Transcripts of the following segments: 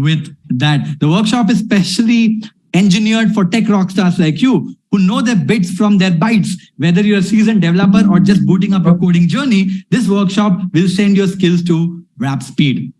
with that. The workshop is specially engineered for tech rock stars like you who know their bits from their bytes. Whether you're a seasoned developer or just booting up your coding journey, this workshop will send your skills to warp speed.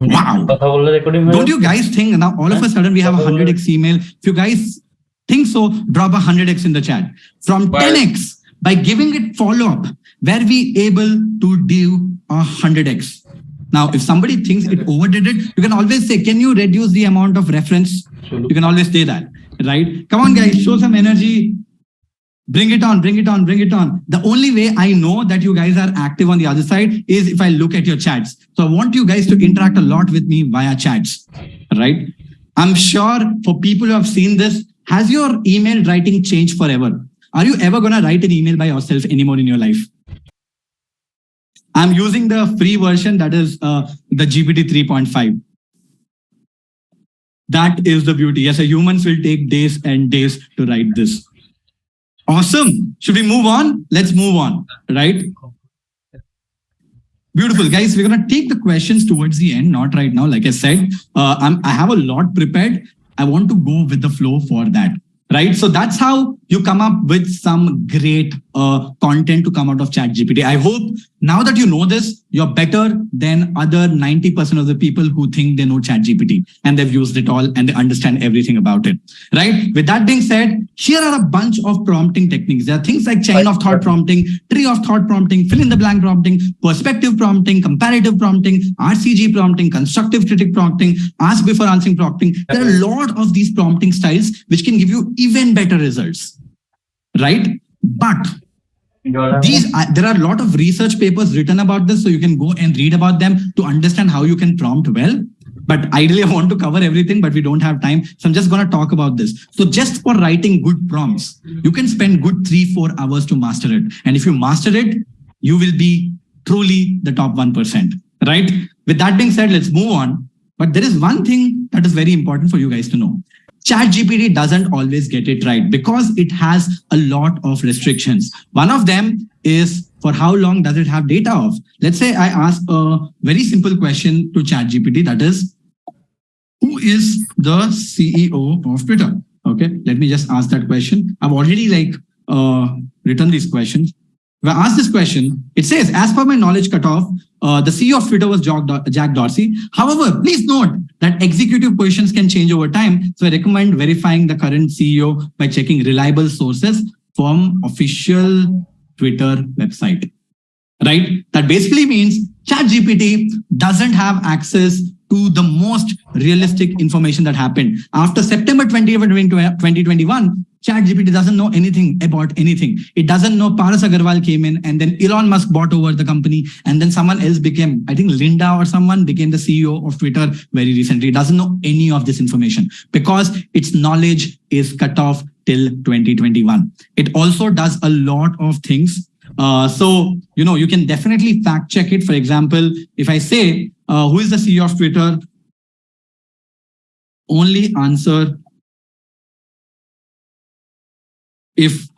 Wow. Don't you guys think now all of a sudden we have a 100x email? If you guys think so, drop a 100x in the chat. From 10x, by giving it follow-up, were we able to do a 100x? Now, if somebody thinks it overdid it, you can always say, can you reduce the amount of reference? You can always say that, right? Come on, guys, show some energy. Bring it on, bring it on, bring it on. The only way I know that you guys are active on the other side is if I look at your chats. So I want you guys to interact a lot with me via chats, right? I'm sure for people who have seen this, has your email writing changed forever? Are you ever going to write an email by yourself anymore in your life? I'm using the free version, that is the GPT 3.5. That is the beauty. Yes, humans will take days and days to write this. Awesome. Should we move on? Let's move on, right? Beautiful, guys. We're going to take the questions towards the end, not right now. Like I said, I have a lot prepared. I want to go with the flow for that, right? So that's how you come up with some great content to come out of ChatGPT. I hope now that you know this, you're better than other 90% of the people who think they know ChatGPT and they've used it all and they understand everything about it, right? With that being said, here are a bunch of prompting techniques. There are things like chain of thought prompting, tree of thought prompting, fill in the blank prompting, perspective prompting, comparative prompting, RCG prompting, constructive critic prompting, ask before answering prompting. There are a lot of these prompting styles which can give you even better results, right? But there are a lot of research papers written about this, so you can go and read about them to understand how you can prompt well. But ideally, I want to cover everything, but we don't have time. So I'm just going to talk about this. So just for writing good prompts, you can spend good 3-4 hours to master it. And if you master it, you will be truly the top 1%, right? With that being said, let's move on. But there is one thing that is very important for you guys to know. ChatGPT doesn't always get it right because it has a lot of restrictions. One of them is for how long does it have data of? Let's say I ask a very simple question to ChatGPT, that is, who is the CEO of Twitter? Okay, let me just ask that question. I've already written these questions. If I ask this question, it says, as per my knowledge cutoff, the CEO of Twitter was Jack Dorsey. However, please note that executive positions can change over time. So I recommend verifying the current CEO by checking reliable sources from official Twitter website, right? That basically means ChatGPT doesn't have access to the most realistic information that happened. After September 2021, ChatGPT doesn't know anything about anything. It doesn't know Paras Agarwal came in and then Elon Musk bought over the company and then someone else became, I think Linda or someone became the CEO of Twitter very recently. It doesn't know any of this information because its knowledge is cut off till 2021. It also does a lot of things. So, you can definitely fact check it. For example, if I say, who is the CEO of Twitter? Only answer if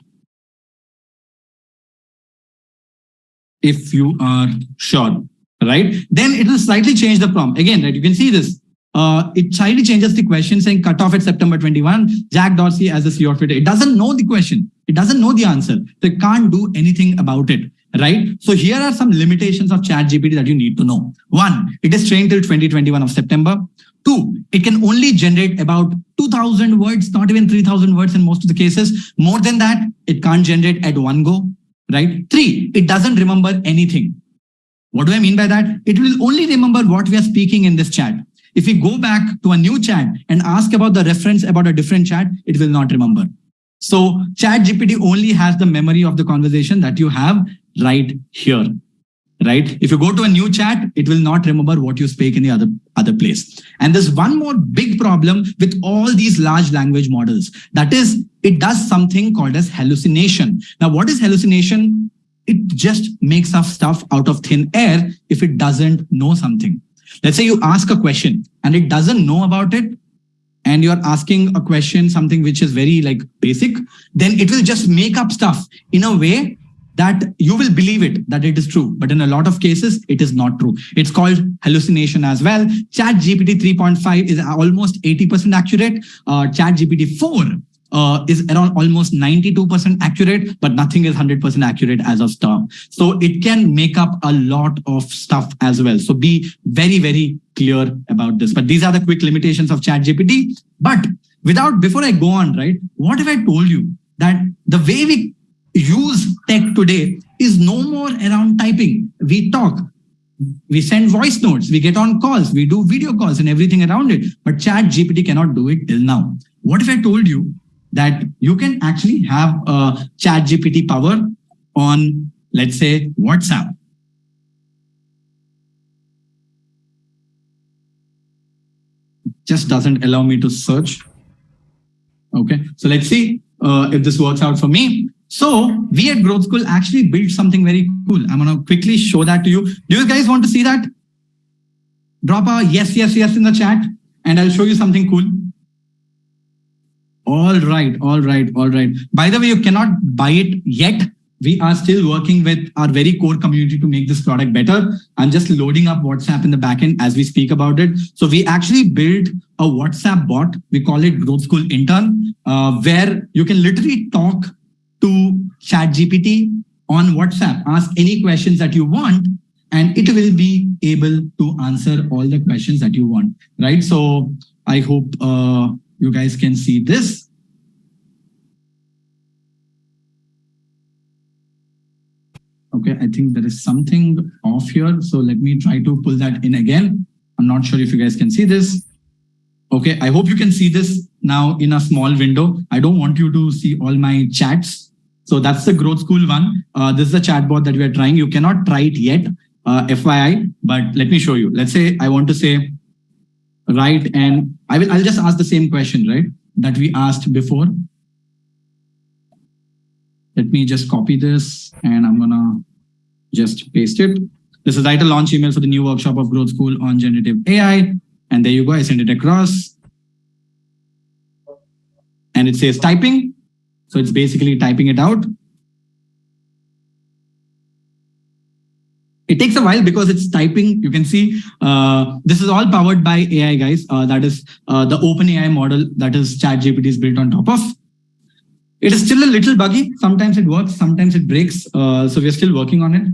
you are sure, right? Then it will slightly change the prompt. Again, right? You can see this. It slightly changes the question saying cut off at September 21, Jack Dorsey as the CEO of Twitter. It doesn't know the question. It doesn't know the answer. So it can't do anything about it, right? So here are some limitations of ChatGPT that you need to know. 1, it is trained till 2021 of September. 2, it can only generate about 2,000 words, not even 3,000 words in most of the cases. More than that, it can't generate at one go, right? 3, it doesn't remember anything. What do I mean by that? It will only remember what we are speaking in this chat. If we go back to a new chat and ask about the reference about a different chat, it will not remember. So ChatGPT only has the memory of the conversation that you have right here, right? If you go to a new chat, it will not remember what you speak in the other place. And there's one more big problem with all these large language models. That is, it does something called as hallucination. Now, what is hallucination? It just makes up stuff out of thin air if it doesn't know something. Let's say you ask a question and it doesn't know about it, and you're asking a question, something which is very basic, then it will just make up stuff in a way that you will believe it, that it is true. But in a lot of cases, it is not true. It's called hallucination as well. ChatGPT 3.5 is almost 80% accurate. ChatGPT 4 is around almost 92% accurate, but nothing is 100% accurate as of now. So it can make up a lot of stuff as well. So be very, very clear about this. But these are the quick limitations of ChatGPT. But before I go on, right, what if I told you that the way we use tech today is no more around typing? We talk, we send voice notes, we get on calls, we do video calls and everything around it. But ChatGPT cannot do it till now. What if I told you that you can actually have a ChatGPT power on, let's say, WhatsApp? Just doesn't allow me to search. Okay, so let's see if this works out for me. So we at Growth School actually built something very cool. I'm going to quickly show that to you. Do you guys want to see that? Drop a yes, yes, yes in the chat and I'll show you something cool. All right. By the way, you cannot buy it yet. We are still working with our very core community to make this product better. I'm just loading up WhatsApp in the backend as we speak about it. So we actually built a WhatsApp bot. We call it Growth School Intern, where you can literally talk to ChatGPT on WhatsApp, ask any questions that you want, and it will be able to answer all the questions that you want, right? So I hope you guys can see this. Okay, I think there is something off here. So let me try to pull that in again. I'm not sure if you guys can see this. Okay, I hope you can see this now in a small window. I don't want you to see all my chats. So that's the Growth School one. This is the chatbot that we are trying. You cannot try it yet, FYI, but let me show you. Let's say I want to say, right, and I'll just ask the same question, right, that we asked before. Let me just copy this and I'm gonna just paste it. This is write a launch email for the new workshop of Growth School on generative AI. And there you go, I send it across. And it says typing. So it's basically typing it out. It takes a while because it's typing. You can see this is all powered by AI, guys. That is the OpenAI model that is ChatGPT is built on top of. It is still a little buggy. Sometimes it works, sometimes it breaks. So we're still working on it.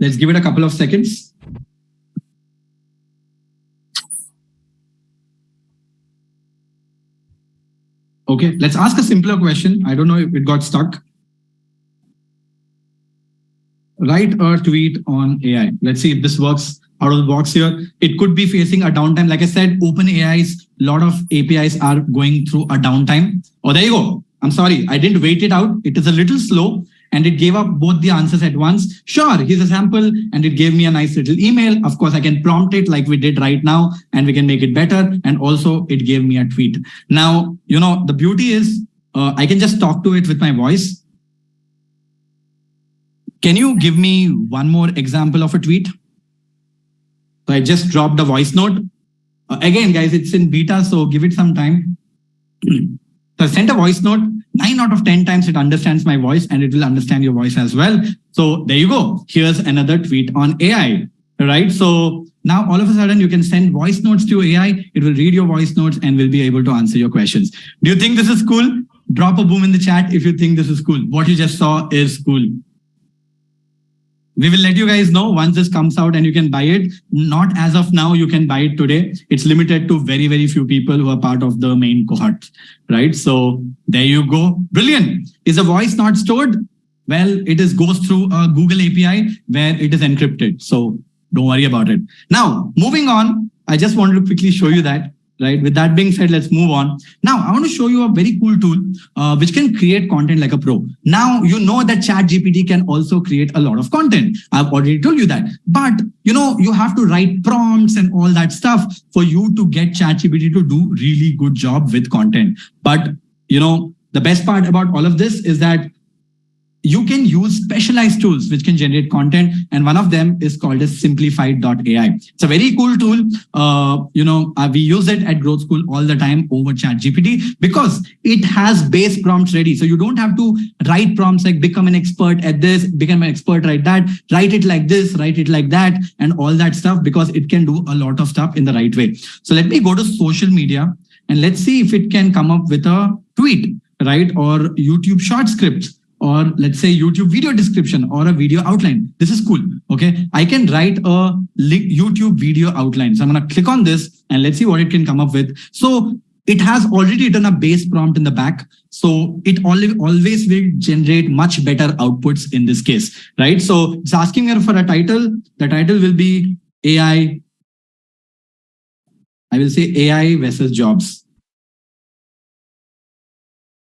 Let's give it a couple of seconds. Okay, let's ask a simpler question. I don't know if it got stuck. Write a tweet on AI. Let's see if this works out of the box here. It could be facing a downtime. Like I said, OpenAI's lot of APIs are going through a downtime. Oh, there you go. I'm sorry, I didn't wait it out. It is a little slow and it gave up both the answers at once. Sure, here's a sample and it gave me a nice little email. Of course, I can prompt it like we did right now and we can make it better. And also it gave me a tweet. Now, you know, the beauty is I can just talk to it with my voice. Can you give me one more example of a tweet? So I just dropped a voice note. Again, guys, it's in beta, so give it some time. So I sent a voice note. 9 out of 10 times it understands my voice and it will understand your voice as well. So there you go. Here's another tweet on AI, right? So now all of a sudden you can send voice notes to AI. It will read your voice notes and will be able to answer your questions. Do you think this is cool? Drop a boom in the chat if you think this is cool. What you just saw is cool. We will let you guys know once this comes out and you can buy it. Not as of now, you can buy it today. It's limited to very, very few people who are part of the main cohort, right? So there you go. Brilliant. Is a voice not stored? Well, it goes through a Google API where it is encrypted. So don't worry about it. Now, moving on, I just wanted to quickly show you that. Right. With that being said, let's move on. Now, I want to show you a very cool tool which can create content like a pro. Now, you know that ChatGPT can also create a lot of content. I've already told you that. But, you know, you have to write prompts and all that stuff for you to get ChatGPT to do really good job with content. But, you know, the best part about all of this is that you can use specialized tools which can generate content, and one of them is called as simplified.ai. It's a very cool tool. We use it at Growth School all the time over ChatGPT because it has base prompts ready. So you don't have to write prompts like become an expert at this, become an expert at that, write it like this, write it like that, and all that stuff, because it can do a lot of stuff in the right way. So let me go to social media and let's see if it can come up with a tweet, right? Or YouTube short scripts, or let's say YouTube video description or a video outline. This is cool. Okay. I can write a YouTube video outline. So I'm going to click on this and let's see what it can come up with. So it has already done a base prompt in the back. So it always will generate much better outputs in this case, right? So it's asking her for a title. The title will be AI. I will say AI versus jobs.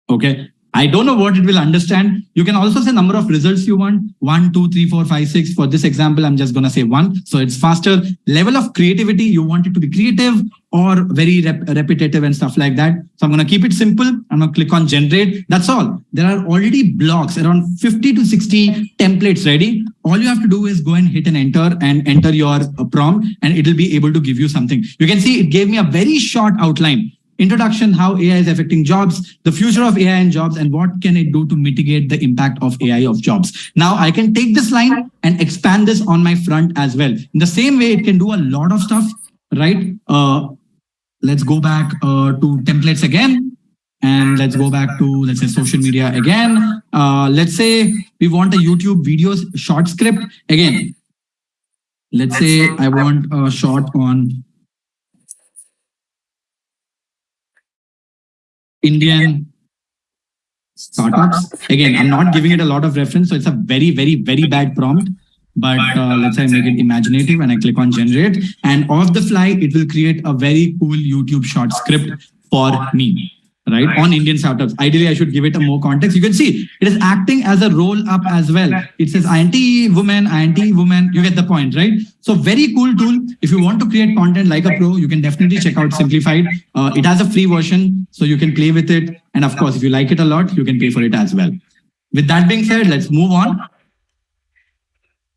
Okay. I don't know what it will understand. You can also say number of results you want. 1, 2, 3, 4, 5, 6. For this example, I'm just going to say 1. So it's faster. Level of creativity, you want it to be creative or very repetitive and stuff like that. So I'm going to keep it simple. I'm going to click on generate. That's all. There are already blocks, around 50 to 60 templates ready. All you have to do is go and hit an enter and enter your prompt, and it will be able to give you something. You can see it gave me a very short outline. Introduction, how AI is affecting jobs, the future of AI and jobs, and what can it do to mitigate the impact of AI of jobs. Now I can take this line and expand this on my front as well. In the same way, it can do a lot of stuff, right? Let's go back to templates again. And let's go back to, let's say, social media again. Let's say we want a YouTube videos short script. Again, let's say I want a short on Indian startups. Again, I'm not giving it a lot of reference, so it's a very, very, very bad prompt. But let's say I make it imaginative and I click on generate, and off the fly, it will create a very cool YouTube short script for me, right? On Indian startups. Ideally, I should give it a more context. You can see it is acting as a roll up as well. It says INT woman, INT woman. You get the point, right? So very cool tool. If you want to create content like a pro, you can definitely check out Simplified. It has a free version, so you can play with it. And of course, if you like it a lot, you can pay for it as well. With that being said, let's move on.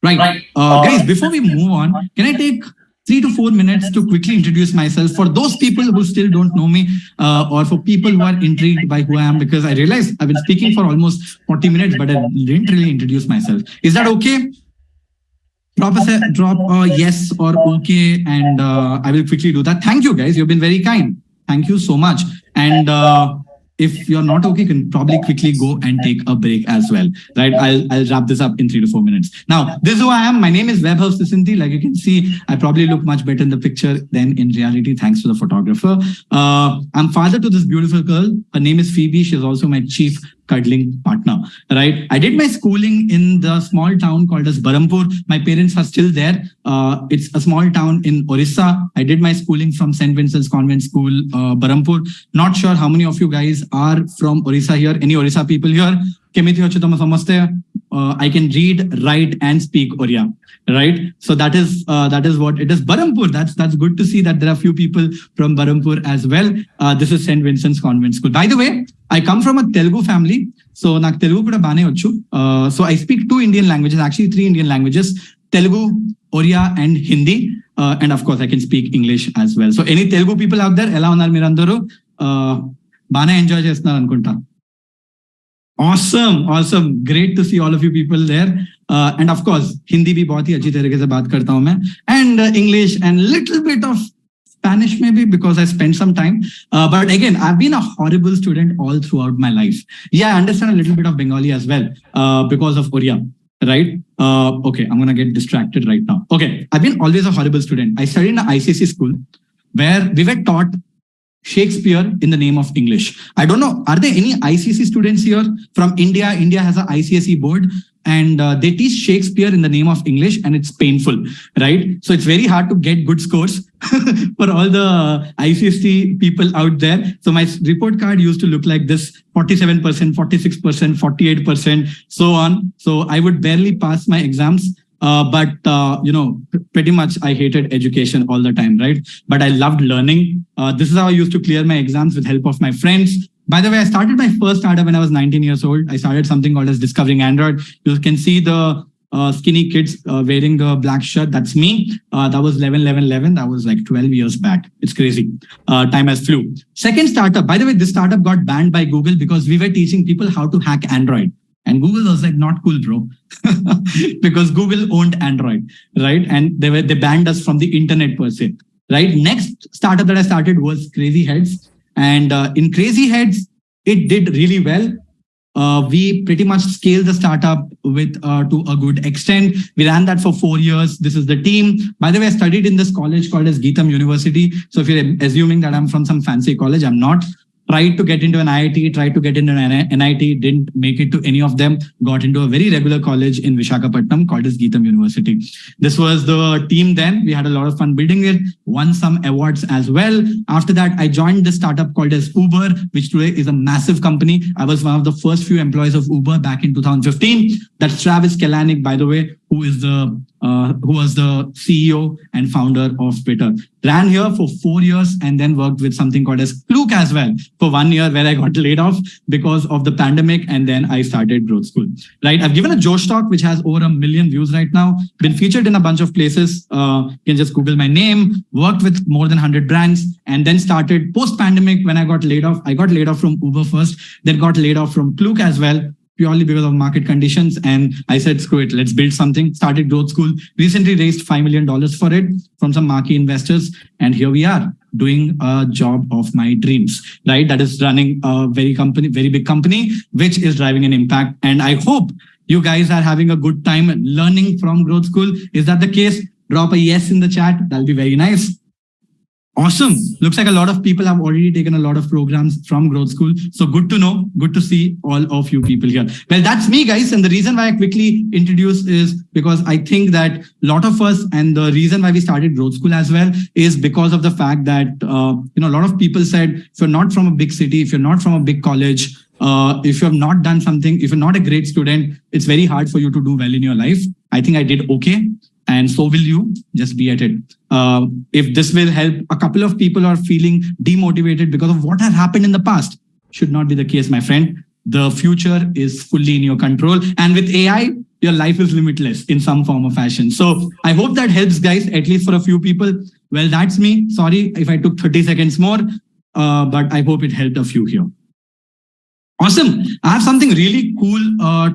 Right. Guys, before we move on, can I take 3 to 4 minutes to quickly introduce myself for those people who still don't know me, or for people who are intrigued by who I am, because I realize I've been speaking for almost 40 minutes, but I didn't really introduce myself. Is that okay? Drop a yes or okay, and I will quickly do that. Thank you, guys. You've been very kind. Thank you so much. And if you're not okay, you can probably quickly go and take a break as well, right? I'll wrap this up in 3 to 4 minutes. Now, this is who I am. My name is Webhouse Sisinti. Like you can see, I probably look much better in the picture than in reality, thanks to the photographer. I'm father to this beautiful girl. Her name is Phoebe. She's also my chief cuddling partner, right? I did my schooling in the small town called as Barampur. My parents are still there. It's a small town in Orissa. I did my schooling from St. Vincent's Convent School, Barampur. Not sure how many of you guys are from Orissa here. Any Orissa people here? I can read, write, and speak Oriya, right? So that is what it is. Barampur. That's good to see that there are a few people from Barampur as well. This is St. Vincent's Convent School. By the way, I come from a Telugu family, so nak Telugu kuda bane vachu. So I speak 2 Indian languages, actually 3 Indian languages: Telugu, Oriya, and Hindi. And of course, I can speak English as well. So any Telugu people out there, ela unnaru meerandaru? Bane enjoy chestunaru anukunta. Awesome. Great to see all of you people there. And of course, Hindi bhi bahut hi achhi tarike se baat karta hu main. And English and little bit of Spanish maybe, because I spent some time. But again, I've been a horrible student all throughout my life. Yeah, I understand a little bit of Bengali as well, because of Oriya, right? Okay, I'm going to get distracted right now. Okay, I've been always a horrible student. I studied in an ICSE school where we were taught Shakespeare in the name of English. I don't know, are there any ICSE students here from India? India has an ICSE board, and they teach Shakespeare in the name of English, and it's painful, right? So it's very hard to get good scores for all the ICSE people out there. So my report card used to look like this: 47%, 46%, 48%, so on. So I would barely pass my exams. But pretty much I hated education all the time, right? But I loved learning. This is how I used to clear my exams, with help of my friends. By the way, I started my first startup when I was 19 years old. I started something called as Discovering Android. You can see the skinny kids wearing the black shirt. That's me. That was 11, 11, 11. That was like 12 years back. It's crazy. Time has flew. Second startup. By the way, this startup got banned by Google because we were teaching people how to hack Android. And Google was like, not cool, bro, because Google owned Android, right? And they banned us from the internet per se, right? Next startup that I started was Crazy Heads, and in Crazy Heads, it did really well. We pretty much scaled the startup with to a good extent. We ran that for 4 years. This is the team. By the way, I studied in this college called as Geetham University. So if you're assuming that I'm from some fancy college, I'm not. Tried to get into an IIT, tried to get into an NIT, didn't make it to any of them, got into a very regular college in Visakhapatnam called as Geetham University. This was the team then. We had a lot of fun building it, won some awards as well. After that, I joined the startup called as Uber, which today is a massive company. I was one of the first few employees of Uber back in 2015. That's Travis Kalanick, by the way, who was the CEO and founder of Twitter. Ran here for 4 years and then worked with something called as Klook as well for 1 year, where I got laid off because of the pandemic, and then I started Growth School. Right, I've given a Josh talk which has over 1 million views right now. Been featured in a bunch of places. You can just Google my name. Worked with more than 100 brands, and then started post-pandemic when I got laid off. I got laid off from Uber first, then got laid off from Klook as well, purely because of market conditions. And I said, screw it, let's build something. Started Growth School, recently raised $5 million for it from some marquee investors. And here we are doing a job of my dreams, right? That is running a very big company, which is driving an impact. And I hope you guys are having a good time learning from Growth School. Is that the case? Drop a yes in the chat. That'll be very nice. Awesome. Looks like a lot of people have already taken a lot of programs from Growth School. So good to know. Good to see all of you people here. Well, that's me, guys. And the reason why I quickly introduce is because I think that a lot of us, and the reason why we started Growth School as well, is because of the fact that, a lot of people said, if you're not from a big city, if you're not from a big college, if you have not done something, if you're not a great student, it's very hard for you to do well in your life. I think I did okay. And so will you. Just be at it. If this will help a couple of people who are feeling demotivated because of what has happened in the past, should not be the case, my friend. The future is fully in your control. And with AI, your life is limitless in some form or fashion. So I hope that helps, guys, at least for a few people. Well, that's me. Sorry if I took 30 seconds more, but I hope it helped a few here. Awesome. I have something really cool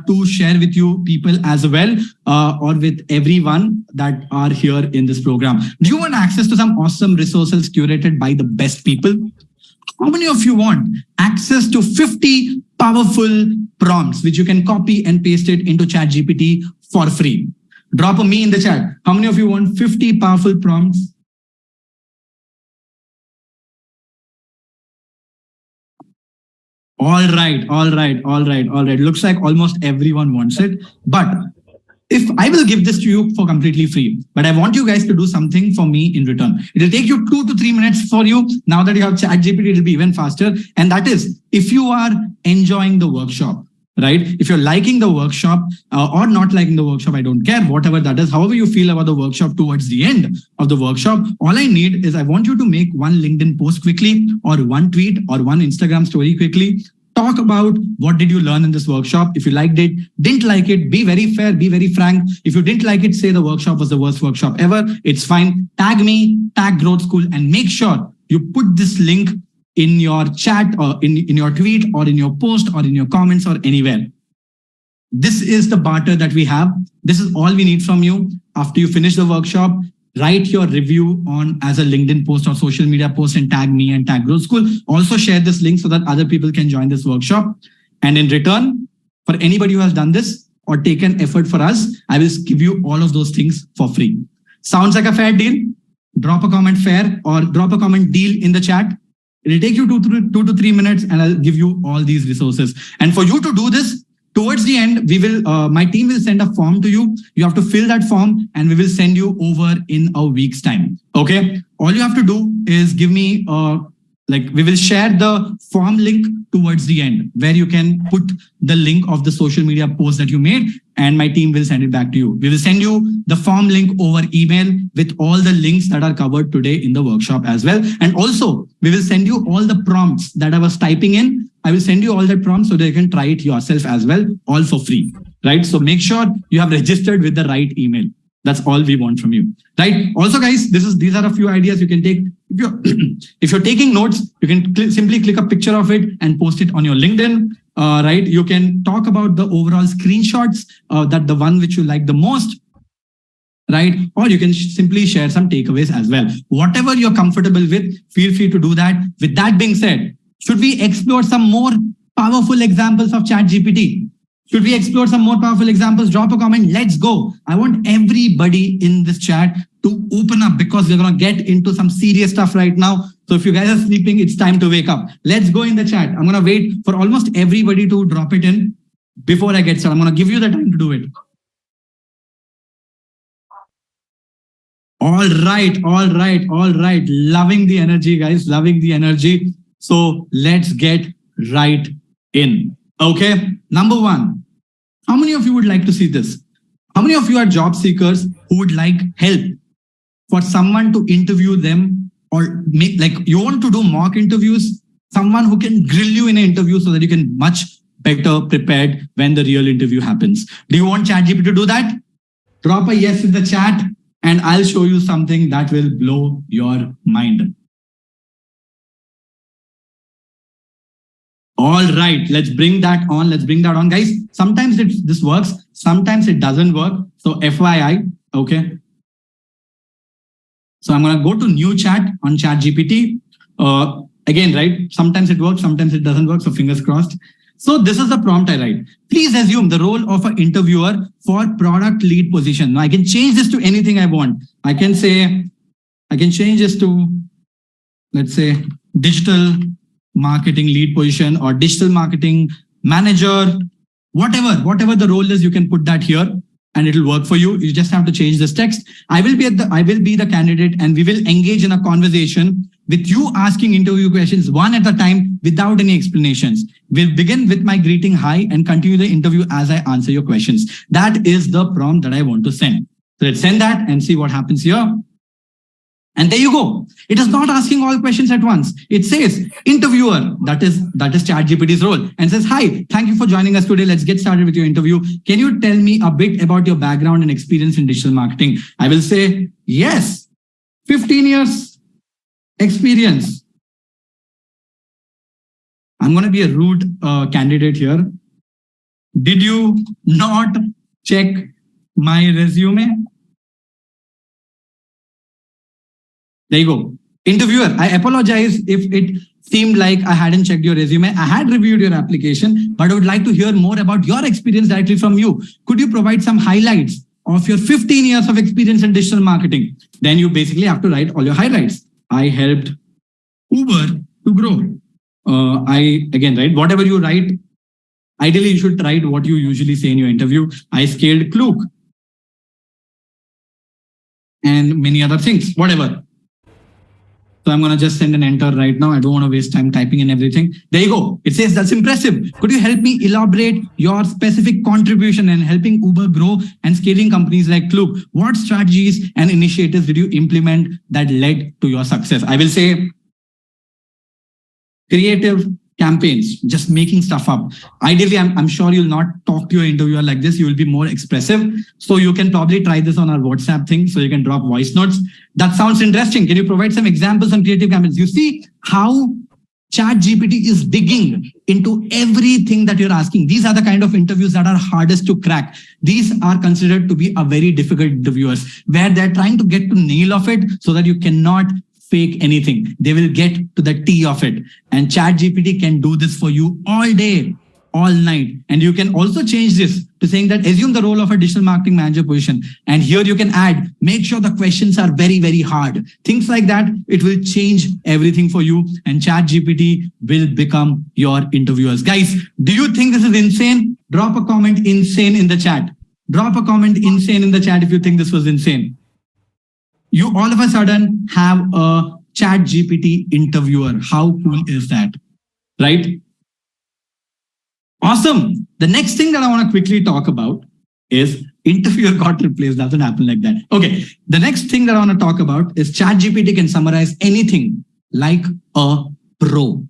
to share with you people as well, or with everyone that are here in this program. Do you want access to some awesome resources curated by the best people? How many of you want access to 50 powerful prompts, which you can copy and paste it into ChatGPT for free? Drop a me in the chat. How many of you want 50 powerful prompts? All right. Looks like almost everyone wants it. But if I will give this to you for completely free, but I want you guys to do something for me in return. It'll take you 2 to 3 minutes for you. Now that you have ChatGPT, it'll be even faster. And that is, if you are enjoying the workshop, right? If you're liking the workshop or not liking the workshop, I don't care, whatever that is, however you feel about the workshop towards the end of the workshop, all I need is I want you to make one LinkedIn post quickly, or one tweet, or one Instagram story quickly. Talk about what did you learn in this workshop. If you liked it, didn't like it, be very fair, be very frank. If you didn't like it, say the workshop was the worst workshop ever. It's fine. Tag me, tag Growth School, and make sure you put this link in your chat or in your tweet or in your post or in your comments or anywhere. This is the barter that we have. This is all we need from you. After you finish the workshop, write your review on as a LinkedIn post or social media post and tag me and tag Growth School. Also share this link so that other people can join this workshop. And in return, for anybody who has done this or taken effort for us, I will give you all of those things for free. Sounds like a fair deal? Drop a comment fair or drop a comment deal in the chat. It'll take you 2 to 3 minutes and I'll give you all these resources. And for you to do this, towards the end, we will. My team will send a form to you. You have to fill that form and we will send you over in a week's time. Okay. All you have to do is give me, we will share the form link towards the end where you can put the link of the social media post that you made and my team will send it back to you. We will send you the form link over email with all the links that are covered today in the workshop as well. And also we will send you all the prompts that I was typing in I will send you all that prompts so that you can try it yourself as well, all for free, right? So make sure you have registered with the right email. That's all we want from you, right? Also, guys, these are a few ideas you can take. If you're taking notes, you can simply click a picture of it and post it on your LinkedIn, right? You can talk about the overall screenshots, that the one which you like the most, right? Or you can simply share some takeaways as well. Whatever you're comfortable with, feel free to do that. With that being said, should we explore some more powerful examples of ChatGPT? Should we explore some more powerful examples? Drop a comment. Let's go. I want everybody in this chat to open up because we're going to get into some serious stuff right now. So if you guys are sleeping, it's time to wake up. Let's go in the chat. I'm going to wait for almost everybody to drop it in before I get started. I'm going to give you the time to do it. All right. Loving the energy, guys. Loving the energy. So let's get right in. Okay. Number one, how many of you would like to see this? How many of you are job seekers who would like help for someone to interview them, or make, like, you want to do mock interviews, someone who can grill you in an interview so that you can much better prepared when the real interview happens? Do you want ChatGPT to do that? Drop a yes in the chat and I'll show you something that will blow your mind. All right, let's bring that on. Guys. Sometimes this works, sometimes it doesn't work. So FYI, okay. So I'm going to go to new chat on ChatGPT. Again, right? Sometimes it works, sometimes it doesn't work. So fingers crossed. So this is the prompt I write. Please assume the role of an interviewer for product lead position. Now I can change this to anything I want. I can change this to, let's say, digital marketing lead position or digital marketing manager, whatever the role is, you can put that here and it'll work for you. You just have to change this text. I will be the candidate and we will engage in a conversation with you asking interview questions one at a time without any explanations. We'll begin with my greeting hi and continue the interview as I answer your questions. That is the prompt that I want to send. So let's send that and see what happens here. And there you go. It is not asking all questions at once. It says interviewer, that is ChatGPT's role, and says, hi, thank you for joining us today. Let's get started with your interview. Can you tell me a bit about your background and experience in digital marketing? I will say, yes, 15 years experience. I'm going to be a rude candidate here. Did you not check my resume? There you go. Interviewer, I apologize if it seemed like I hadn't checked your resume. I had reviewed your application, but I would like to hear more about your experience directly from you. Could you provide some highlights of your 15 years of experience in digital marketing? Then you basically have to write all your highlights. I helped Uber to grow. Again, write whatever you write. Ideally, you should write what you usually say in your interview. I scaled Klook and many other things, whatever. So I'm going to just send an enter right now. I don't want to waste time typing in everything. There you go. It says, that's impressive. Could you help me elaborate your specific contribution in helping Uber grow and scaling companies like Klook? What strategies and initiatives did you implement that led to your success? I will say creative campaigns, just making stuff up. Ideally, I'm sure you'll not talk to your interviewer like this. You will be more expressive. So you can probably try this on our WhatsApp thing. So you can drop voice notes. That sounds interesting. Can you provide some examples on creative campaigns? You see how ChatGPT is digging into everything that you're asking. These are the kind of interviews that are hardest to crack. These are considered to be a very difficult interviewers where they're trying to get to nail of it so that you cannot fake anything. They will get to the T of it. And ChatGPT can do this for you all day, all night. And you can also change this to saying that assume the role of a digital marketing manager position. And here you can add, make sure the questions are very, very hard. Things like that, it will change everything for you. And ChatGPT will become your interviewers. Guys, do you think this is insane? Drop a comment insane in the chat. Drop a comment insane in the chat if you think this was insane. You all of a sudden have a ChatGPT interviewer. How cool is that? Right? Awesome. The next thing that I want to quickly talk about is interviewer got replaced. Doesn't happen like that. Okay. The next thing that I want to talk about is ChatGPT can summarize anything like a pro.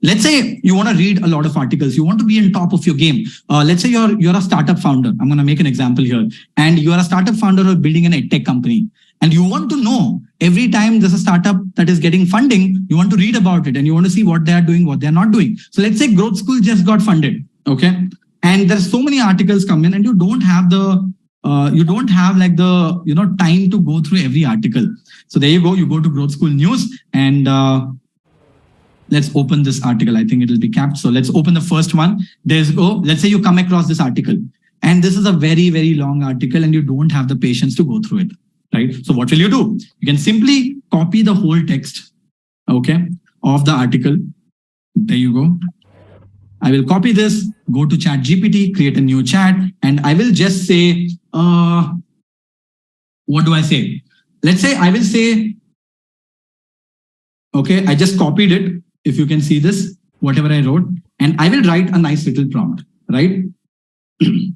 Let's say you want to read a lot of articles. You want to be on top of your game. Let's say you're a startup founder. I'm going to make an example here. And you're a startup founder or building an edtech company. And you want to know every time there's a startup that is getting funding, you want to read about it and you want to see what they are doing, what they're not doing. So let's say Growth School just got funded. Okay. And there's so many articles come in and you don't have like the time to go through every article. So there you go. You go to Growth School News and let's open this article. I think it will be capped. So let's open the first one. Let's say you come across this article and this is a very, very long article and you don't have the patience to go through it, right? So what will you do? You can simply copy the whole text, okay, of the article. There you go. I will copy this, go to ChatGPT, create a new chat, and I will just say, what do I say? Let's say I will say, okay, I just copied it. If you can see this, whatever I wrote, and I will write a nice little prompt, right? This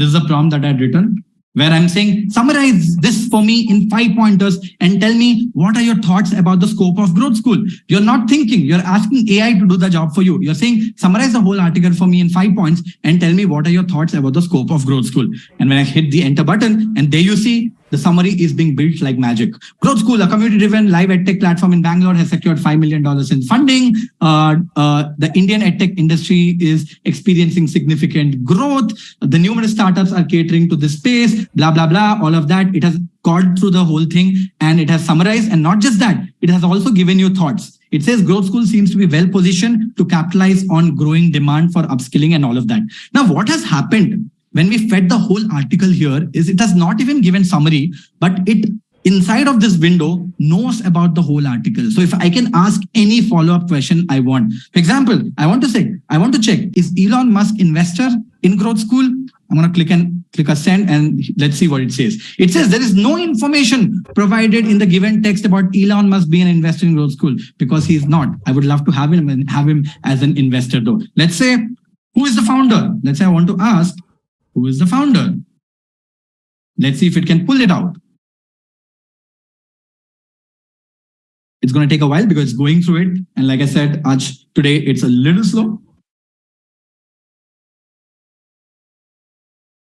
is a prompt that I had written where I'm saying, summarize this for me in 5 pointers and tell me what are your thoughts about the scope of Growth School. You're not thinking, you're asking AI to do the job for you. You're saying, summarize the whole article for me in 5 points and tell me what are your thoughts about the scope of Growth School. And when I hit the enter button, and there you see, the summary is being built like magic. Growth School, a community-driven live edtech platform in Bangalore, has secured $5 million in funding. The Indian edtech industry is experiencing significant growth. The numerous startups are catering to this space, blah, blah, blah, all of that. It has gone through the whole thing and it has summarized. And not just that, it has also given you thoughts. It says Growth School seems to be well positioned to capitalize on growing demand for upskilling and all of that. Now, what has happened when we fed the whole article here is it has not even given summary, but it inside of this window knows about the whole article. So if I can ask any follow-up question I want, for example, I want to check, is Elon Musk investor in Growth School? I'm going to click a send and let's see what it says. It says there is no information provided in the given text about Elon Musk being an investor in Growth School because he is not. I would love to have him as an investor though. Let's say, who is the founder? Let's say I want to ask, who is the founder? Let's see if it can pull it out. It's going to take a while because it's going through it. And like I said, today it's a little slow.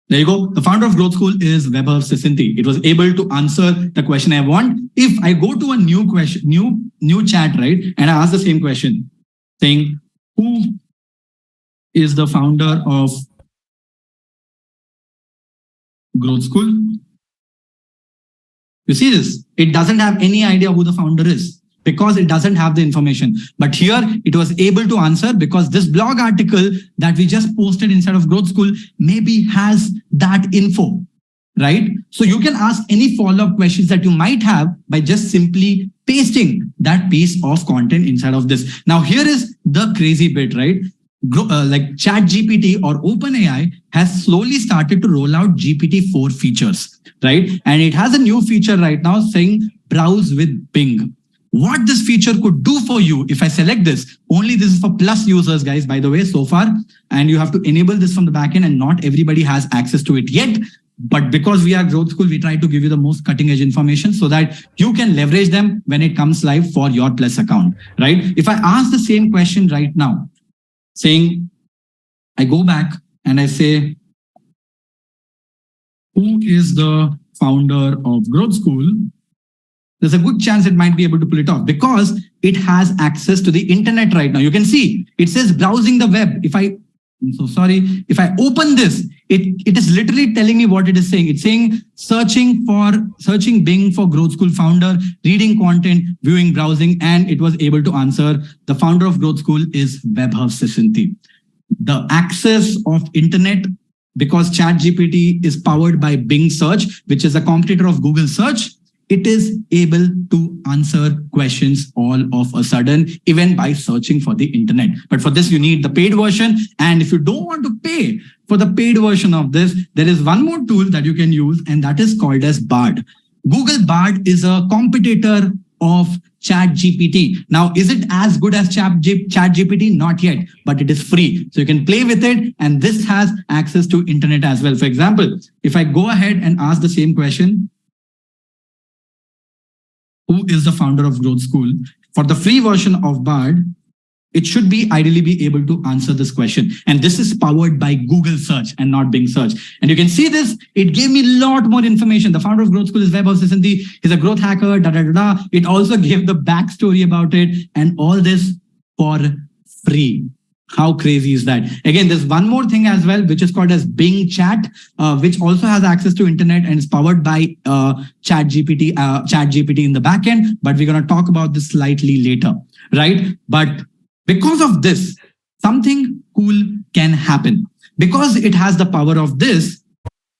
There you go. The founder of Growth School is Vaibhav Sisinti. It was able to answer the question I want. If I go to a new question, new chat, right? And I ask the same question saying, who is the founder of Growth School? You see this? It doesn't have any idea who the founder is because it doesn't have the information. But here it was able to answer because this blog article that we just posted inside of Growth School maybe has that info, right? So you can ask any follow-up questions that you might have by just simply pasting that piece of content inside of this. Now here is the crazy bit, right? Like ChatGPT or OpenAI has slowly started to roll out GPT-4 features, right? And it has a new feature right now saying browse with Bing. What this feature could do for you, if I select this, only this is for Plus users, guys, by the way, so far, and you have to enable this from the backend and not everybody has access to it yet. But because we are Growth School, we try to give you the most cutting edge information so that you can leverage them when it comes live for your Plus account, right? If I ask the same question right now, saying, I go back and I say, who is the founder of Growth School? There's a good chance it might be able to pull it off because it has access to the internet right now. You can see it says browsing the web. If I open this, it is literally telling me what it is saying. It's saying searching Bing for Growth School founder, reading content, viewing, browsing, and it was able to answer the founder of Growth School is Vaibhav Sisinti. The access of internet, because ChatGPT is powered by Bing search, which is a competitor of Google search, it is able to answer questions all of a sudden, even by searching for the internet. But for this, you need the paid version. And if you don't want to pay for the paid version of this, there is one more tool that you can use, and that is called as Bard. Google Bard is a competitor of ChatGPT. Now, is it as good as ChatGPT? Not yet, but it is free. So you can play with it, and this has access to internet as well. For example, if I go ahead and ask the same question, who is the founder of Growth School? For the free version of Bard, it should be ideally be able to answer this question. And this is powered by Google search and not Bing search. And you can see this, it gave me a lot more information. The founder of Growth School is Vaibhav Sisanthi. He's a growth hacker, da, da, da, da. It also gave the backstory about it and all this for free. How crazy is that? Again, there's one more thing as well, which is called as Bing Chat, which also has access to internet and is powered by ChatGPT in the backend. But we're going to talk about this slightly later, right? But because of this, something cool can happen. Because it has the power of this,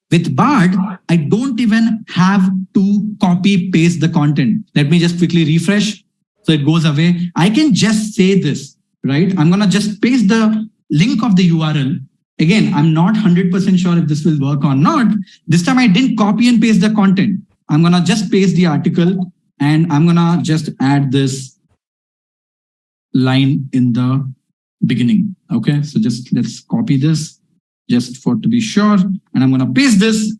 with Bard, I don't even have to copy paste the content. Let me just quickly refresh. So it goes away. I can just say this, right? I'm going to just paste the link of the URL. Again, I'm not 100% sure if this will work or not. This time I didn't copy and paste the content. I'm going to just paste the article and I'm going to just add this line in the beginning. Okay, so just let's copy this just for to be sure. And I'm going to paste this.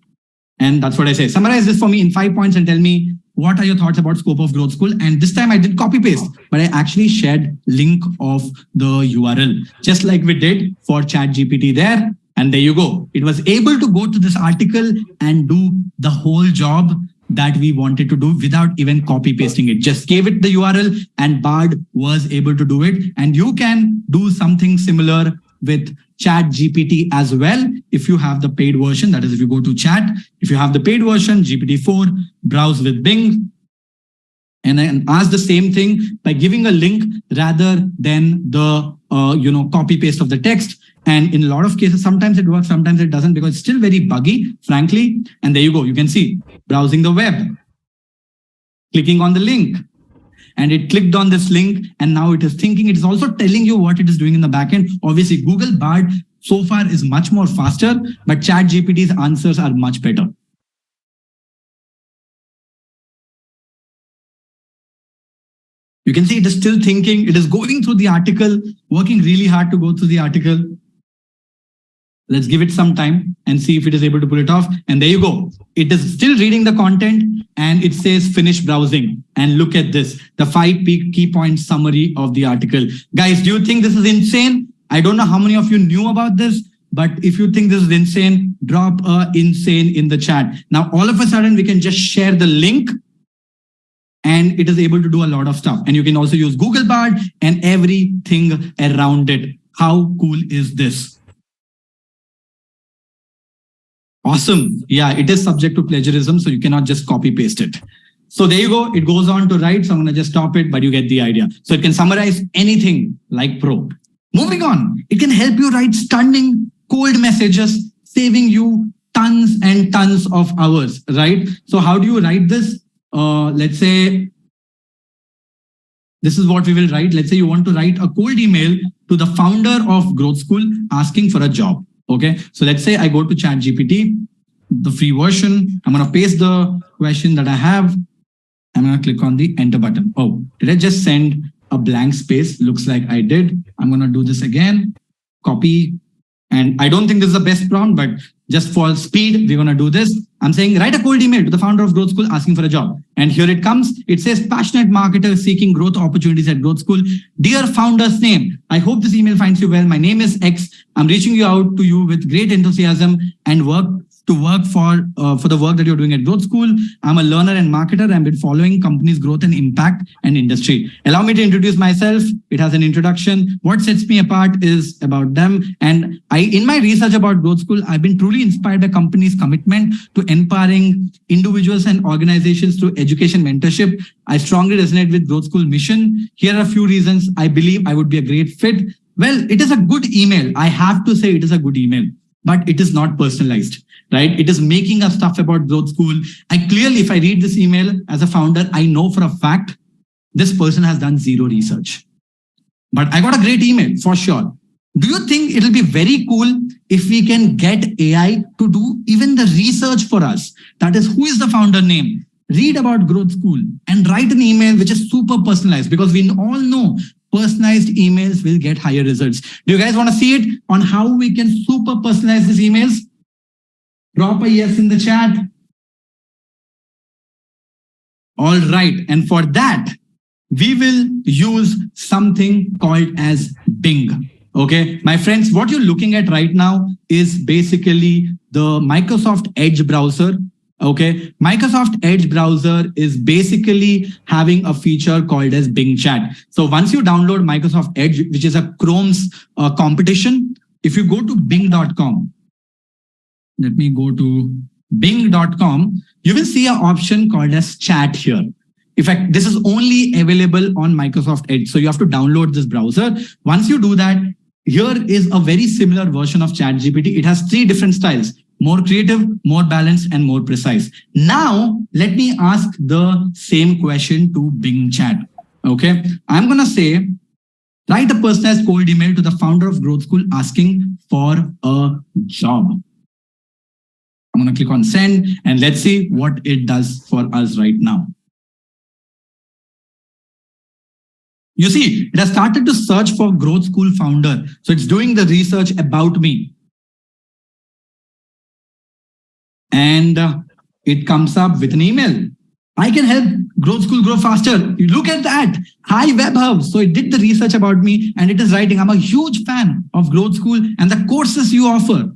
And that's what I say. Summarize this for me in 5 points and tell me what are your thoughts about scope of Growth School. And this time I did copy paste, but I actually shared link of the URL, just like we did for ChatGPT there. And there you go. It was able to go to this article and do the whole job that we wanted to do without even copy pasting it. Just gave it the URL and Bard was able to do it. And you can do something similar with ChatGPT as well. If you have the paid version, that is if you go to chat, if you have the paid version, GPT-4, browse with Bing and then ask the same thing by giving a link rather than the copy paste of the text. And in a lot of cases, sometimes it works, sometimes it doesn't because it's still very buggy, frankly. And there you go. You can see browsing the web, clicking on the link, and it clicked on this link. And now it is thinking, it is also telling you what it is doing in the backend. Obviously, Google Bard so far is much more faster, but ChatGPT's answers are much better. You can see it is still thinking. It is going through the article, working really hard to go through the article. Let's give it some time and see if it is able to pull it off. And there you go. It is still reading the content and it says finish browsing. And look at this, the 5 key point summary of the article. Guys, do you think this is insane? I don't know how many of you knew about this, but if you think this is insane, drop a insane in the chat. Now, all of a sudden, we can just share the link and it is able to do a lot of stuff. And you can also use Google Bard and everything around it. How cool is this? Awesome. Yeah, it is subject to plagiarism, so you cannot just copy paste it. So there you go. It goes on to write. So I'm going to just stop it, but you get the idea. So it can summarize anything like pro. Moving on, it can help you write stunning cold messages, saving you tons and tons of hours, right? So how do you write this? Let's say this is what we will write. Let's say you want to write a cold email to the founder of Growth School asking for a job. Okay, so let's say I go to ChatGPT, the free version. I'm going to paste the question that I have. I'm going to click on the enter button. Oh, did I just send a blank space? Looks like I did. I'm going to do this again. Copy. And I don't think this is the best prompt, but just for speed, we're going to do this. I'm saying write a cold email to the founder of Growth School asking for a job. And here it comes. It says passionate marketer seeking growth opportunities at Growth School. Dear founder's name, I hope this email finds you well. My name is X. I'm reaching you out to you with great enthusiasm and work for the work that you're doing at Growth School. I'm a learner and marketer. I've been following companies' growth and impact and industry. Allow me to introduce myself. It has an introduction. What sets me apart is about them. And in my research about Growth School, I've been truly inspired by companies' commitment to empowering individuals and organizations through education mentorship. I strongly resonate with Growth School mission. Here are a few reasons I believe I would be a great fit. Well, it is a good email. I have to say it is a good email, but it is not personalized. Right? It is making up stuff about Growth School. I clearly, if I read this email as a founder, I know for a fact this person has done zero research. But I got a great email for sure. Do you think it'll be very cool if we can get AI to do even the research for us? That is, who is the founder name? Read about Growth School and write an email which is super personalized, because we all know personalized emails will get higher results. Do you guys want to see it on how we can super personalize these emails? Drop a yes in the chat. All right. And for that, we will use something called as Bing. Okay, my friends, what you're looking at right now is basically the Microsoft Edge browser. Okay, Microsoft Edge browser is basically having a feature called as Bing Chat. So once you download Microsoft Edge, which is a Chrome's competition, if you go to bing.com, let me go to bing.com, you will see an option called as chat here. In fact, this is only available on Microsoft Edge. So you have to download this browser. Once you do that, here is a very similar version of ChatGPT. It has 3 different styles: more creative, more balanced, and more precise. Now, let me ask the same question to Bing Chat. Okay, I'm going to say, write a personalized cold email to the founder of Growth School asking for a job. I'm going to click on send and let's see what it does for us right now. You see, it has started to search for Growth School founder. So it's doing the research about me. And it comes up with an email. I can help Growth School grow faster. You look at that. Hi, WebHub. So it did the research about me and it is writing, I'm a huge fan of Growth School and the courses you offer.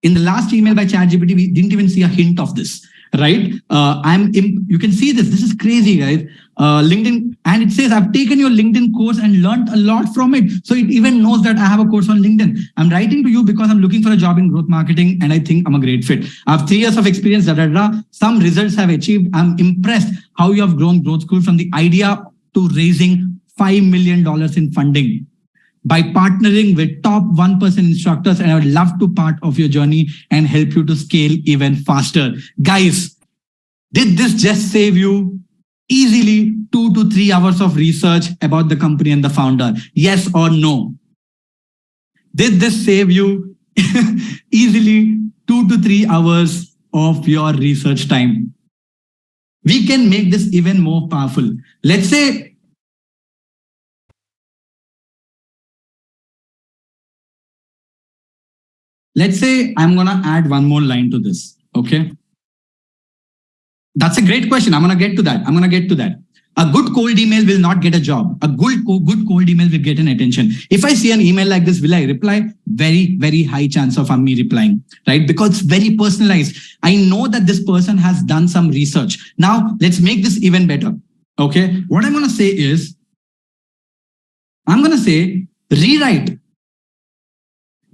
In the last email by ChatGPT, we didn't even see a hint of this, right? You can see this. This is crazy, guys. LinkedIn, and it says, I've taken your LinkedIn course and learned a lot from it. So it even knows that I have a course on LinkedIn. I'm writing to you because I'm looking for a job in growth marketing and I think I'm a great fit. I have 3 years of experience, Some results have achieved. I'm impressed how you have grown Growth School from the idea to raising $5 million in funding by partnering with top 1% instructors, and I would love to part of your journey and help you to scale even faster. Guys, did this just save you easily 2 to 3 hours of research about the company and the founder? Yes or no? Did this save you easily 2 to 3 hours of your research time? We can make this even more powerful. Let's say I'm going to add one more line to this. Okay. That's a great question. I'm going to get to that. A good cold email will not get a job. A good cold email will get an attention. If I see an email like this, will I reply? Very, very high chance of me replying, right? Because it's very personalized. I know that this person has done some research. Now, let's make this even better. Okay. What I'm going to say is,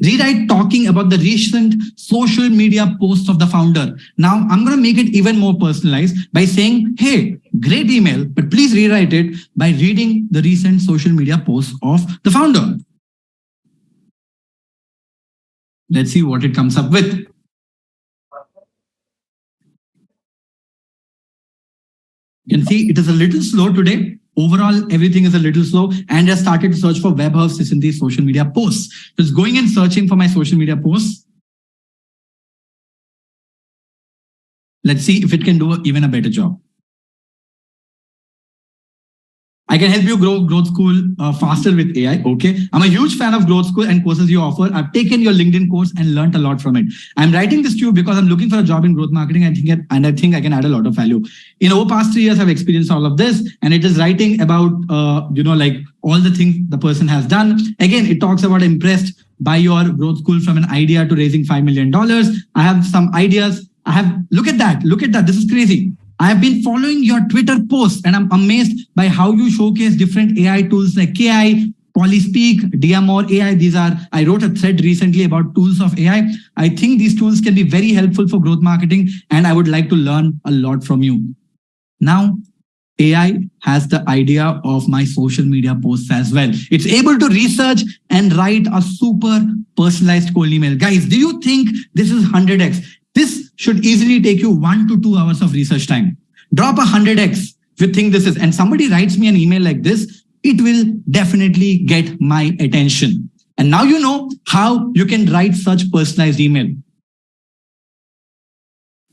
rewrite talking about the recent social media posts of the founder. Now, I'm going to make it even more personalized by saying, hey, great email, but please rewrite it by reading the recent social media posts of the founder. Let's see what it comes up with. You can see it is a little slow today. Overall, everything is a little slow, and I started to search for WebHub recently social media posts. So it's going and searching for my social media posts. Let's see if it can do even a better job. I can help you grow Growth School faster with AI. Okay. I'm a huge fan of Growth School and courses you offer. I've taken your LinkedIn course and learned a lot from it. I'm writing this to you because I'm looking for a job in growth marketing. I think I can add a lot of value. In over past 3 years, I've experienced all of this, and it is writing about, like all the things the person has done. Again, it talks about impressed by your Growth School from an idea to raising $5 million. I have some ideas. Look at that. This is crazy. I have been following your Twitter posts and I'm amazed by how you showcase different AI tools like KI, Polyspeak, DMOR AI. I wrote a thread recently about tools of AI. I think these tools can be very helpful for growth marketing and I would like to learn a lot from you. Now, AI has the idea of my social media posts as well. It's able to research and write a super personalized cold email. Guys, do you think this is 100x? This should easily take you 1 to 2 hours of research time. Drop 100x if you think this is, and somebody writes me an email like this, it will definitely get my attention. And now you know how you can write such personalized email.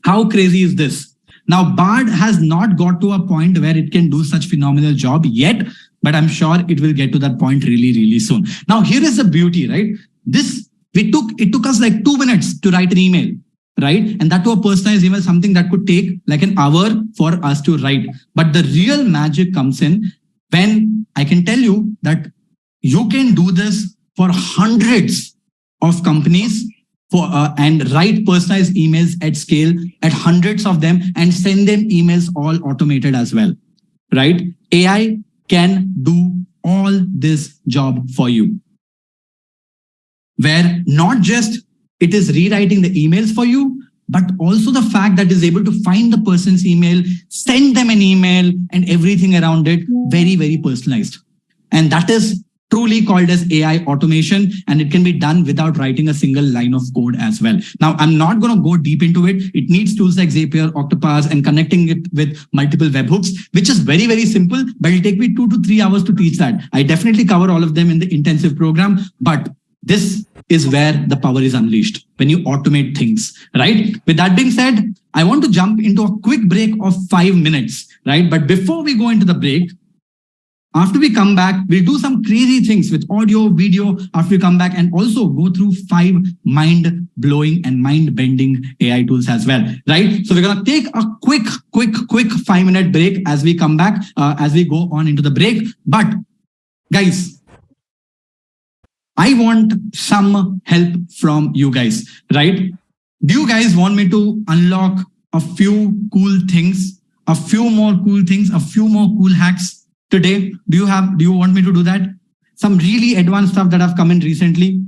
How crazy is this? Now, Bard has not got to a point where it can do such phenomenal job yet, but I'm sure it will get to that point really, really soon. Now, here is the beauty, right? It took us like 2 minutes to write an email. right? And that to a personalized email, something that could take like an hour for us to write. But the real magic comes in when I can tell you that you can do this for hundreds of companies for and write personalized emails at scale at hundreds of them and send them emails all automated as well, right? AI can do all this job for you, where not just it is rewriting the emails for you, but also the fact that is able to find the person's email, send them an email and everything around it, very, very personalized. And that is truly called as AI automation, and it can be done without writing a single line of code as well. Now, I'm not going to go deep into it. It needs tools like Zapier, Octopus, and connecting it with multiple webhooks, which is very, very simple, but it'll take me 2 to 3 hours to teach that. I definitely cover all of them in the intensive program, but this is where the power is unleashed when you automate things, right? With that being said, I want to jump into a quick break of 5 minutes, right? But before we go into the break, after we come back, we'll do some crazy things with audio, video after we come back, and also go through 5 mind-blowing and mind-bending AI tools as well, right? So we're going to take a quick 5-minute break as we come back, as we go on into the break. But guys, I want some help from you guys, right? Do you guys want me to unlock a few cool things, a few more cool things, a few more cool hacks today? Do you want me to do that? Some really advanced stuff that have come in recently.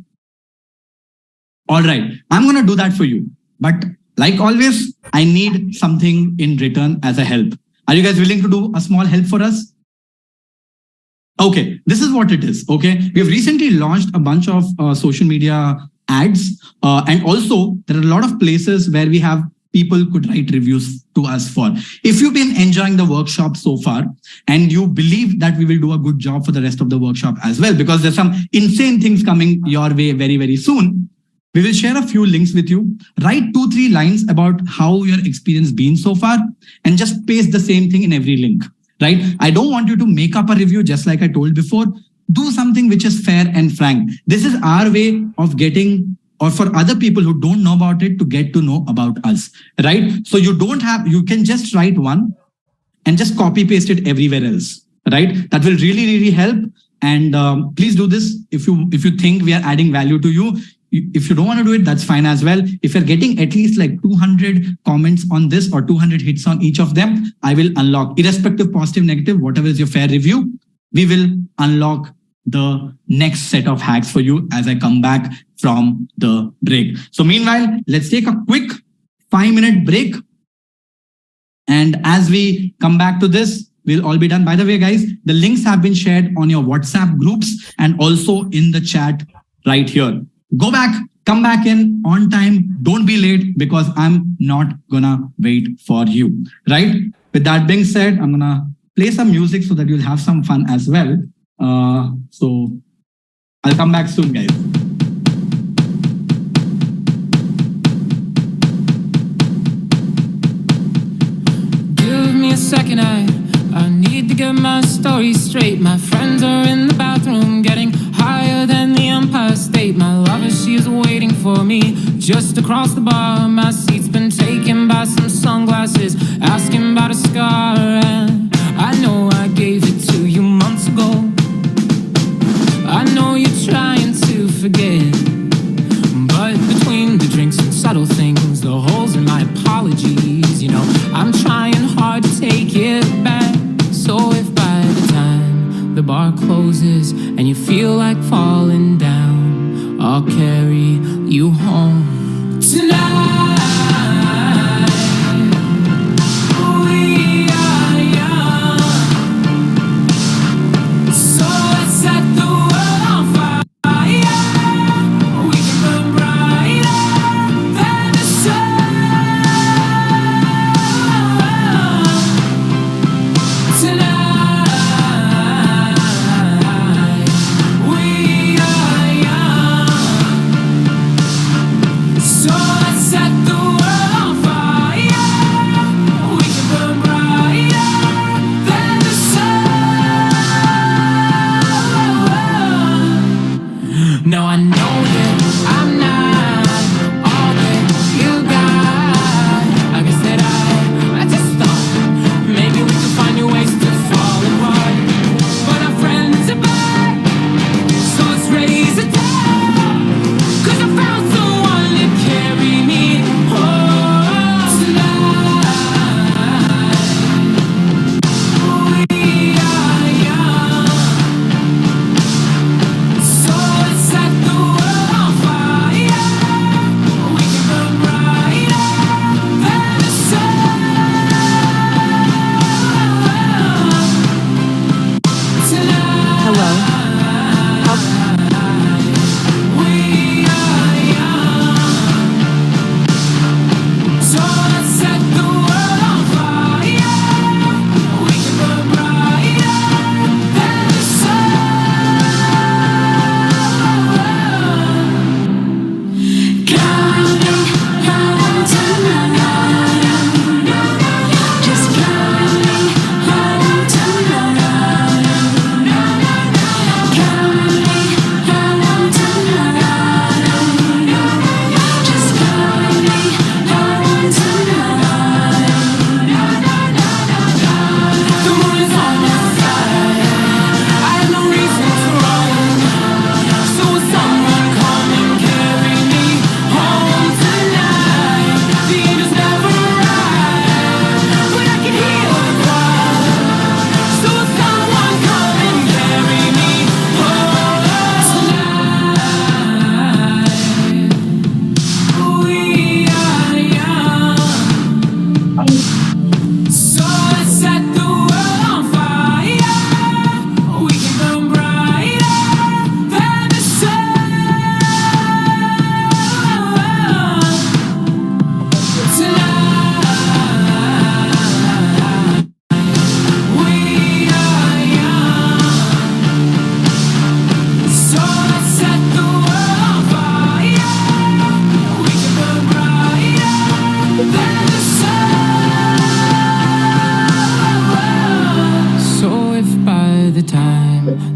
All right, I'm going to do that for you. But like always, I need something in return as a help. Are you guys willing to do a small help for us? Okay, this is what it is. Okay, we have recently launched a bunch of social media ads, and also there are a lot of places where we have people could write reviews to us for. If you've been enjoying the workshop so far and you believe that we will do a good job for the rest of the workshop as well, because there's some insane things coming your way very, very soon, we will share a few links with you. Write 2-3 lines about how your experience been so far and just paste the same thing in every link. Right? I don't want you to make up a review, just like I told before. Do something which is fair and frank. This is our way of getting, or for other people who don't know about it, to get to know about us, right? So you can just write one and just copy paste it everywhere else, right? That will really, really help. And please do this if you think we are adding value to you. If you don't want to do it, that's fine as well. If you're getting at least like 200 comments on this or 200 hits on each of them, I will unlock, irrespective, positive, negative, whatever is your fair review, we will unlock the next set of hacks for you as I come back from the break. So meanwhile, let's take a quick 5-minute break. And as we come back to this, we'll all be done. By the way, guys, the links have been shared on your WhatsApp groups and also in the chat right here. Go back, come back in on time. Don't be late, because I'm not gonna wait for you, right? With that being said, I'm gonna play some music so that you'll have some fun as well. So I'll come back soon, guys. Give me a second, I need to get my story straight. My friends are in the bathroom getting higher than the Empire State. My lover, she is waiting for me just across the bar. My seat's been taken by some sunglasses, asking about a scar. And I know I gave it to you months ago. I know you're trying to forget, but between the drinks and subtle things, the holes in my apologies, you know, I'm trying hard to take it back. So if by the time the bar closes and you feel like falling down, I'll carry you home tonight. We are young, so let's set the world on fire. We can burn brighter than the sun tonight. We are young.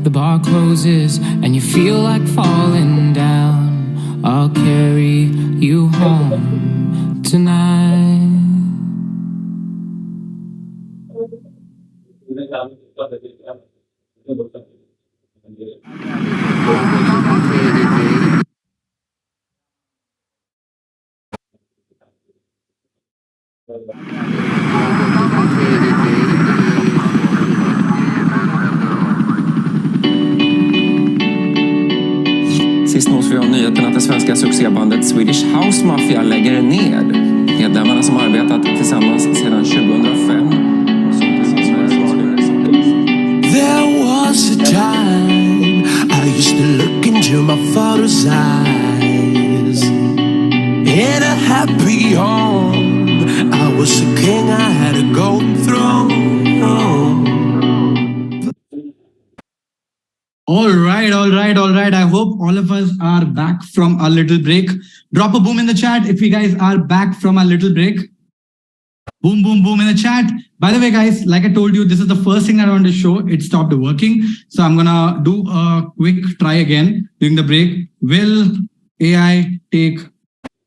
the bar closes and you feel like falling down, I'll carry you home tonight. Sist nås vi av nyheten att det svenska succébandet Swedish House Mafia lägger ner. Medlemmarna som arbetat tillsammans sedan 2005. There was a time I used to look into my father's eyes. In a happy home, I was a king, I had a golden throne. All right. I hope all of us are back from our little break. Drop a boom in the chat if you guys are back from our little break. Boom, boom, boom in the chat. By the way, guys, like I told you, this is the first thing I want to show. It stopped working. So I'm going to do a quick try again during the break. Will AI take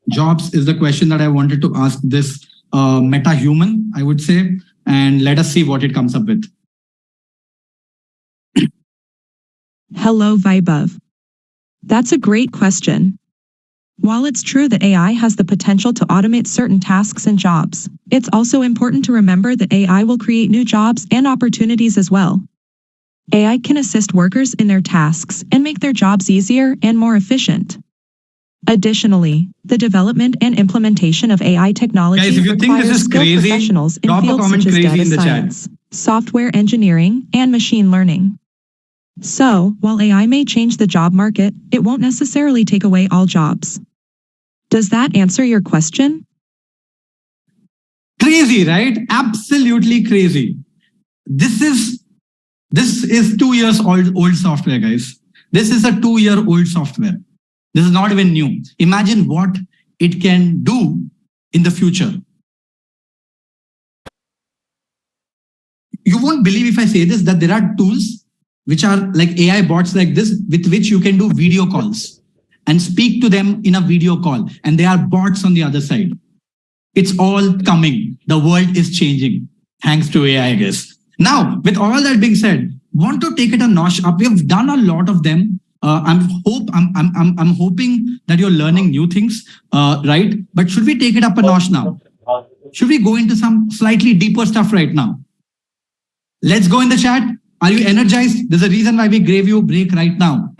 jobs is the question that I wanted to ask this meta-human, I would say. And let us see what it comes up with. Hello, Vaibhav. That's a great question. While it's true that AI has the potential to automate certain tasks and jobs, it's also important to remember that AI will create new jobs and opportunities as well. AI can assist workers in their tasks and make their jobs easier and more efficient. Additionally, the development and implementation of AI technology Guys, if you think this requires is skilled crazy, professionals in drop a fields comment such as crazy data in the chat. science, software engineering, and machine learning. So, while AI may change the job market, it won't necessarily take away all jobs. Does that answer your question? Crazy, right? Absolutely crazy. This is 2 years old software, guys. This is a 2-year-old software. This is not even new. Imagine what it can do in the future. You won't believe if I say this, that there are tools which are like AI bots like this, with which you can do video calls and speak to them in a video call. And they are bots on the other side. It's all coming. The world is changing thanks to AI, I guess. Now, with all that being said, want to take it a notch up. We have done a lot of them. I'm hoping that you're learning new things, right? But should we take it up a notch now? Should we go into some slightly deeper stuff right now? Let's go in the chat. Are you energized? There's a reason why we gave you a break right now.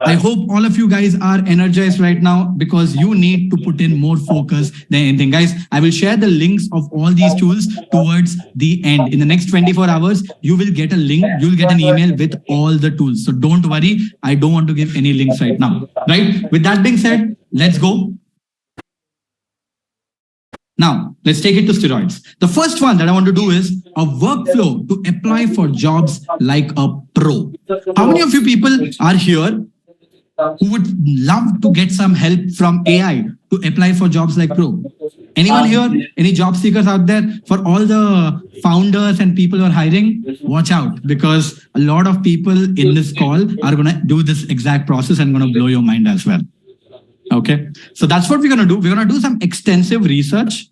I hope all of you guys are energized right now because you need to put in more focus than anything. Guys, I will share the links of all these tools towards the end. In the next 24 hours, you will get a link. You'll get an email with all the tools. So don't worry. I don't want to give any links right now. Right? With that being said, let's go. Now, let's take it to steroids. The first one that I want to do is a workflow to apply for jobs like a pro. How many of you people are here who would love to get some help from AI to apply for jobs like pro? Anyone here? Any job seekers out there? For all the founders and people who are hiring, watch out, because a lot of people in this call are going to do this exact process and going to blow your mind as well. Okay, so that's what we're going to do. We're going to do some extensive research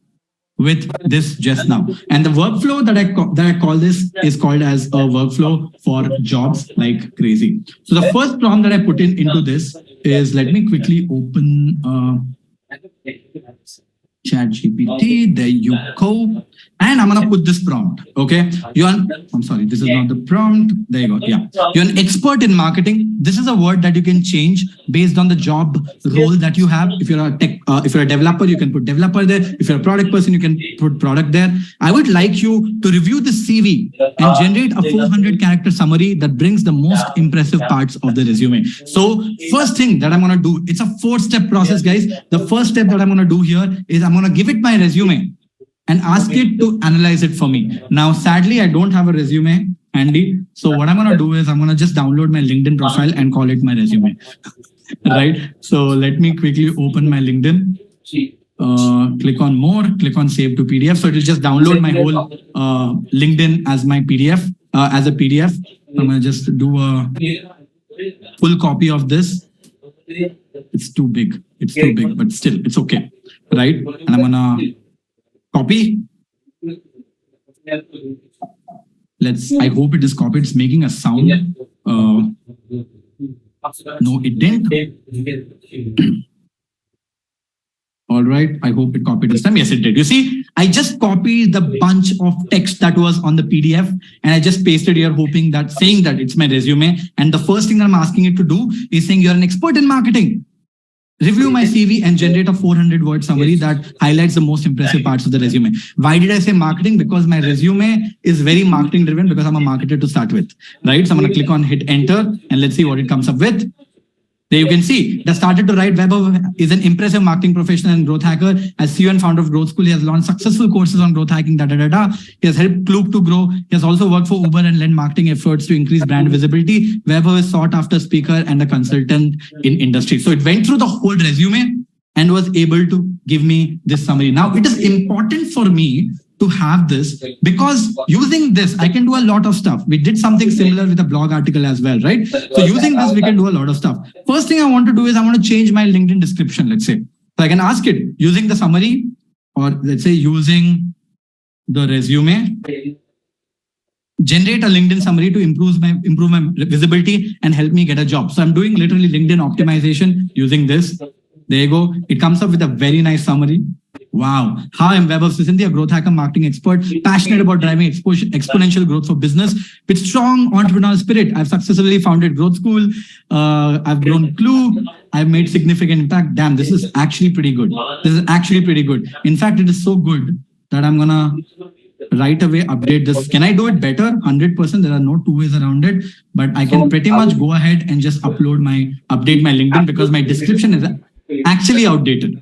with this just now. And the workflow that I call this is called as a workflow for jobs like crazy. So the first prompt that I put into this is, let me quickly open ChatGPT. There you go. And I'm going to put this prompt. Okay. I'm sorry, this is not the prompt. There you go. Yeah. You're an expert in marketing. This is a word that you can change based on the job role that you have. If you're a if you're a developer, you can put developer there. If you're a product person, you can put product there. I would like you to review the CV and generate a 400-character summary that brings the most impressive parts of the resume. So first thing that I'm going to do, it's a 4-step process, guys. The first step that I'm going to do here is I'm going to give it my resume and ask it to analyze it for me. Now, sadly, I don't have a resume handy. So what I'm going to do is I'm going to just download my LinkedIn profile and call it my resume. Right? So let me quickly open my LinkedIn. Click on more, click on save to PDF. So it will just download my whole LinkedIn as my PDF, as a PDF. I'm gonna just do a full copy of this. It's too big. It's too big, but still, it's okay, right? And I'm gonna copy. I hope it is copied. It's making a sound. No, it didn't. All right. I hope it copied this time. Yes, it did. You see, I just copied the bunch of text that was on the PDF and I just pasted here, saying that it's my resume. And the first thing I'm asking it to do is saying you're an expert in marketing. Review my CV and generate a 400-word summary that highlights the most impressive parts of the resume. Why did I say marketing? Because my resume is very marketing driven because I'm a marketer to start with, right? So I'm going to click on hit enter and let's see what it comes up with. There you can see that started to write. Vaibhav is an impressive marketing professional and growth hacker. As CEO and founder of Growth School, he has launched successful courses on growth hacking. He has helped Klook to grow. He has also worked for Uber and led marketing efforts to increase brand visibility. Vaibhav is sought after speaker and a consultant in industry. So it went through the whole resume and was able to give me this summary. Now it is important for me to have this because using this, I can do a lot of stuff. We did something similar with a blog article as well, right? So using this, we can do a lot of stuff. First thing I want to do is I want to change my LinkedIn description, let's say. So I can ask it using the summary or let's say using the resume, generate a LinkedIn summary to improve my visibility and help me get a job. So I'm doing literally LinkedIn optimization using this. There you go. It comes up with a very nice summary. Wow. Hi, I'm Vaibhav Sisanthi, a growth hacker marketing expert, passionate about driving exponential growth for business with strong entrepreneurial spirit. I've successfully founded Growth School. I've grown Klook. I've made significant impact. Damn, this is actually pretty good. This is actually pretty good. In fact, it is so good that I'm going to right away update this. Can I do it better? 100%. There are no two ways around it, but I can pretty much go ahead and just update my LinkedIn because my description is actually outdated.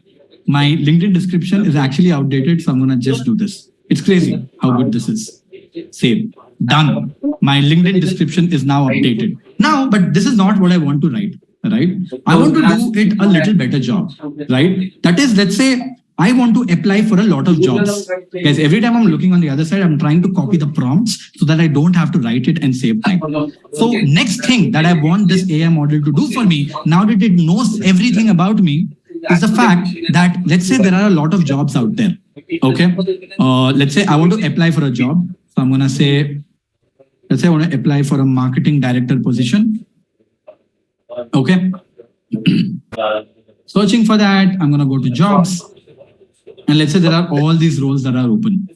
My LinkedIn description is actually outdated. So I'm going to just do this. It's crazy how good this is. Save. Done. My LinkedIn description is now updated. Now, but this is not what I want to write, right? I want to do it a little better job, right? That is, let's say I want to apply for a lot of jobs. Guys, every time I'm looking on the other side, I'm trying to copy the prompts so that I don't have to write it and save time. So next thing that I want this AI model to do for me, now that it knows everything about me, is the fact that let's say there are a lot of jobs out there. Okay. Let's say I want to apply for a job. So I'm going to say, let's say I want to apply for a marketing director position. Okay. Searching for that, I'm going to go to jobs. And let's say there are all these roles that are open.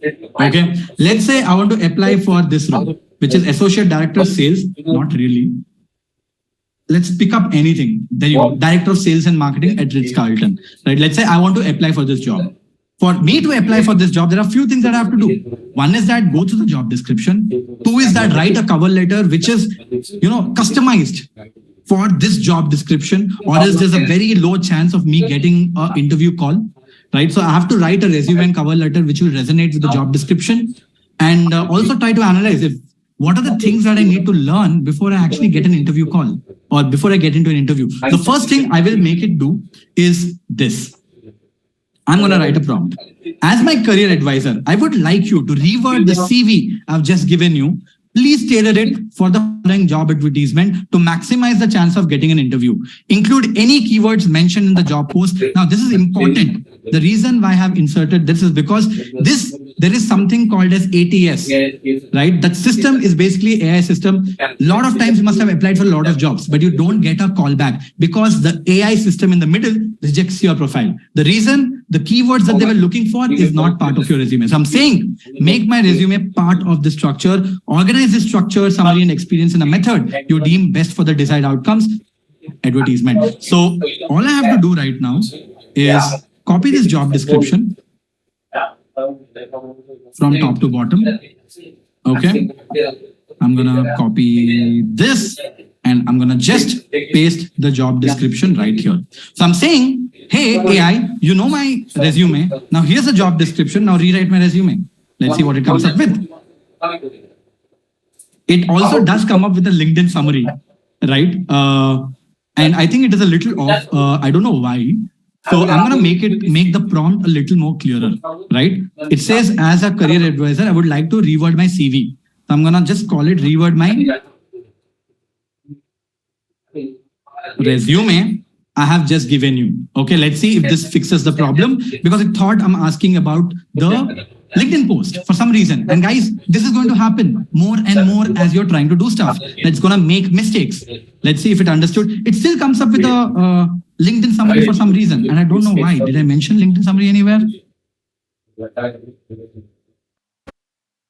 Okay. Let's say I want to apply for this role, which is associate director sales. Not really. Let's pick up anything. There you go. Director of sales and marketing at Ritz-Carlton. Right. Let's say I want to apply for this job. For me to apply for this job, there are a few things that I have to do. One is that go to the job description. Two is that write a cover letter, which is, customized for this job description, or else there's a very low chance of me getting an interview call. Right. So I have to write a resume and cover letter, which will resonate with the job description, and also try to analyze what are the things that I need to learn before I actually get an interview call or before I get into an interview. The first thing I will make it do is this. I'm going to write a prompt. As my career advisor, I would like you to reword the CV I've just given you. Please tailor it for the following job advertisement to maximize the chance of getting an interview. Include any keywords mentioned in the job post. Now, this is important. The reason why I have inserted this is because there is something called as ATS, right? That system is basically AI system. A lot of times you must have applied for a lot of jobs, but you don't get a call back because the AI system in the middle rejects your profile. The reason, the keywords that they were looking for is not part of your resume. So I'm saying, make my resume part of the structure, organize the structure, summary, and experience in a method you deem best for the desired outcomes. Advertisement. So all I have to do right now is copy this job description from top to bottom. Okay. I'm going to copy this and I'm going to just paste the job description right here. So I'm saying, hey, AI, you know my resume. Now here's the job description. Now rewrite my resume. Let's see what it comes up with. It also does come up with a LinkedIn summary, right? And I think it is a little off. I don't know why. So I'm going to make the prompt a little more clearer, right? It says, as a career advisor, I would like to reword my CV. So I'm going to just call it reword my resume I have just given you. Okay, let's see if this fixes the problem, because it thought I'm asking about the LinkedIn post for some reason. And guys, this is going to happen more and more as you're trying to do stuff. That's going to make mistakes. Let's see if it understood. It still comes up with a LinkedIn summary for some reason. And I don't know why. Did I mention LinkedIn summary anywhere?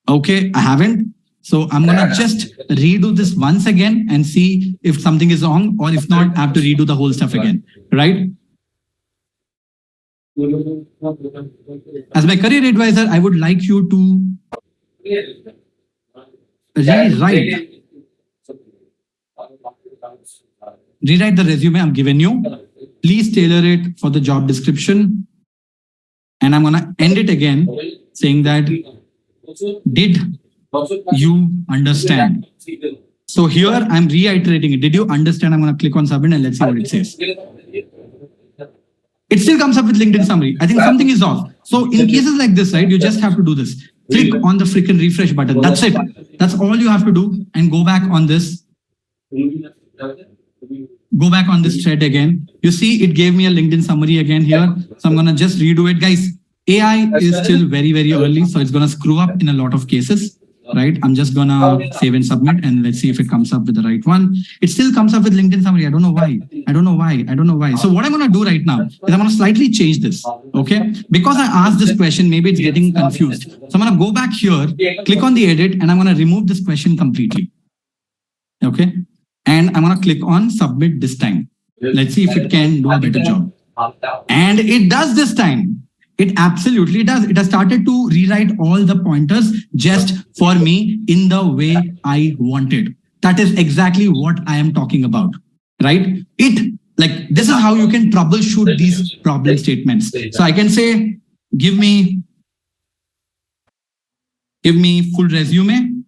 Okay, I haven't. So I'm going to just redo this once again and see if something is wrong, or if not, I have to redo the whole stuff again, right? As my career advisor, I would like you to rewrite the resume I'm given you. Please tailor it for the job description. And I'm going to end it again saying that, did you understand? So here I'm reiterating it. Did you understand? I'm going to click on submit and let's see what it says. It still comes up with LinkedIn summary. I think something is off. So in cases like this, right, you just have to do this. Click on the freaking refresh button. That's it. That's all you have to do, and go back on this. Go back on this thread again. You see, it gave me a LinkedIn summary again here. So I'm going to just redo it. Guys, AI is still very, very early. So it's going to screw up in a lot of cases. Right? I'm just gonna save and submit, and let's see if it comes up with the right one. It still comes up with LinkedIn summary. I don't know why. So what I'm gonna do right now is I'm gonna slightly change this. Okay? Because I asked this question, maybe it's getting confused. So I'm gonna go back here, click on the edit, and I'm gonna remove this question completely. Okay? And I'm gonna click on submit this time. Let's see if it can do a better job. And it does this time. It absolutely does. It has started to rewrite all the pointers just for me in the way I wanted. That is exactly what I am talking about, right? This is how you can troubleshoot these problem statements. So I can say, give me full resume.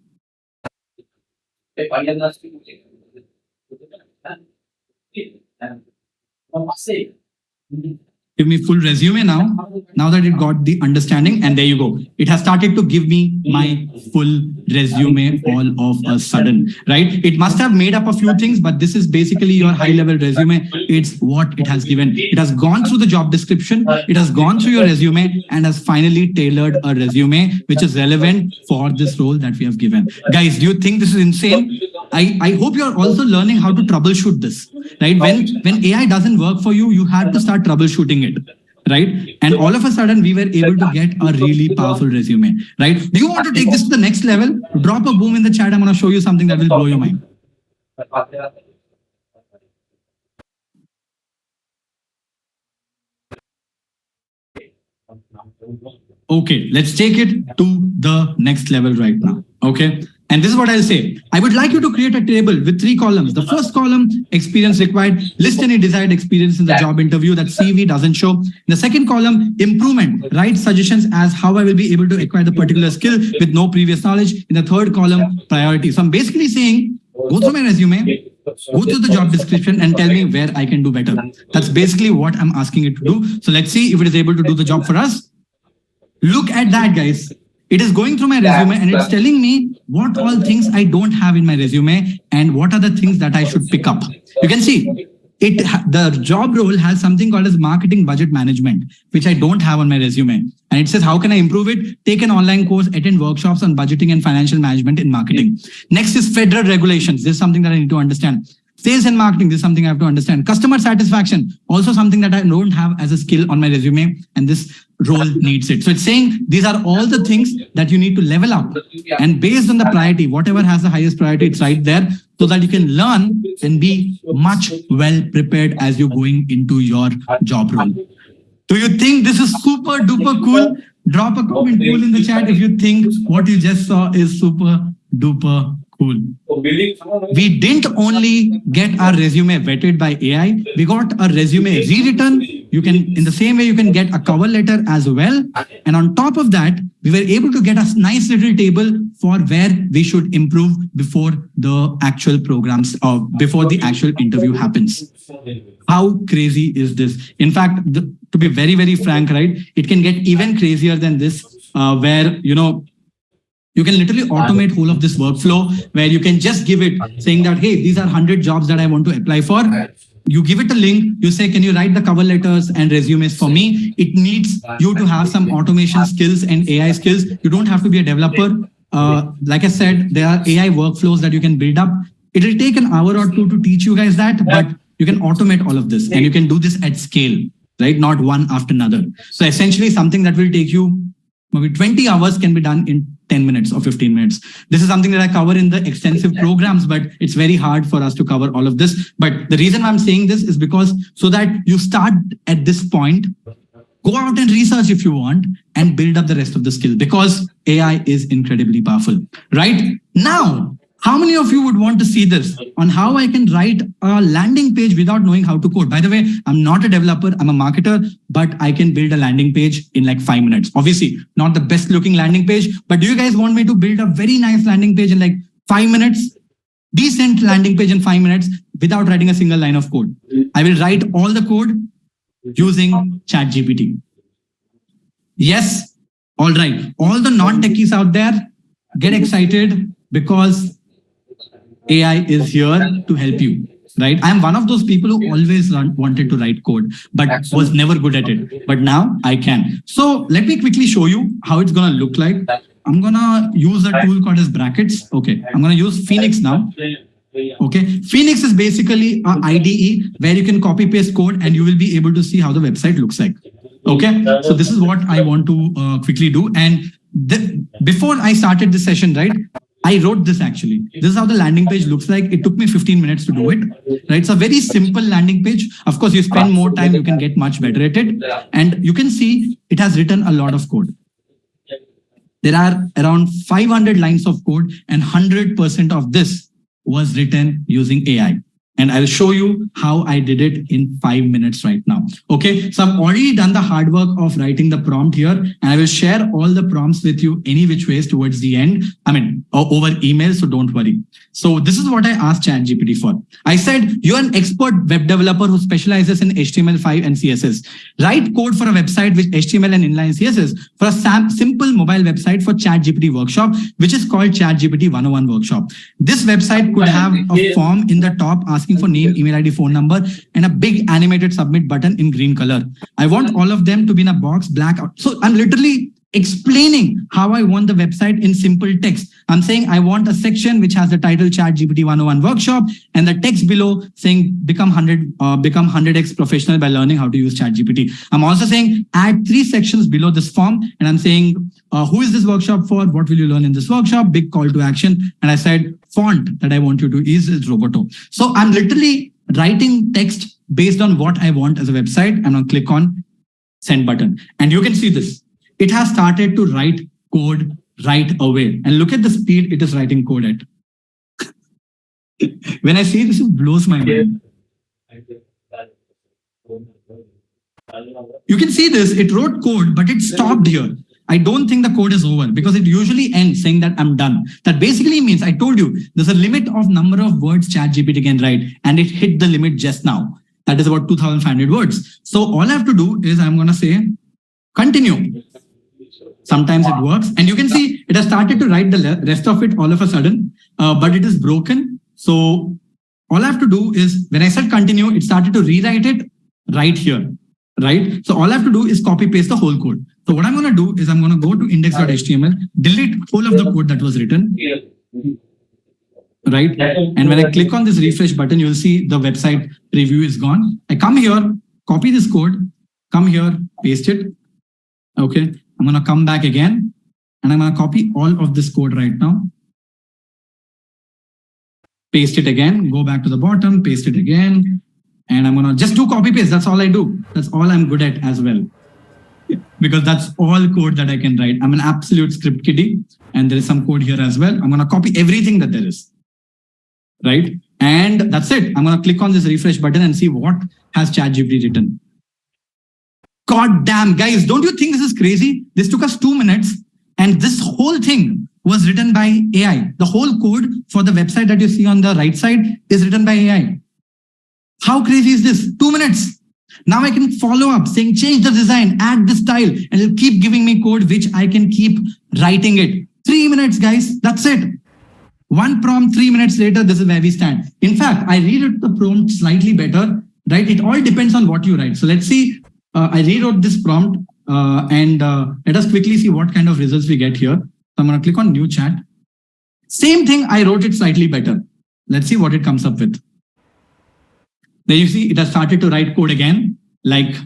Give me full resume now that it got the understanding, and there you go. It has started to give me my full resume all of a sudden, right? It must have made up a few things, but this is basically your high-level resume. It's what it has given. It has gone through the job description, it has gone through your resume, and has finally tailored a resume which is relevant for this role that we have given. Guys, do you think this is insane? I hope you're also learning how to troubleshoot this, right? When AI doesn't work for you, you have to start troubleshooting it, right? And all of a sudden, we were able to get a really powerful resume, right? Do you want to take this to the next level? Drop a boom in the chat. I'm going to show you something that will blow your mind. Okay, let's take it to the next level right now, okay? And this is what I'll say. I would like you to create a table with 3 columns. The first column, experience required. List any desired experience in the job interview that CV doesn't show. In the second column, improvement. Write suggestions as how I will be able to acquire the particular skill with no previous knowledge. In the third column, priority. So I'm basically saying, go through my resume, go through the job description, and tell me where I can do better. That's basically what I'm asking it to do. So let's see if it is able to do the job for us. Look at that, guys. It is going through my resume and it's telling me what all things I don't have in my resume and what are the things that I should pick up. You can see the job role has something called as marketing budget management, which I don't have on my resume. And it says, how can I improve it? Take an online course, attend workshops on budgeting and financial management in marketing. Next is federal regulations. This is something that I need to understand. Sales and marketing, this is something I have to understand. Customer satisfaction, also something that I don't have as a skill on my resume, and this role needs it. So it's saying these are all the things that you need to level up. And based on the priority, whatever has the highest priority, it's right there, so that you can learn and be much well prepared as you're going into your job role. Do you think this is super duper cool? Drop a comment cool in the chat if you think what you just saw is super duper cool. We didn't only get our resume vetted by AI, we got a resume rewritten. You can, in the same way, you can get a cover letter as well. And on top of that, we were able to get a nice little table for where we should improve before the actual programs or before the actual interview happens. How crazy is this? In fact, to be very, very frank, right, it can get even crazier than this, where, you know, you can literally automate whole of this workflow where you can just give it saying that, hey, these are 100 jobs that I want to apply for. You give it a link, you say, can you write the cover letters and resumes for me? It needs you to have some automation skills and AI skills. You don't have to be a developer. Like I said, there are AI workflows that you can build up. It will take an hour or two to teach you guys that, but you can automate all of this and you can do this at scale, right? Not one after another. So essentially something that will take you maybe 20 hours can be done in 10 minutes or 15 minutes. This is something that I cover in the extensive programs, but it's very hard for us to cover all of this. But the reason I'm saying this is because so that you start at this point, go out and research if you want and build up the rest of the skill, because AI is incredibly powerful. Right now, how many of you would want to see this on how I can write a landing page without knowing how to code? By the way, I'm not a developer, I'm a marketer, but I can build a landing page in like 5 minutes. Obviously, not the best looking landing page, but do you guys want me to build a very nice landing page in like 5 minutes? Decent landing page in 5 minutes without writing a single line of code. I will write all the code using ChatGPT. Yes, all right. All the non-techies out there, get excited because AI is here to help you, right? I'm one of those people who always wanted to write code, but was never good at it. But now I can. So let me quickly show you how it's going to look like. I'm going to use a tool called as brackets. Okay, I'm going to use Phoenix now. Okay, Phoenix is basically an IDE where you can copy paste code and you will be able to see how the website looks like. Okay, so this is what I want to quickly do. And before I started this session, right, I wrote this actually. This is how the landing page looks like. It took me 15 minutes to do it, right? It's a very simple landing page. Of course, you spend more time, you can get much better at it. And you can see it has written a lot of code. There are around 500 lines of code and 100% of this was written using AI. And I'll show you how I did it in 5 minutes right now. Okay, so I've already done the hard work of writing the prompt here, and I will share all the prompts with you any which ways towards the end. I mean, over email, so don't worry. So this is what I asked ChatGPT for. I said, you're an expert web developer who specializes in HTML5 and CSS. Write code for a website with HTML and inline CSS for a simple mobile website for ChatGPT workshop, which is called ChatGPT 101 workshop. This website could have a form in the top asking for name, email ID, phone number, and a big animated submit button in green color. I want all of them to be in a box, black. So I'm literally explaining how I want the website in simple text. I'm saying I want a section which has the title ChatGPT 101 workshop and the text below saying become 100x professional by learning how to use ChatGPT. I'm also saying add 3 sections below this form, and I'm saying who is this workshop for? What will you learn in this workshop? Big call to action. And I said font that I want you to use is Roboto. So I'm literally writing text based on what I want as a website. I'm going to click on send button. And you can see this. It has started to write code right away. And look at the speed it is writing code at. When I see this, it blows my mind. You can see this, it wrote code, but it stopped here. I don't think the code is over because it usually ends saying that I'm done. That basically means, I told you, there's a limit of number of words ChatGPT can write, and it hit the limit just now. That is about 2,500 words. So all I have to do is I'm going to say, continue. Sometimes it works. And you can see it has started to write the rest of it all of a sudden, but it is broken. So all I have to do is, when I said continue, it started to rewrite it right here, right? So all I have to do is copy paste the whole code. So what I'm going to do is I'm going to go to index.html, delete whole of the code that was written, right? And when I click on this refresh button, you'll see the website preview is gone. I come here, copy this code, come here, paste it. Okay. I'm going to come back again and I'm going to copy all of this code right now. Paste it again, go back to the bottom, paste it again. And I'm going to just do copy paste. That's all I do. That's all I'm good at as well. Because that's all code that I can write. I'm an absolute script kiddie. And there is some code here as well. I'm going to copy everything that there is. Right? And that's it. I'm going to click on this refresh button and see what has ChatGPT written. God damn, guys, don't you think this is crazy? This took us 2 minutes and this whole thing was written by AI. The whole code for the website that you see on the right side is written by AI. How crazy is this? 2 minutes. Now I can follow up saying, change the design, add this style, and it'll keep giving me code which I can keep writing it. 3 minutes, guys. That's it. One prompt, 3 minutes later, this is where we stand. In fact, I read the prompt slightly better. right? It all depends on what you write. So let's see, I rewrote this prompt and let us quickly see what kind of results we get here. So I'm going to click on new chat. Same thing, I wrote it slightly better. Let's see what it comes up with. There you see, it has started to write code again, like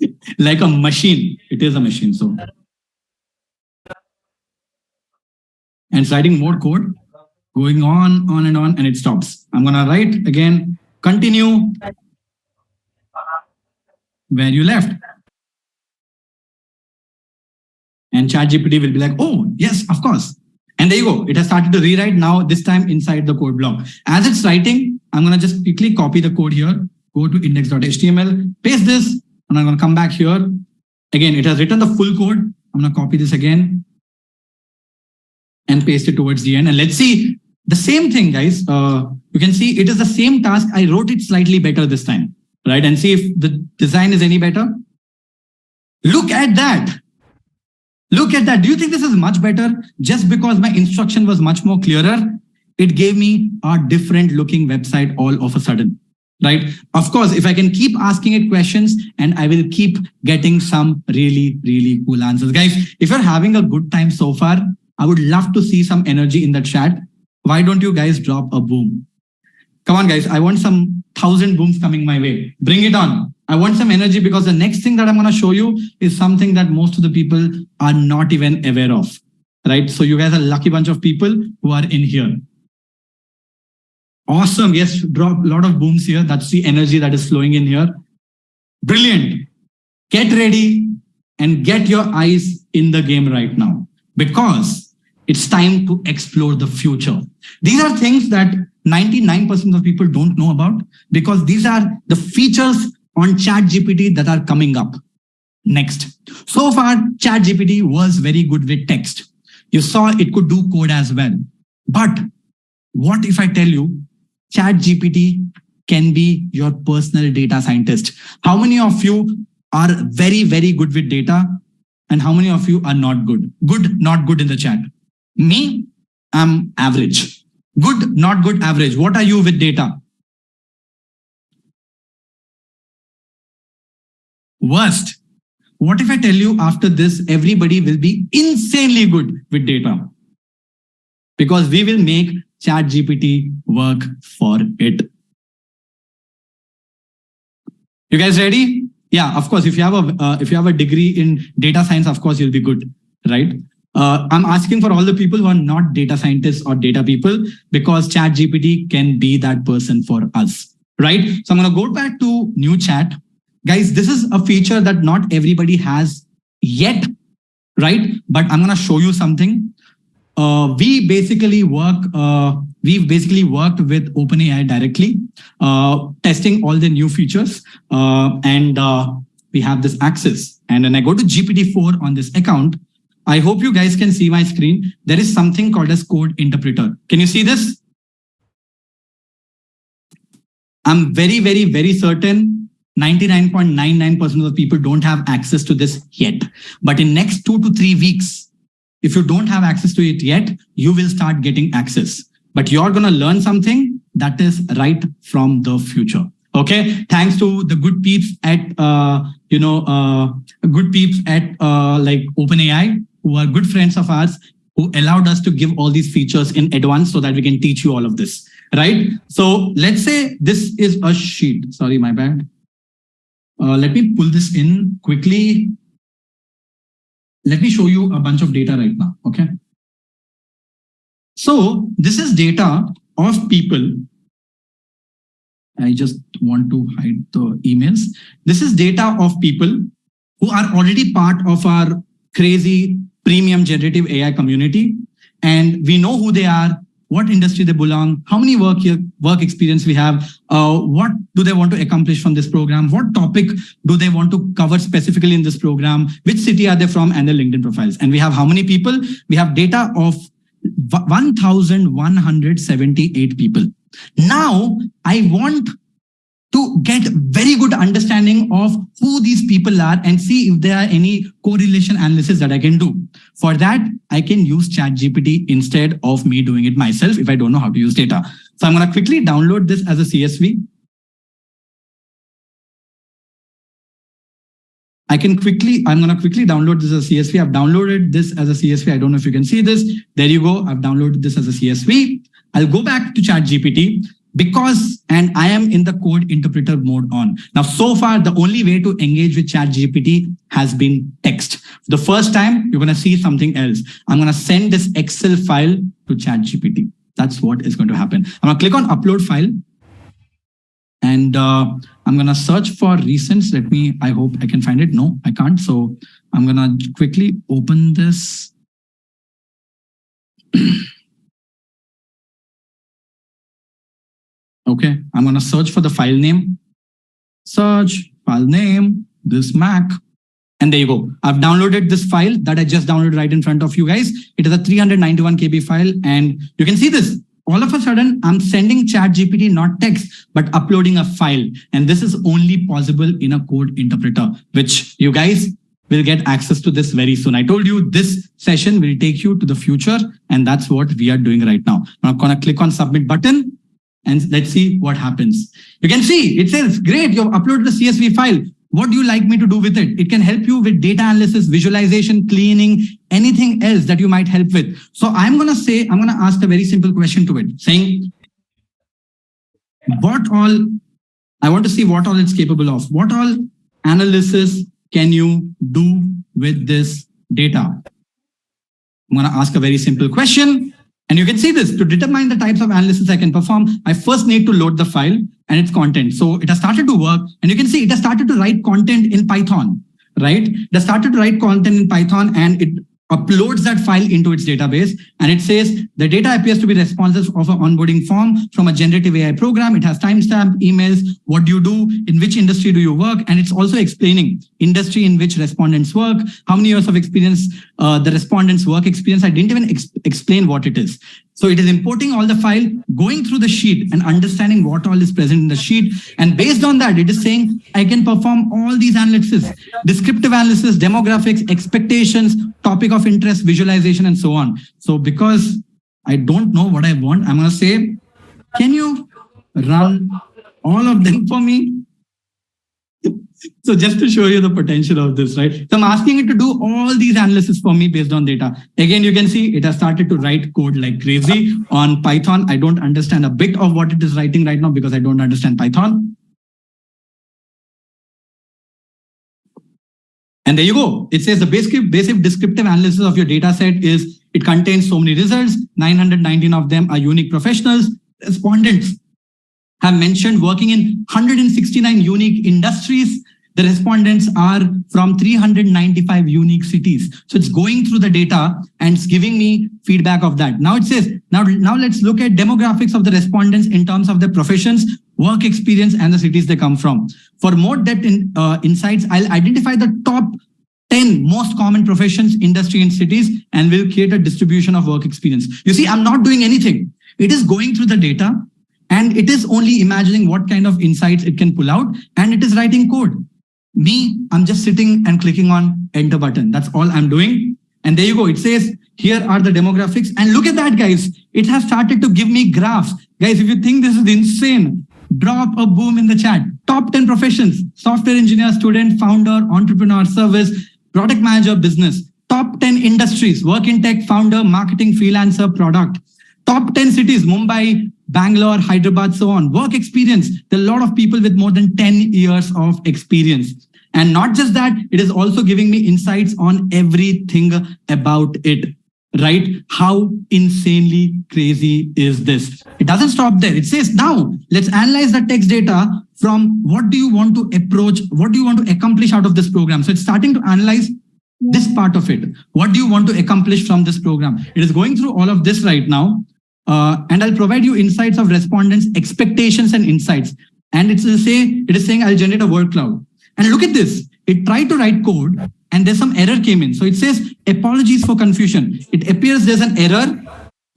a machine. It is a machine. So, and it's writing more code, going on and on, and it stops. I'm going to write again, continue where you left. And ChatGPT will be like, oh, yes, of course. And there you go. It has started to rewrite now, this time inside the code block. As it's writing, I'm going to just quickly copy the code here, go to index.html, paste this, and I'm going to come back here. Again, it has written the full code. I'm going to copy this again and paste it towards the end. And let's see the same thing, guys. You can see it is the same task. I wrote it slightly better this time, right? And see if the design is any better. Look at that. Look at that. Do you think this is much better? Just because my instruction was much more clearer, it gave me a different looking website all of a sudden, right? Of course, if I can keep asking it questions and I will keep getting some really, really cool answers. Guys, if you're having a good time so far, I would love to see some energy in the chat. Why don't you guys drop a boom? Come on, guys. I want some 1,000 booms coming my way. Bring it on. I want some energy because the next thing that I'm going to show you is something that most of the people are not even aware of, right? So you guys are a lucky bunch of people who are in here. Awesome. Yes, drop a lot of booms here. That's the energy that is flowing in here. Brilliant. Get ready and get your eyes in the game right now because it's time to explore the future. These are things that 99% of people don't know about because these are the features on ChatGPT that are coming up next. So far, ChatGPT was very good with text. You saw it could do code as well. But what if I tell you ChatGPT can be your personal data scientist? How many of you are very, very good with data? And how many of you are not good? Good, not good in the chat. Me, I'm average. Good, not good, average. What are you with data? Worst. What if I tell you after this, everybody will be insanely good with data? Because we will make ChatGPT work for it. You guys ready? Yeah, of course. If you have a degree in data science, of course you'll be good, right? I'm asking for all the people who are not data scientists or data people because ChatGPT can be that person for us, right? So I'm going to go back to new chat. Guys, this is a feature that not everybody has yet, right? But I'm going to show you something. We've basically worked with OpenAI directly, testing all the new features, and we have this access. And when I go to GPT-4 on this account, I hope you guys can see my screen. There is something called as code interpreter. Can you see this? I'm very, very, very certain 99.99% of the people don't have access to this yet. But in next 2 to 3 weeks, if you don't have access to it yet, you will start getting access. But you're going to learn something that is right from the future. Okay. Thanks to the good peeps at, like OpenAI, who are good friends of ours, who allowed us to give all these features in advance so that we can teach you all of this, right? So let's say this is a sheet. Sorry, my bad. Let me pull this in quickly. Let me show you a bunch of data right now, okay? So this is data of people. I just want to hide the emails. This is data of people who are already part of our crazy premium generative AI community. And we know who they are, what industry they belong, how many work experience we have, what do they want to accomplish from this program, what topic do they want to cover specifically in this program, which city are they from, and their LinkedIn profiles. And we have how many people? We have data of 1,178 people. Now, I want to get very good understanding of who these people are and see if there are any correlation analysis that I can do. For that, I can use ChatGPT instead of me doing it myself if I don't know how to use data. So I'm going to quickly download this as a CSV. I'm going to quickly download this as a CSV. I've downloaded this as a CSV. I don't know if you can see this. There you go. I've downloaded this as a CSV. I'll go back to ChatGPT and I am in the code interpreter mode on. Now, so far, the only way to engage with ChatGPT has been text. The first time, you're going to see something else. I'm going to send this Excel file to ChatGPT. That's what is going to happen. I'm going to click on upload file. And I'm going to search for recents. I hope I can find it. No, I can't. So I'm going to quickly open this. Okay, I'm going to search for the file name. Search, file name, this Mac. And there you go. I've downloaded this file that I just downloaded right in front of you guys. It is a 391 KB file. And you can see this. All of a sudden, I'm sending ChatGPT not text, but uploading a file. And this is only possible in a code interpreter, which you guys will get access to this very soon. I told you this session will take you to the future. And that's what we are doing right now. I'm going to click on submit button and let's see what happens. You can see it says, great, you've uploaded the CSV file. What do you like me to do with it? It can help you with data analysis, visualization, cleaning, anything else that you might help with. So I'm going to ask a very simple question to it, saying, I want to see what all it's capable of. What all analysis can you do with this data? I'm going to ask a very simple question. And you can see this, to determine the types of analysis I can perform, I first need to load the file and its content. So it has started to work and you can see it has started to write content in Python, right? It has started to write content in Python and it uploads that file into its database. And it says the data appears to be responsive of an onboarding form from a generative AI program. It has timestamp, emails, what do you do, in which industry do you work? And it's also explaining industry in which respondents work, how many years of experience, the respondents' work experience. I didn't even explain what it is. So it is importing all the file, going through the sheet and understanding what all is present in the sheet. And based on that, it is saying I can perform all these analysis, descriptive analysis, demographics, expectations, topic of interest, visualization, and so on. So because I don't know what I want, I'm going to say, can you run all of them for me? So just to show you the potential of this, right? So I'm asking it to do all these analysis for me based on data. Again, you can see it has started to write code like crazy on Python. I don't understand a bit of what it is writing right now because I don't understand Python. And there you go. It says the basic descriptive analysis of your data set is it contains so many results. 919 of them are unique professionals. Respondents have mentioned working in 169 unique industries. The respondents are from 395 unique cities. So it's going through the data and it's giving me feedback of that. Now it says, now let's look at demographics of the respondents in terms of their professions, work experience, and the cities they come from. For more depth insights, I'll identify the top 10 most common professions, industry, and cities, and will create a distribution of work experience. You see, I'm not doing anything. It is going through the data and it is only imagining what kind of insights it can pull out, and it is writing code. Me, I'm just sitting and clicking on enter button. That's all I'm doing. And there you go. It says, here are the demographics. And look at that, guys. It has started to give me graphs. Guys, if you think this is insane, drop a boom in the chat. Top 10 professions: software engineer, student, founder, entrepreneur, service, product manager, business. Top 10 industries: work in tech, founder, marketing, freelancer, product. Top 10 cities: Mumbai, Bangalore, Hyderabad, so on. Work experience: there are a lot of people with more than 10 years of experience. And not just that, it is also giving me insights on everything about it, right? How insanely crazy is this? It doesn't stop there. It says, now let's analyze the text data from what do you want to approach? What do you want to accomplish out of this program? So it's starting to analyze this part of it. What do you want to accomplish from this program? It is going through all of this right now. And I'll provide you insights of respondents, expectations, and insights. And it is saying I'll generate a word cloud. And look at this. It tried to write code and there's some error came in. So it says, apologies for confusion. It appears there's an error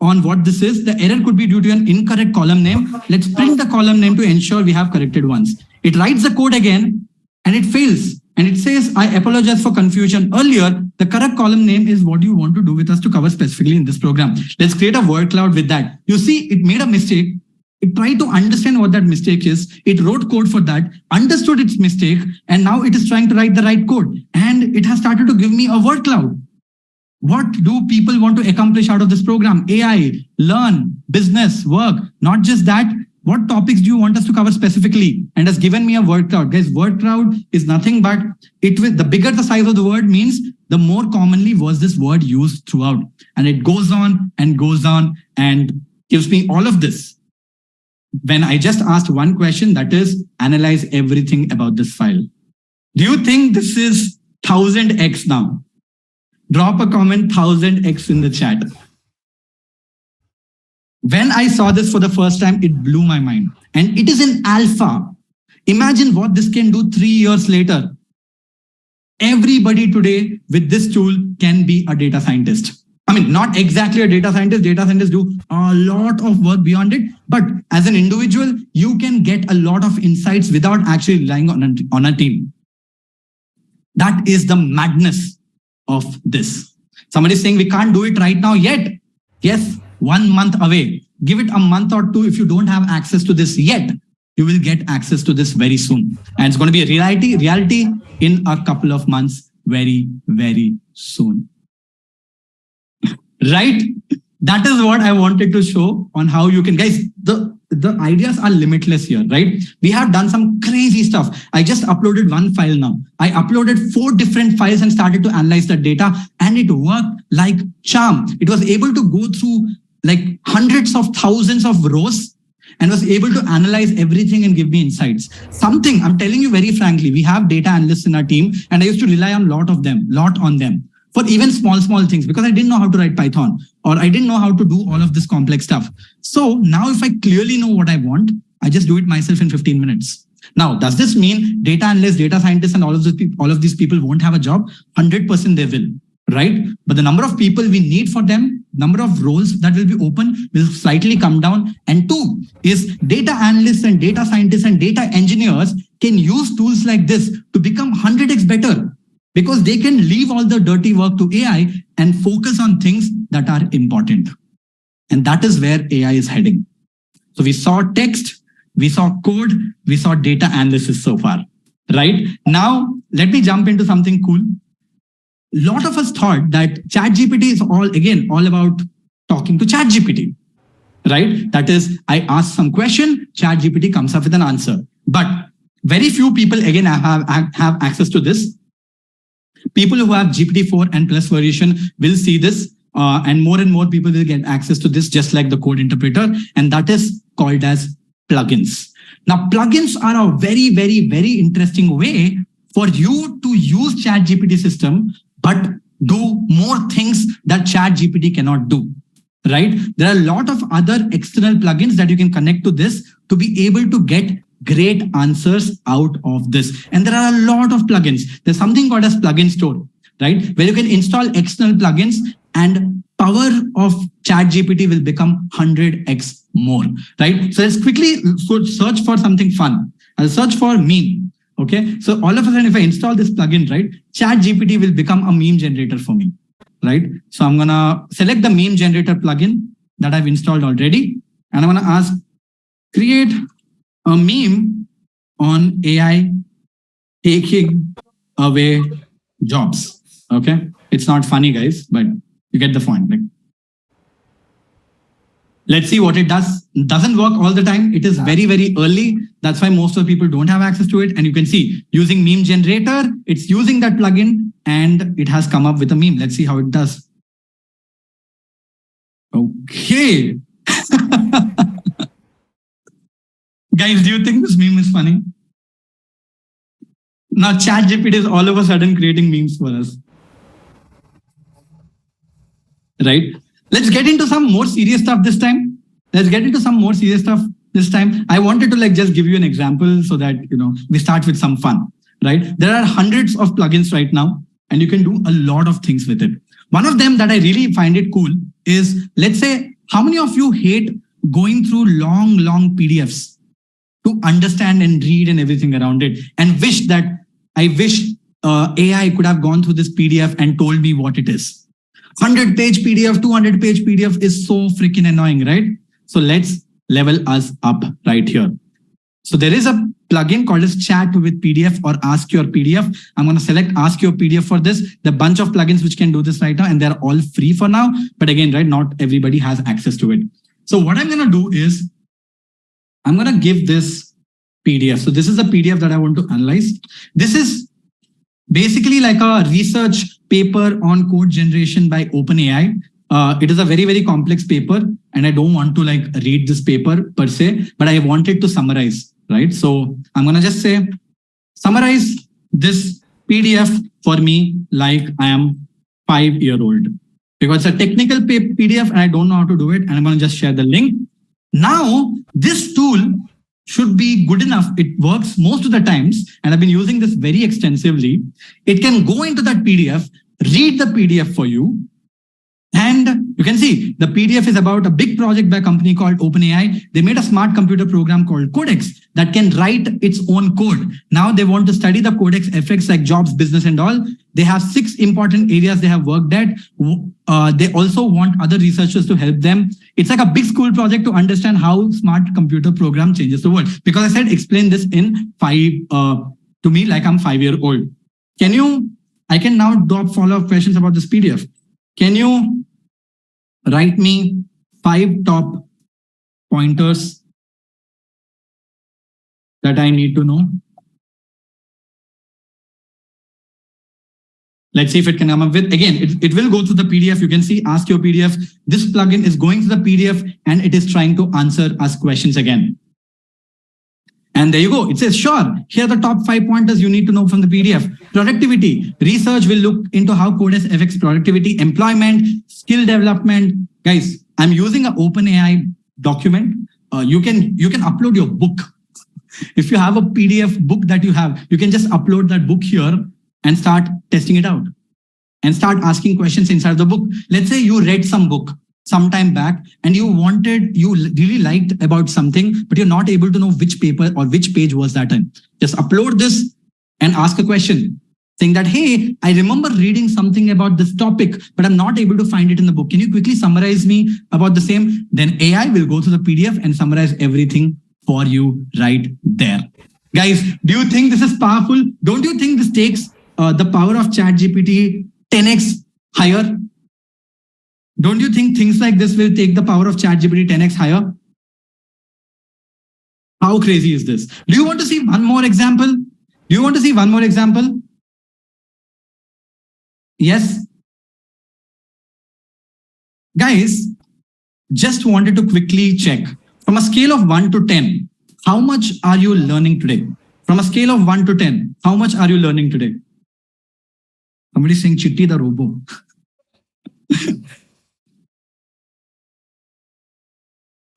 on what this is. The error could be due to an incorrect column name. Let's print the column name to ensure we have corrected ones. It writes the code again and it fails. And it says, I apologize for confusion. Earlier, the correct column name is what you want to do with us to cover specifically in this program. Let's create a word cloud with that. You see, it made a mistake. It tried to understand what that mistake is. It wrote code for that, understood its mistake, and now it is trying to write the right code. And it has started to give me a word cloud. What do people want to accomplish out of this program? AI, learn, business, work. Not just that, what topics do you want us to cover specifically? And has given me a word cloud. Guys, word cloud is nothing but the bigger the size of the word means, the more commonly was this word used throughout. And it goes on and gives me all of this. When I just asked one question, that is, analyze everything about this file. Do you think this is 1000x now? Drop a comment 1000x in the chat. When I saw this for the first time, it blew my mind. And it is in alpha. Imagine what this can do 3 years later. Everybody today with this tool can be a data scientist. I mean, not exactly a data scientist. Data scientists do a lot of work beyond it. But as an individual, you can get a lot of insights without actually relying on a team. That is the madness of this. Somebody is saying we can't do it right now yet. Yes, 1 month away. Give it a month or two. If you don't have access to this yet, you will get access to this very soon. And it's going to be a reality in a couple of months, very, very soon. Right? That is what I wanted to show on how you can, guys, the ideas are limitless here, right? We have done some crazy stuff. I just uploaded one file now. I uploaded 4 different files and started to analyze the data, and it worked like charm. It was able to go through like hundreds of thousands of rows and was able to analyze everything and give me insights. Something, I'm telling you very frankly, we have data analysts in our team, and I used to rely on lot on them. For even small things, because I didn't know how to write Python, or I didn't know how to do all of this complex stuff. So now if I clearly know what I want, I just do it myself in 15 minutes. Now, does this mean data analysts, data scientists, and all of these people won't have a job? 100% they will, right? But the number of people we need for them, number of roles that will be open will slightly come down. And 2 is data analysts and data scientists and data engineers can use tools like this to become 100x better, because they can leave all the dirty work to AI and focus on things that are important. And that is where AI is heading. So we saw text, we saw code, we saw data analysis so far, right? Now, let me jump into something cool. A lot of us thought that ChatGPT is all about talking to ChatGPT, right? That is, I ask some question, ChatGPT comes up with an answer. But very few people, again, have access to this. People who have GPT-4 and plus version will see this, and more people will get access to this, just like the code interpreter, and that is called as plugins. Now, plugins are a very, very, very interesting way for you to use ChatGPT system, but do more things that ChatGPT cannot do, right? There are a lot of other external plugins that you can connect to this to be able to get great answers out of this. And there are a lot of plugins. There's something called as plugin store, right? Where you can install external plugins and power of ChatGPT will become 100x more, right? So let's quickly search for something fun. I'll search for meme. Okay. So all of a sudden, if I install this plugin, right, ChatGPT will become a meme generator for me, right? So I'm going to select the meme generator plugin that I've installed already. And I'm going to ask, create a meme on AI taking away jobs. Okay. It's not funny, guys, but you get the point. Like, let's see what it does. It doesn't work all the time. It is very, very early. That's why most of the people don't have access to it. And you can see using meme generator, it's using that plugin and it has come up with a meme. Let's see how it does. Okay. Guys, do you think this meme is funny? Now ChatGPT is all of a sudden creating memes for us. Right? Let's get into some more serious stuff this time. I wanted to just give you an example so that, we start with some fun, right? There are hundreds of plugins right now, and you can do a lot of things with it. One of them that I really find it cool is, let's say, how many of you hate going through long PDFs to understand and read and everything around it, and I wish AI could have gone through this PDF and told me what it is. 100-page PDF, 200-page PDF is so freaking annoying, right? So let's level us up right here. So there is a plugin called as Chat with PDF or Ask Your PDF. I'm going to select Ask Your PDF for this. The bunch of plugins which can do this right now, and they're all free for now. But again, right, not everybody has access to it. So what I'm going to do is I'm going to give this PDF. So this is a PDF that I want to analyze. This is basically like a research paper on code generation by OpenAI. It is a very, very complex paper, and I don't want to like read this paper per se, but I wanted to summarize, right? So I'm going to just say, summarize this PDF for me like I am 5-year-old, because it's a technical PDF and I don't know how to do it. And I'm going to just share the link. Now, this tool should be good enough. It works most of the times, and I've been using this very extensively. It can go into that PDF, read the PDF for you. And you can see the PDF is about a big project by a company called OpenAI. They made a smart computer program called Codex that can write its own code. Now they want to study the Codex effects like jobs, business, and all. They have 6 important areas they have worked at. They also want other researchers to help them. It's like a big school project to understand how smart computer program changes the world. Because I said, explain this in to me like I'm 5-year-old. I can now drop follow-up questions about this PDF. Can you write me 5 top pointers that I need to know? Let's see if it can come up with, again, it will go through the PDF. You can see, ask your PDF. This plugin is going to the PDF and it is trying to answer us questions again. And there you go. It says, sure, here are the top 5 pointers you need to know from the PDF. Productivity. Research will look into how Codex affects productivity, employment, skill development. Guys, I'm using an OpenAI document. You can upload your book. If you have a PDF book that you have, you can just upload that book here and start testing it out and start asking questions inside the book. Let's say you read some book some time back and you really liked about something, but you're not able to know which paper or which page was that in. Just upload this and ask a question saying that, hey, I remember reading something about this topic, but I'm not able to find it in the book. Can you quickly summarize me about the same? Then AI will go to the PDF and summarize everything for you right there. Guys, do you think this is powerful? Don't you think this takes the power of ChatGPT 10x higher? Don't you think things like this will take the power of ChatGPT 10x higher? How crazy is this? Do you want to see one more example? Do you want to see one more example? Yes. Guys, just wanted to quickly check. From a scale of 1 to 10, how much are you learning today? From a scale of 1 to 10, how much are you learning today? Somebody saying Chitti the Robo.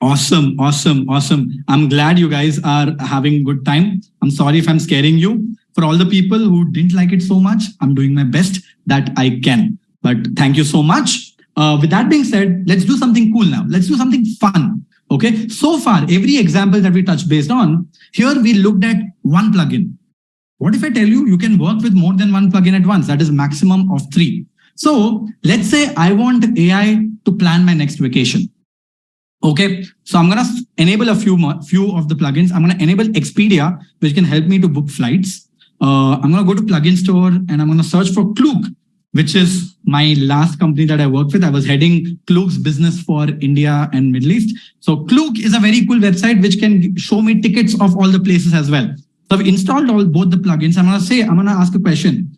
Awesome. I'm glad you guys are having a good time. I'm sorry if I'm scaring you. For all the people who didn't like it so much, I'm doing my best that I can. But thank you so much. With that being said, let's do something cool now. Let's do something fun. Okay. So far, every example that we touched based on, here we looked at one plugin. What if I tell you, you can work with more than one plugin at once? That is maximum of 3. So let's say I want AI to plan my next vacation. Okay, so I'm going to enable a few of the plugins. I'm going to enable Expedia, which can help me to book flights. I'm going to go to plugin store and I'm going to search for Klook, which is my last company that I worked with. I was heading Klook's business for India and Middle East. So Klook is a very cool website which can show me tickets of all the places as well. So I've installed both the plugins. I'm going to ask a question.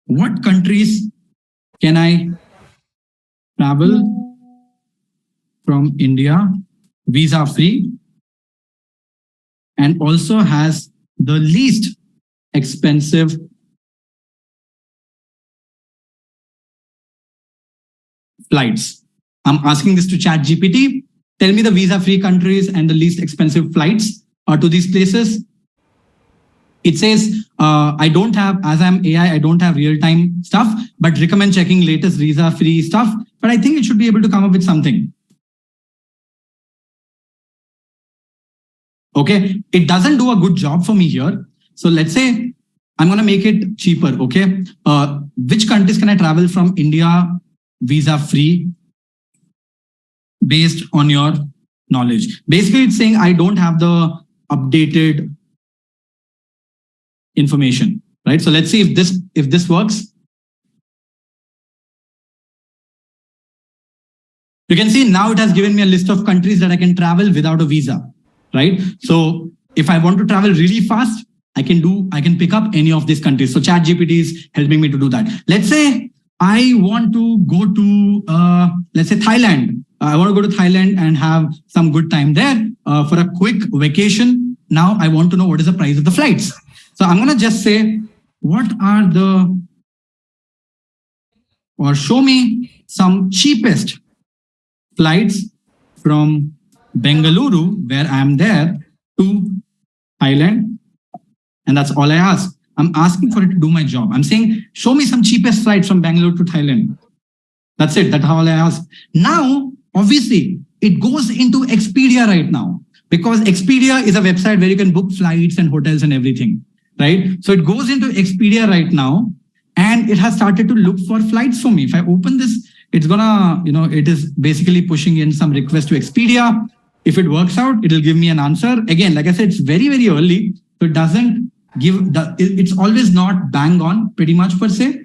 What countries can I travel from India visa free and also has the least expensive flights? I'm asking this to ChatGPT. Tell me the visa free countries and the least expensive flights to these places. It says, I don't have, as I'm AI, I don't have real-time stuff, but recommend checking latest visa free stuff. But I think it should be able to come up with something. Okay, it doesn't do a good job for me here. So let's say I'm going to make it cheaper. Okay, which countries can I travel from India visa free based on your knowledge. Basically, it's saying I don't have the updated information, right? So let's see if this works. You can see now it has given me a list of countries that I can travel without a visa, right? So if I want to travel really fast, I can pick up any of these countries. So ChatGPT is helping me to do that. Let's say I want to go to, let's say Thailand. I want to go to Thailand and have some good time there for a quick vacation. Now I want to know what is the price of the flights. So I'm going to just say, show me some cheapest flights from Bengaluru, where I'm there, to Thailand. And that's all I ask. I'm asking for it to do my job. I'm saying, show me some cheapest flights from Bangalore to Thailand. That's it. That's all I ask. Now, obviously, it goes into Expedia right now, because Expedia is a website where you can book flights and hotels and everything, right? So it goes into Expedia right now, and it has started to look for flights for me. If I open this, it's gonna, it is basically pushing in some request to Expedia. If it works out, it'll give me an answer. Again, like I said, it's very, very early. So it doesn't give it's always not bang on pretty much per se.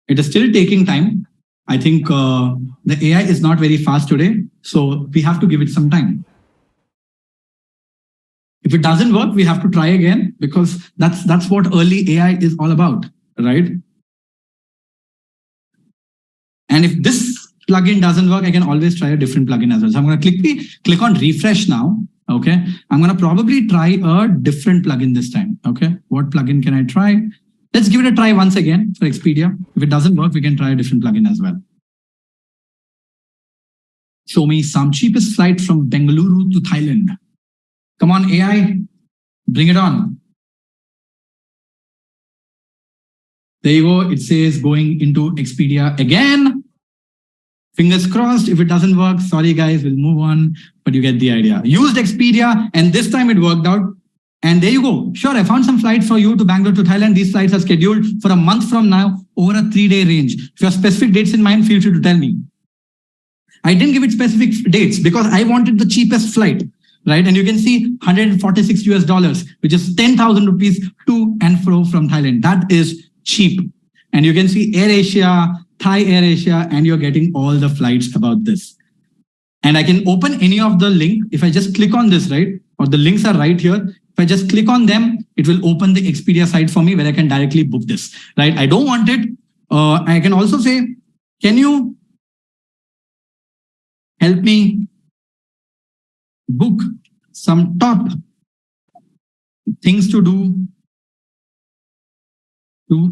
It is still taking time. I think the AI is not very fast today, so we have to give it some time. If it doesn't work, we have to try again, because that's what early AI is all about, right? And if this plugin doesn't work, I can always try a different plugin as well. So I'm going to click on refresh now. Okay. I'm going to probably try a different plugin this time. Okay. What plugin can I try? Let's give it a try once again for Expedia. If it doesn't work, we can try a different plugin as well. Show me some cheapest flight from Bengaluru to Thailand. Come on, AI, bring it on. There you go. It says going into Expedia again. Fingers crossed. If it doesn't work, sorry guys, we'll move on, but you get the idea. Used Expedia, and this time it worked out. And there you go. Sure, I found some flights for you to Bangalore to Thailand. These flights are scheduled for a month from now, over a 3-day range. If you have specific dates in mind, feel free to tell me. I didn't give it specific dates because I wanted the cheapest flight, right? And you can see $146, which is 10,000 rupees to and fro from Thailand. That is cheap. And you can see AirAsia, Thai AirAsia, and you're getting all the flights about this. And I can open any of the link. If I just click on this, right? Or the links are right here. If I just click on them, it will open the Expedia site for me where I can directly book this, right? I don't want it. I can also say, can you help me book some top things to do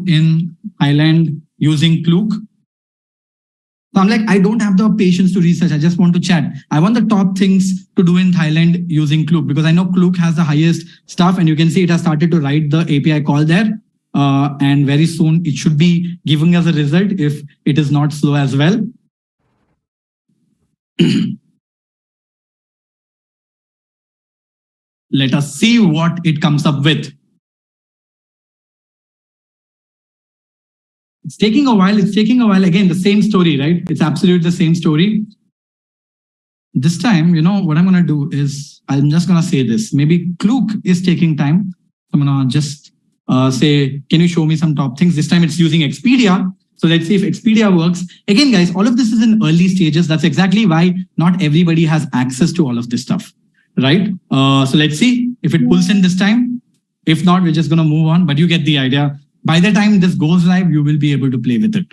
in Thailand using Klook? So I'm like, I don't have the patience to research. I just want to chat. I want the top things to do in Thailand using Klook, because I know Klook has the highest stuff, and you can see it has started to write the API call there. And very soon it should be giving us a result if it is not slow as well. Let us see what it comes up with. It's taking a while. Again, the same story, right? It's absolutely the same story. This time, what I'm going to do is I'm just going to say this. Maybe Klook is taking time. I'm going to just say, can you show me some top things? This time it's using Expedia. So let's see if Expedia works. Again, guys, all of this is in early stages. That's exactly why not everybody has access to all of this stuff, right? So let's see if it pulls in this time. If not, we're just going to move on, but you get the idea. By the time this goes live, you will be able to play with it.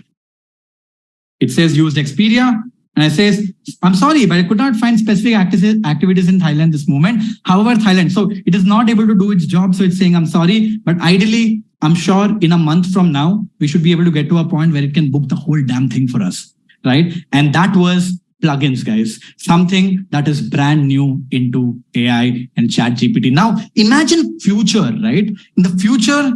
It says used Expedia, and it says, I'm sorry, but I could not find specific activities in Thailand this moment. However, Thailand, so it is not able to do its job. So it's saying, I'm sorry, but ideally, I'm sure in a month from now, we should be able to get to a point where it can book the whole damn thing for us, right? And that was plugins, guys, something that is brand new into AI and ChatGPT. Now, imagine future, right? In the future,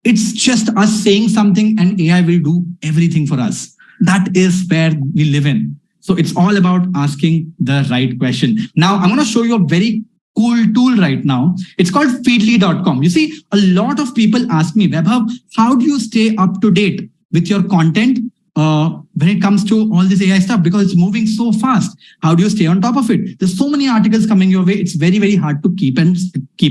it's just us saying something and AI will do everything for us. That is where we live in. So it's all about asking the right question. Now, I'm going to show you a very cool tool right now. It's called feedly.com. You see, a lot of people ask me, Vaibhav, how do you stay up to date with your content when it comes to all this AI stuff? Because it's moving so fast. How do you stay on top of it? There's so many articles coming your way. It's very, very hard to keep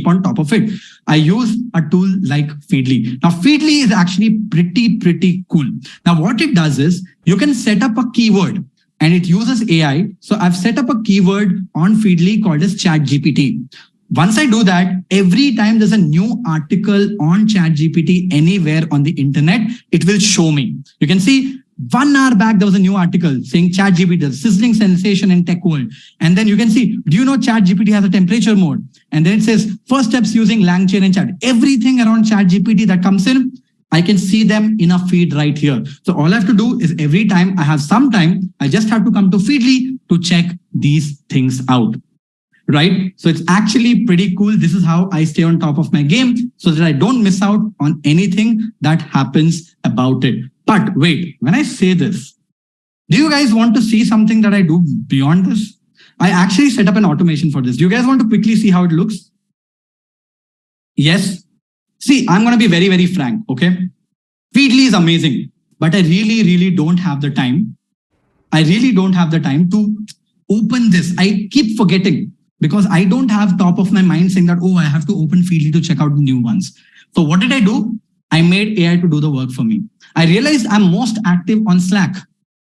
on top of it. I use a tool like Feedly. Now, Feedly is actually pretty cool. Now, what it does is you can set up a keyword and it uses AI. So I've set up a keyword on Feedly called as ChatGPT. Once I do that, every time there's a new article on ChatGPT anywhere on the internet, it will show me. You can see 1 hour back, there was a new article saying ChatGPT, the sizzling sensation in tech world. And then you can see, do you know ChatGPT has a temperature mode? And then it says, first steps using LangChain and chat. Everything around ChatGPT that comes in, I can see them in a feed right here. So all I have to do is every time I have some time, I just have to come to Feedly to check these things out. Right? So it's actually pretty cool. This is how I stay on top of my game so that I don't miss out on anything that happens about it. But wait, when I say this, do you guys want to see something that I do beyond this? I actually set up an automation for this. Do you guys want to quickly see how it looks? Yes. See, I'm going to be very, very frank. Okay. Feedly is amazing, but I really don't have the time. I really don't have the time to open this. I keep forgetting because I don't have top of my mind saying that, oh, I have to open Feedly to check out the new ones. So what did I do? I made AI to do the work for me. I realized I'm most active on Slack,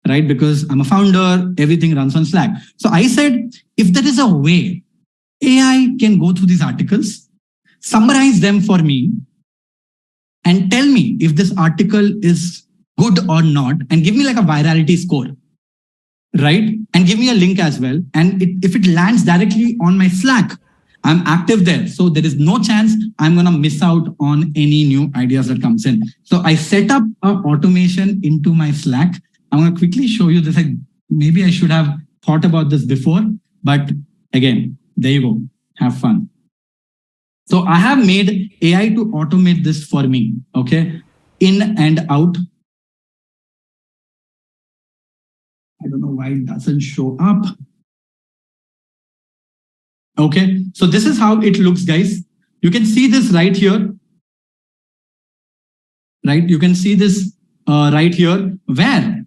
right? Because I'm a founder, everything runs on Slack. So I said, if there is a way AI can go through these articles, summarize them for me, and tell me if this article is good or not, and give me like a virality score, right? And give me a link as well. And if it lands directly on my Slack, I'm active there. So there is no chance I'm going to miss out on any new ideas that comes in. So I set up an automation into my Slack. I'm going to quickly show you this. Maybe I should have thought about this before, but again, there you go. Have fun. So I have made AI to automate this for me. Okay. In and out. I don't know why it doesn't show up. Okay, so this is how it looks, guys. You can see this right here. Right, you can see this right here where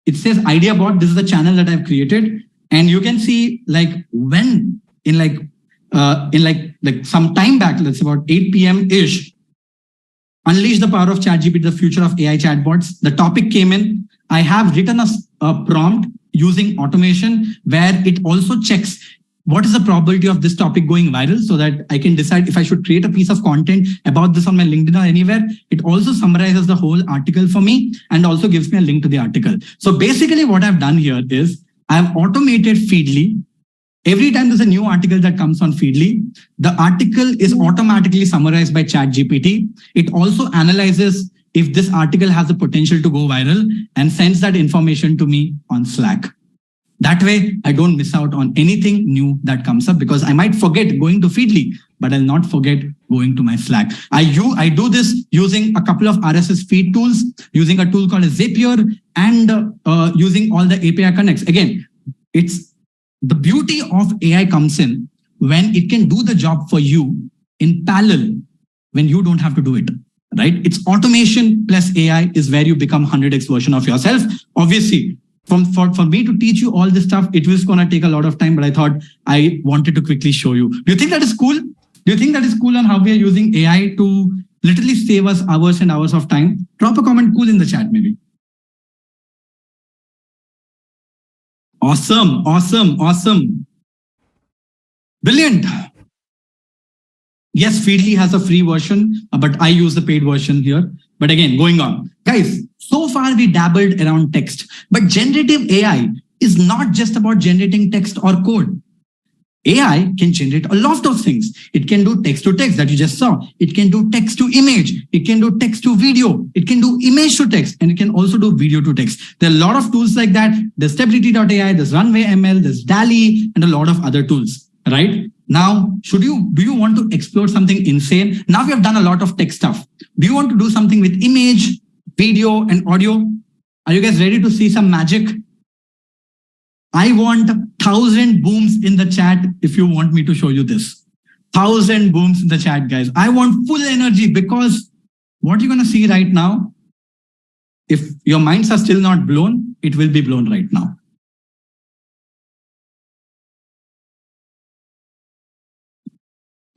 it says Idea Bot. This is the channel that I've created. And you can see like when in like some time back, let's say about 8 p.m.-ish, Unleash the Power of ChatGPT, the Future of AI Chatbots. The topic came in. I have written a prompt using automation where it also checks what is the probability of this topic going viral so that I can decide if I should create a piece of content about this on my LinkedIn or anywhere. It also summarizes the whole article for me and also gives me a link to the article. So basically what I've done here is I've automated Feedly. Every time there's a new article that comes on Feedly, the article is automatically summarized by ChatGPT. It also analyzes if this article has the potential to go viral and sends that information to me on Slack. That way, I don't miss out on anything new that comes up because I might forget going to Feedly, but I'll not forget going to my Slack. I do this using a couple of RSS feed tools, using a tool called Zapier, and using all the API connects. Again, it's the beauty of AI comes in when it can do the job for you in parallel when you don't have to do it. Right? It's automation plus AI is where you become 100x version of yourself. Obviously, for me to teach you all this stuff, it was going to take a lot of time, but I thought I wanted to quickly show you. Do you think that is cool? Do you think that is cool on how we are using AI to literally save us hours and hours of time? Drop a comment cool in the chat maybe. Awesome, awesome, awesome. Brilliant. Yes, Feedly has a free version, but I use the paid version here. But again, going on. Guys, so far we dabbled around text, but generative AI is not just about generating text or code. AI can generate a lot of things. It can do text to text that you just saw. It can do text to image. It can do text to video. It can do image to text, and it can also do video to text. There are a lot of tools like that. There's Stability.ai, there's Runway ML, there's DALL-E, and a lot of other tools, right? Now, do you want to explore something insane? Now we have done a lot of tech stuff. Do you want to do something with image, video, and audio? Are you guys ready to see some magic? I want 1,000 booms in the chat if you want me to show you this. 1,000 booms in the chat, guys. I want full energy, because what you're going to see right now, if your minds are still not blown, it will be blown right now.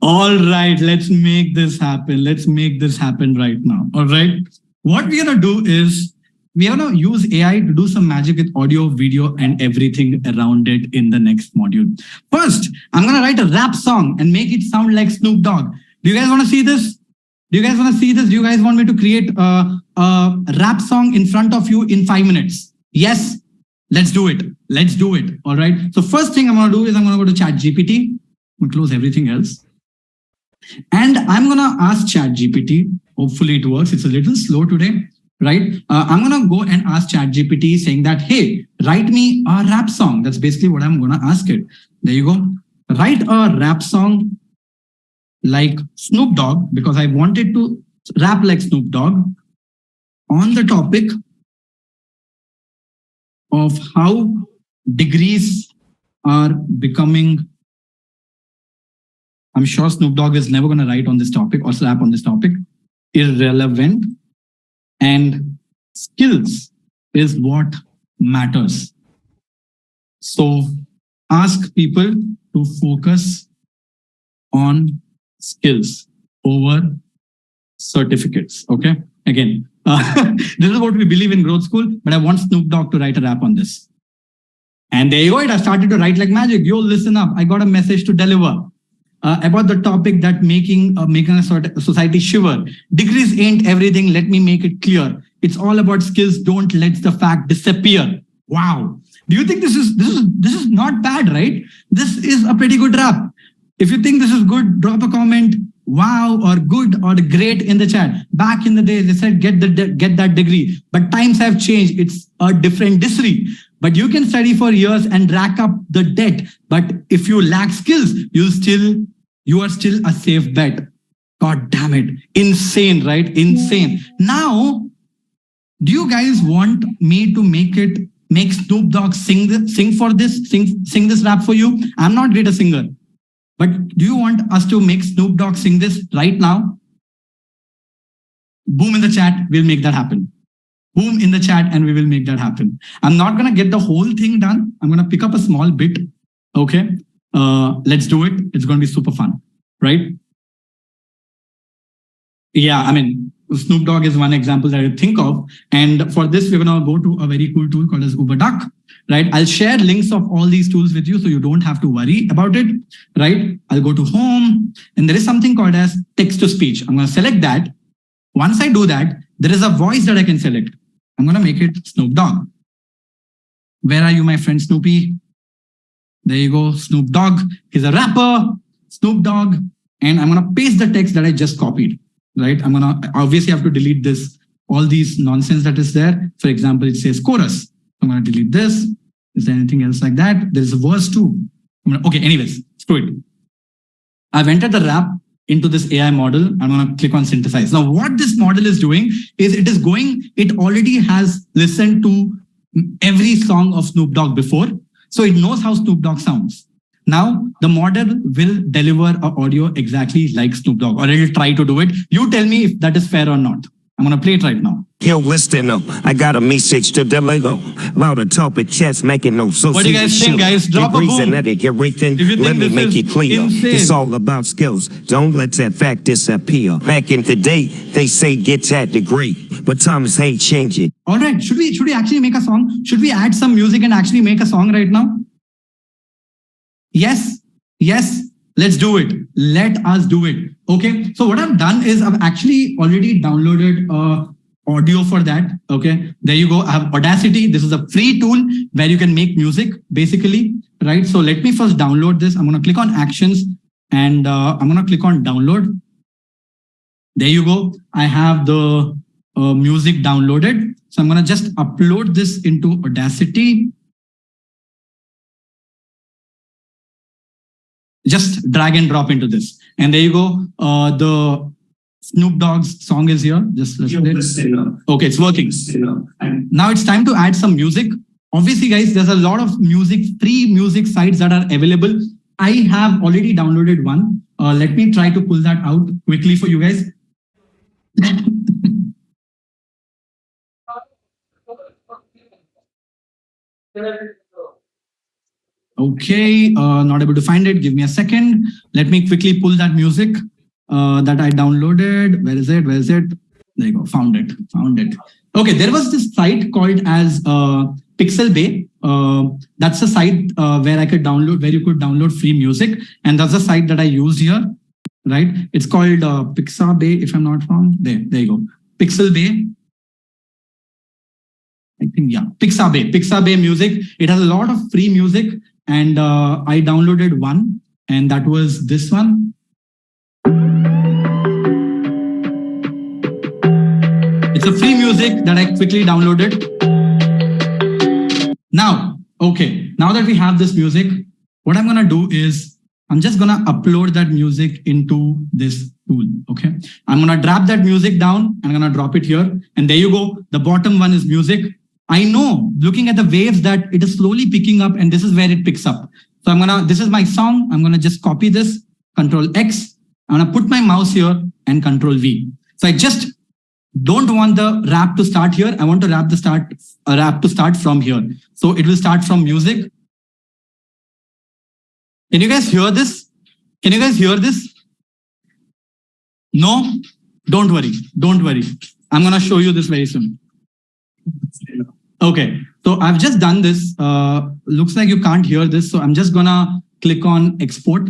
All right, let's make this happen. Let's make this happen right now. All right. What we're going to do is we're going to use AI to do some magic with audio, video, and everything around it in the next module. First, I'm going to write a rap song and make it sound like Snoop Dogg. Do you guys want to see this? Do you guys want to see this? Do you guys want me to create a rap song in front of you in 5 minutes? Yes, let's do it. Let's do it. All right. So first thing I'm going to do is I'm going to go to ChatGPT. I'm going to close everything else. And I'm going to ask ChatGPT. Hopefully it works. It's a little slow today, right? I'm going to go and ask ChatGPT saying that, hey, write me a rap song. That's basically what I'm going to ask it. There you go. Write a rap song like Snoop Dogg, because I wanted to rap like Snoop Dogg on the topic of how degrees are becoming. I'm sure Snoop Dogg is never going to write on this topic or rap on this topic. Irrelevant, and skills is what matters. So ask people to focus on skills over certificates. Okay. Again, this is what we believe in Growth School, but I want Snoop Dogg to write a rap on this. And there you go. I started to write like magic. Yo, listen up. I got a message to deliver. About the topic that making a society shiver. Degrees ain't everything. Let me make it clear. It's all about skills. Don't let the fact disappear. Wow. Do you think this is not bad, right? This is a pretty good rap. If you think this is good, drop a comment. Wow, or good, or great in the chat. Back in the day, they said get that degree, but times have changed. It's a different discipline. But you can study for years and rack up the debt. But if you lack skills, you are still a safe bet. God damn it. Insane, right? Insane. Now, do you guys want me to make Snoop Dogg sing this rap for you? I'm not great a singer. But do you want us to make Snoop Dogg sing this right now? Boom in the chat, we'll make that happen. Boom in the chat and we will make that happen. I'm not going to get the whole thing done. I'm going to pick up a small bit. Okay. Let's do it. It's going to be super fun, right? Yeah, I mean, Snoop Dogg is one example that I think of. And for this, we're going to go to a very cool tool called as UberDuck, right? I'll share links of all these tools with you so you don't have to worry about it, right? I'll go to home and there is something called as text to speech. I'm going to select that. Once I do that, there is a voice that I can select. I'm going to make it Snoop Dogg. Where are you, my friend Snoopy? There you go, Snoop Dogg. He's a rapper, Snoop Dogg. And I'm going to paste the text that I just copied, right? I'm going to obviously have to delete this, all these nonsense that is there. For example, it says chorus. I'm going to delete this. Is there anything else like that? There's a verse too. Okay, anyways, screw it. I've entered the rap into this AI model. I'm going to click on synthesize. Now, what this model is doing is it already has listened to every song of Snoop Dogg before. So it knows how Snoop Dogg sounds. Now, the model will deliver an audio exactly like Snoop Dogg, or it'll try to do it. You tell me if that is fair or not. I'm going to play it right now. Yo, listen up. I got a message to deliver. About a topic chess making no so. What do you guys think, guys? Drop a boom. Everything. Let me make it clear. Insane. It's all about skills. Don't let that fact disappear. Back in the day, they say get that degree, but times ain't changing. All right. Should we actually make a song? Should we add some music and actually make a song right now? Yes. Yes. Let's do it. Let us do it. Okay. So what I've done is I've actually already downloaded audio for that. Okay. There you go. I have Audacity. This is a free tool where you can make music basically, right? So let me first download this. I'm going to click on actions and I'm going to click on download. There you go. I have the music downloaded. So I'm going to just upload this into Audacity. Just drag and drop into this. And there you go. The Snoop Dogg's song is here. Just listen it. Okay, it's working. And now it's time to add some music. Obviously, guys, there's a lot of music, free music sites that are available. I have already downloaded one. Let me try to pull that out quickly for you guys. Okay, not able to find it. Give me a second. Let me quickly pull that music that I downloaded. Where is it? Where is it? There you go. Found it. Found it. Okay, there was this site called as Pixel Bay. That's a site where I could download, where you could download free music, and that's the site that I used here. Right? It's called Pixel Bay, if I'm not wrong. There you go. Pixel Bay. I think, yeah, Pixabay music. It has a lot of free music, and I downloaded one, and that was this one. It's a free music that I quickly downloaded. Now, okay, now that we have this music, what I'm gonna do is I'm just gonna upload that music into this tool, okay? I'm gonna drop that music down, I'm gonna drop it here, and there you go. The bottom one is music. I know, looking at the waves, that it is slowly picking up, and this is where it picks up. So this is my song. I'm gonna just copy this, Control X. I'm gonna put my mouse here and Control V. So I just don't want the rap to start here. I want to rap to start from here. So it will start from music. Can you guys hear this? Can you guys hear this? No? Don't worry. Don't worry. I'm gonna show you this very soon. Okay, so I've just done this. Looks like you can't hear this. So I'm just gonna click on export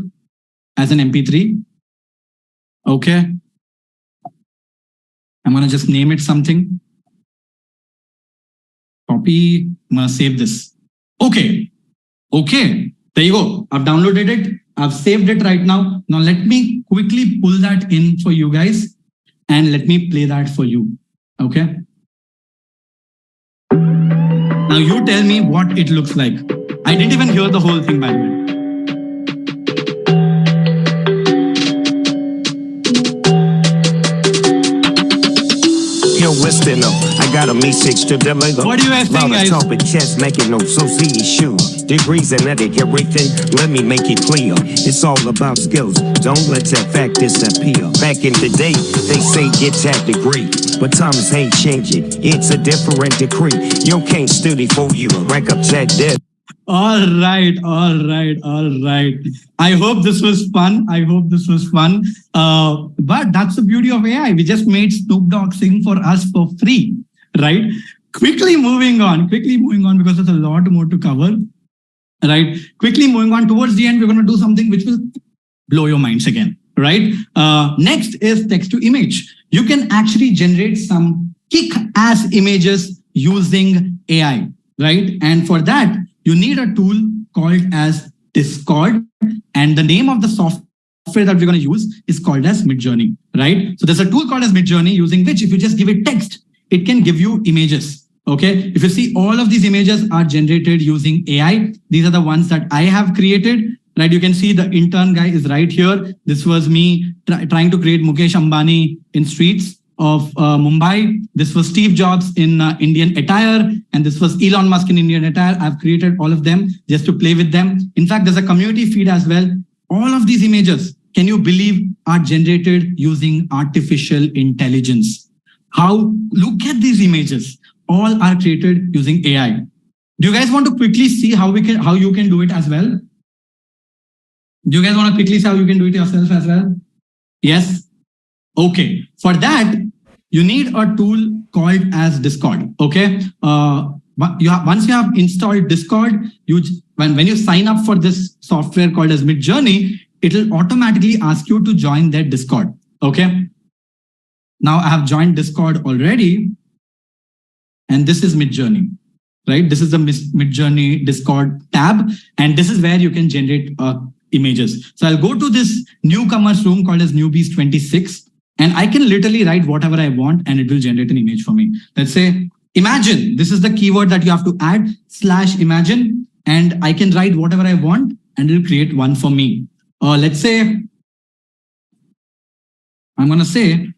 as an MP3. Okay. I'm gonna just name it something. Copy, I'm gonna save this. Okay, okay, there you go. I've downloaded it. I've saved it right now. Now let me quickly pull that in for you guys and let me play that for you. Okay. Now you tell me what it looks like. I didn't even hear the whole thing, by the way. Yo, listen up. I got a message to deliver. What do you guys think, guys? Top and chest making no association. Degrees and everything. Let me make it clear. It's all about skills. Don't let that fact disappear. Back in the day, they say get that degree. But times ain't changing. It's a different decree. You can't study for you. Rank up that debt. All right. I hope this was fun. But that's the beauty of AI. We just made Snoop Dogg sing for us for free, right? Quickly moving on because there's a lot more to cover, right? Quickly moving on towards the end, we're going to do something which will blow your minds again, right? Next is text to image. You can actually generate some kick-ass images using AI, right? And for that, you need a tool called as Discord, and the name of the software that we're going to use is called as Midjourney, right? So there's a tool called as Midjourney, using which if you just give it text, it can give you images, okay? If you see, all of these images are generated using AI. These are the ones that I have created, right? You can see the intern guy is right here. This was me trying to create Mukesh Ambani in streets of Mumbai. This was Steve Jobs in Indian attire, and this was Elon Musk in Indian attire. I've created all of them just to play with them. In fact, there's a community feed as well. All of these images, can you believe, are generated using artificial intelligence? Look at these images. All are created using AI. Do you guys want to quickly see how you can do it as well? Do you guys want to quickly see how you can do it yourself as well? Yes. Okay. For that, you need a tool called as Discord. Okay. Once you have installed Discord, when you sign up for this software called as Midjourney, it will automatically ask you to join their Discord. Okay. Now I have joined Discord already, and this is Midjourney, right? This is the Midjourney Discord tab, and this is where you can generate images. So I'll go to this newcomers room called as Newbies 26, and I can literally write whatever I want, and it will generate an image for me. Let's say, imagine. This is the keyword that you have to add, /imagine, and I can write whatever I want, and it will create one for me. Let's say, I'm going to say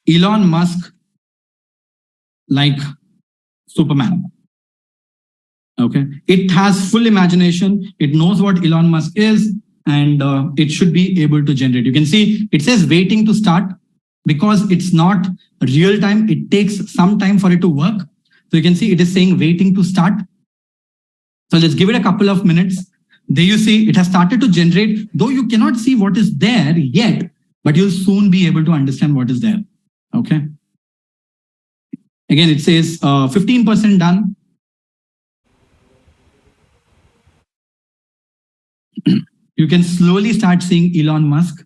Elon Musk like Superman. Okay. It has full imagination. It knows what Elon Musk is. and it should be able to generate. You can see it says waiting to start because it's not real time. It takes some time for it to work. So you can see it is saying waiting to start. So let's give it a couple of minutes. There you see it has started to generate, though you cannot see what is there yet, but you'll soon be able to understand what is there. Okay. Again, it says 15% done. You can slowly start seeing Elon Musk.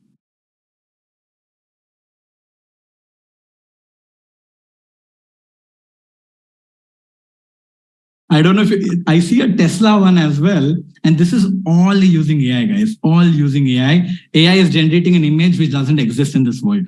I don't know if I see a Tesla one as well. And this is all using AI, guys, all using AI. AI is generating an image which doesn't exist in this world.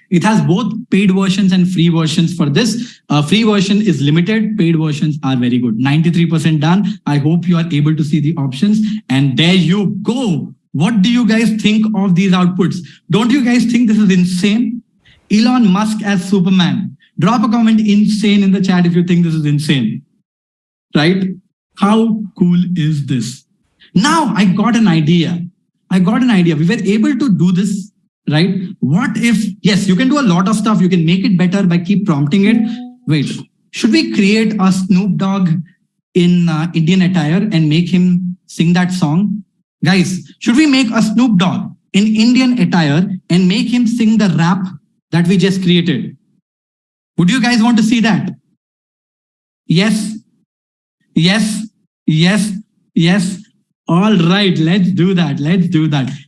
It has both paid versions and free versions for this. Free version is limited. Paid versions are very good. 93% done. I hope you are able to see the options. And there you go. What do you guys think of these outputs? Don't you guys think this is insane? Elon Musk as Superman. Drop a comment insane in the chat if you think this is insane. Right? How cool is this? Now I got an idea. We were able to do this. Right? What if, yes, you can do a lot of stuff. You can make it better by keep prompting it. Wait, should we create a Snoop Dogg in Indian attire and make him sing that song? Guys, should we make a Snoop Dogg in Indian attire and make him sing the rap that we just created? Would you guys want to see that? Yes, yes, yes, yes. All right, let's do that.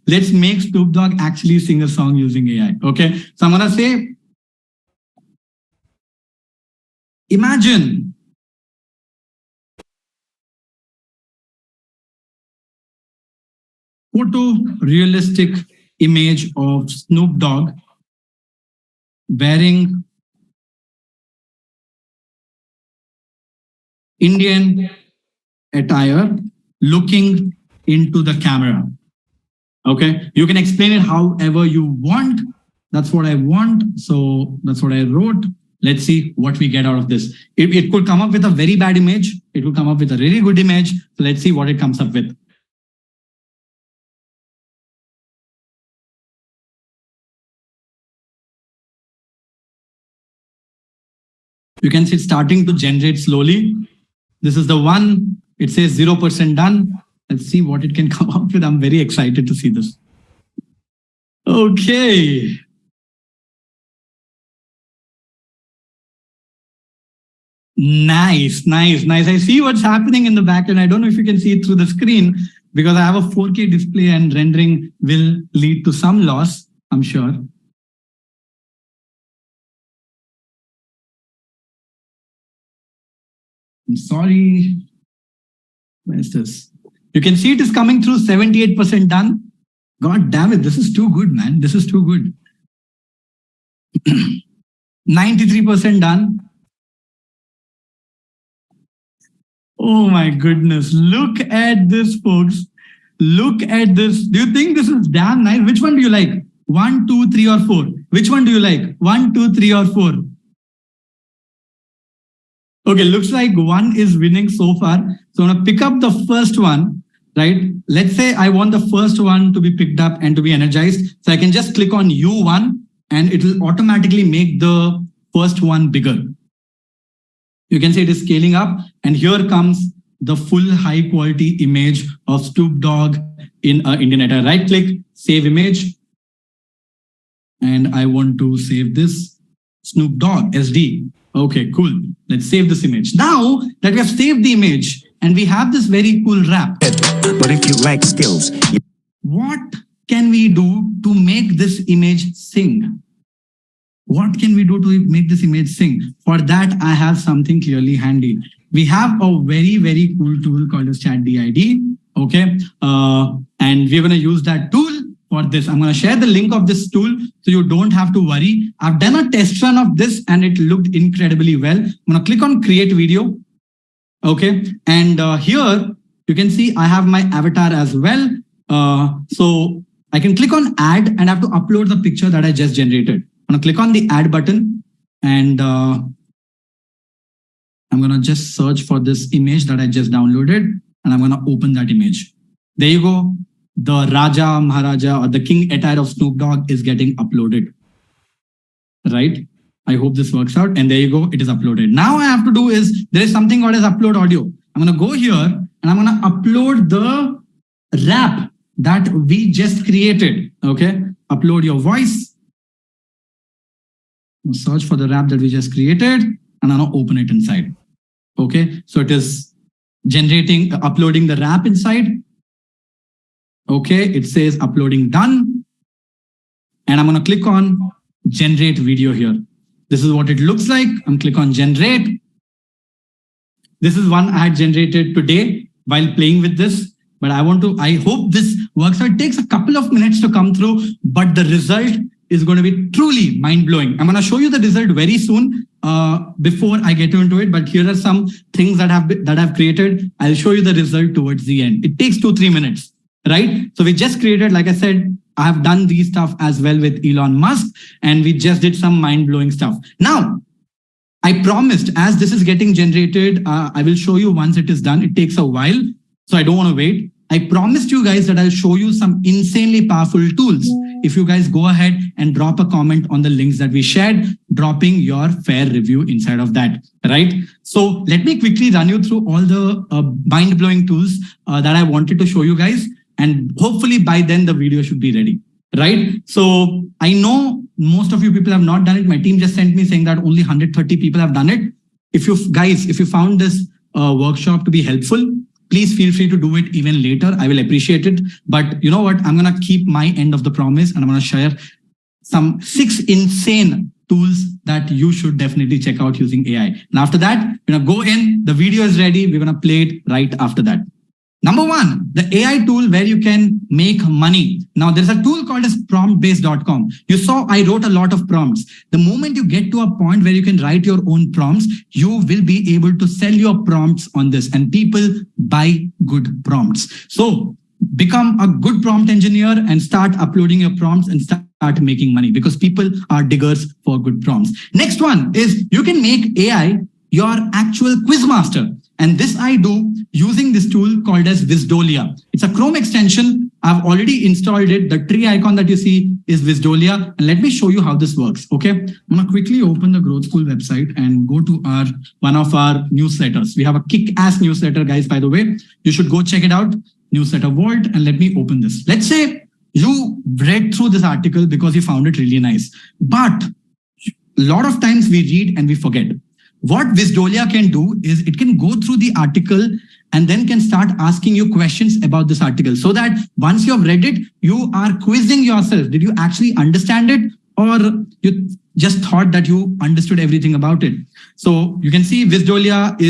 Let's make Snoop Dogg actually sing a song using AI. Okay, so I'm gonna say, imagine photorealistic image of Snoop Dogg wearing Indian attire, looking into the camera. Okay, you can explain it however you want. That's what I want. So that's what I wrote. Let's see what we get out of this. It could come up with a very bad image. It will come up with a really good image. So let's see what it comes up with. You can see it's starting to generate slowly. This is the one. It says 0% done. Let's see what it can come up with. I'm very excited to see this. Okay. Nice. I see what's happening in the back end. I don't know if you can see it through the screen because I have a 4K display and rendering will lead to some loss, I'm sure. I'm sorry. Where's this? You can see it is coming through 78% done. God damn it. This is too good, man. This is too good. 93% done. Oh my goodness. Look at this, folks. Look at this. Do you think this is damn nice? Which one do you like? 1, 2, 3, or 4? Which one do you like? 1, 2, 3, or 4? Okay, looks like 1 is winning so far. So I'm going to pick up the first one, right? Let's say I want the first one to be picked up and to be energized. So I can just click on U1 and it will automatically make the first one bigger. You can see it is scaling up and here comes the full high quality image of Snoop Dogg in Indian attire. Right click, save image. And I want to save this Snoop Dogg SD. Okay, cool. Let's save this image. Now that we have saved the image and we have this very cool rap. But if you lack skills, what can we do to make this image sing? What can we do to make this image sing? For that, I have something clearly handy. We have a very, very cool tool called as ChatGPT. Okay. And we're going to use that tool for this. I'm going to share the link of this tool so you don't have to worry. I've done a test run of this and it looked incredibly well. I'm going to click on create video. Okay. And here you can see I have my avatar as well. So I can click on add and I have to upload the picture that I just generated. I'm going to click on the add button and I'm going to just search for this image that I just downloaded. and I'm going to open that image. There you go. The Raja, Maharaja, or the King attire of Snoop Dogg is getting uploaded. Right? I hope this works out. And there you go. It is uploaded. Now I have to do is, there is something called as upload audio. I'm going to go here and I'm going to upload the rap that we just created. Okay. Upload your voice. Search for the rap that we just created and I'm going to open it inside. Okay. So it is generating, uploading the rap inside. Okay. It says uploading done. And I'm going to click on generate video here. This is what it looks like. I'm click on generate. This is one I had generated today while playing with this, but I hope this works out. It takes a couple of minutes to come through, but the result is going to be truly mind-blowing. I'm going to show you the result very soon before I get into it, but here are some things that I've created. I'll show you the result towards the end. It takes 2-3 minutes, right? So we just created, like I said, I have done these stuff as well with Elon Musk, and we just did some mind-blowing stuff. Now, I promised, as this is getting generated, I will show you once it is done. It takes a while, so I don't want to wait. I promised you guys that I'll show you some insanely powerful tools. If you guys go ahead and drop a comment on the links that we shared, dropping your fair review inside of that, right? So let me quickly run you through all the mind-blowing tools that I wanted to show you guys. And hopefully by then the video should be ready, right? So I know most of you people have not done it. My team just sent me saying that only 130 people have done it. If you found this workshop to be helpful, please feel free to do it even later. I will appreciate it. But you know what? I'm going to keep my end of the promise and I'm going to share some 6 insane tools that you should definitely check out using AI. And after that, we're going to go in, the video is ready. We're going to play it right after that. Number 1, the AI tool where you can make money. Now there's a tool called as promptbase.com. You saw I wrote a lot of prompts. The moment you get to a point where you can write your own prompts, you will be able to sell your prompts on this and people buy good prompts. So become a good prompt engineer and start uploading your prompts and start making money because people are diggers for good prompts. Next one is you can make AI your actual quiz master. And this I do using this tool called as Wisdolia. It's a Chrome extension. I've already installed it. The tree icon that you see is Wisdolia. And let me show you how this works. Okay. I'm going to quickly open the Growth School website and go to one of our newsletters. We have a kick-ass newsletter, guys, by the way. You should go check it out. Newsletter Vault. And let me open this. Let's say you read through this article because you found it really nice. But a lot of times we read and we forget. What Wisdolia can do is it can go through the article and then can start asking you questions about this article so that once you have read it, you are quizzing yourself. Did you actually understand it or you just thought that you understood everything about it? So you can see Wisdolia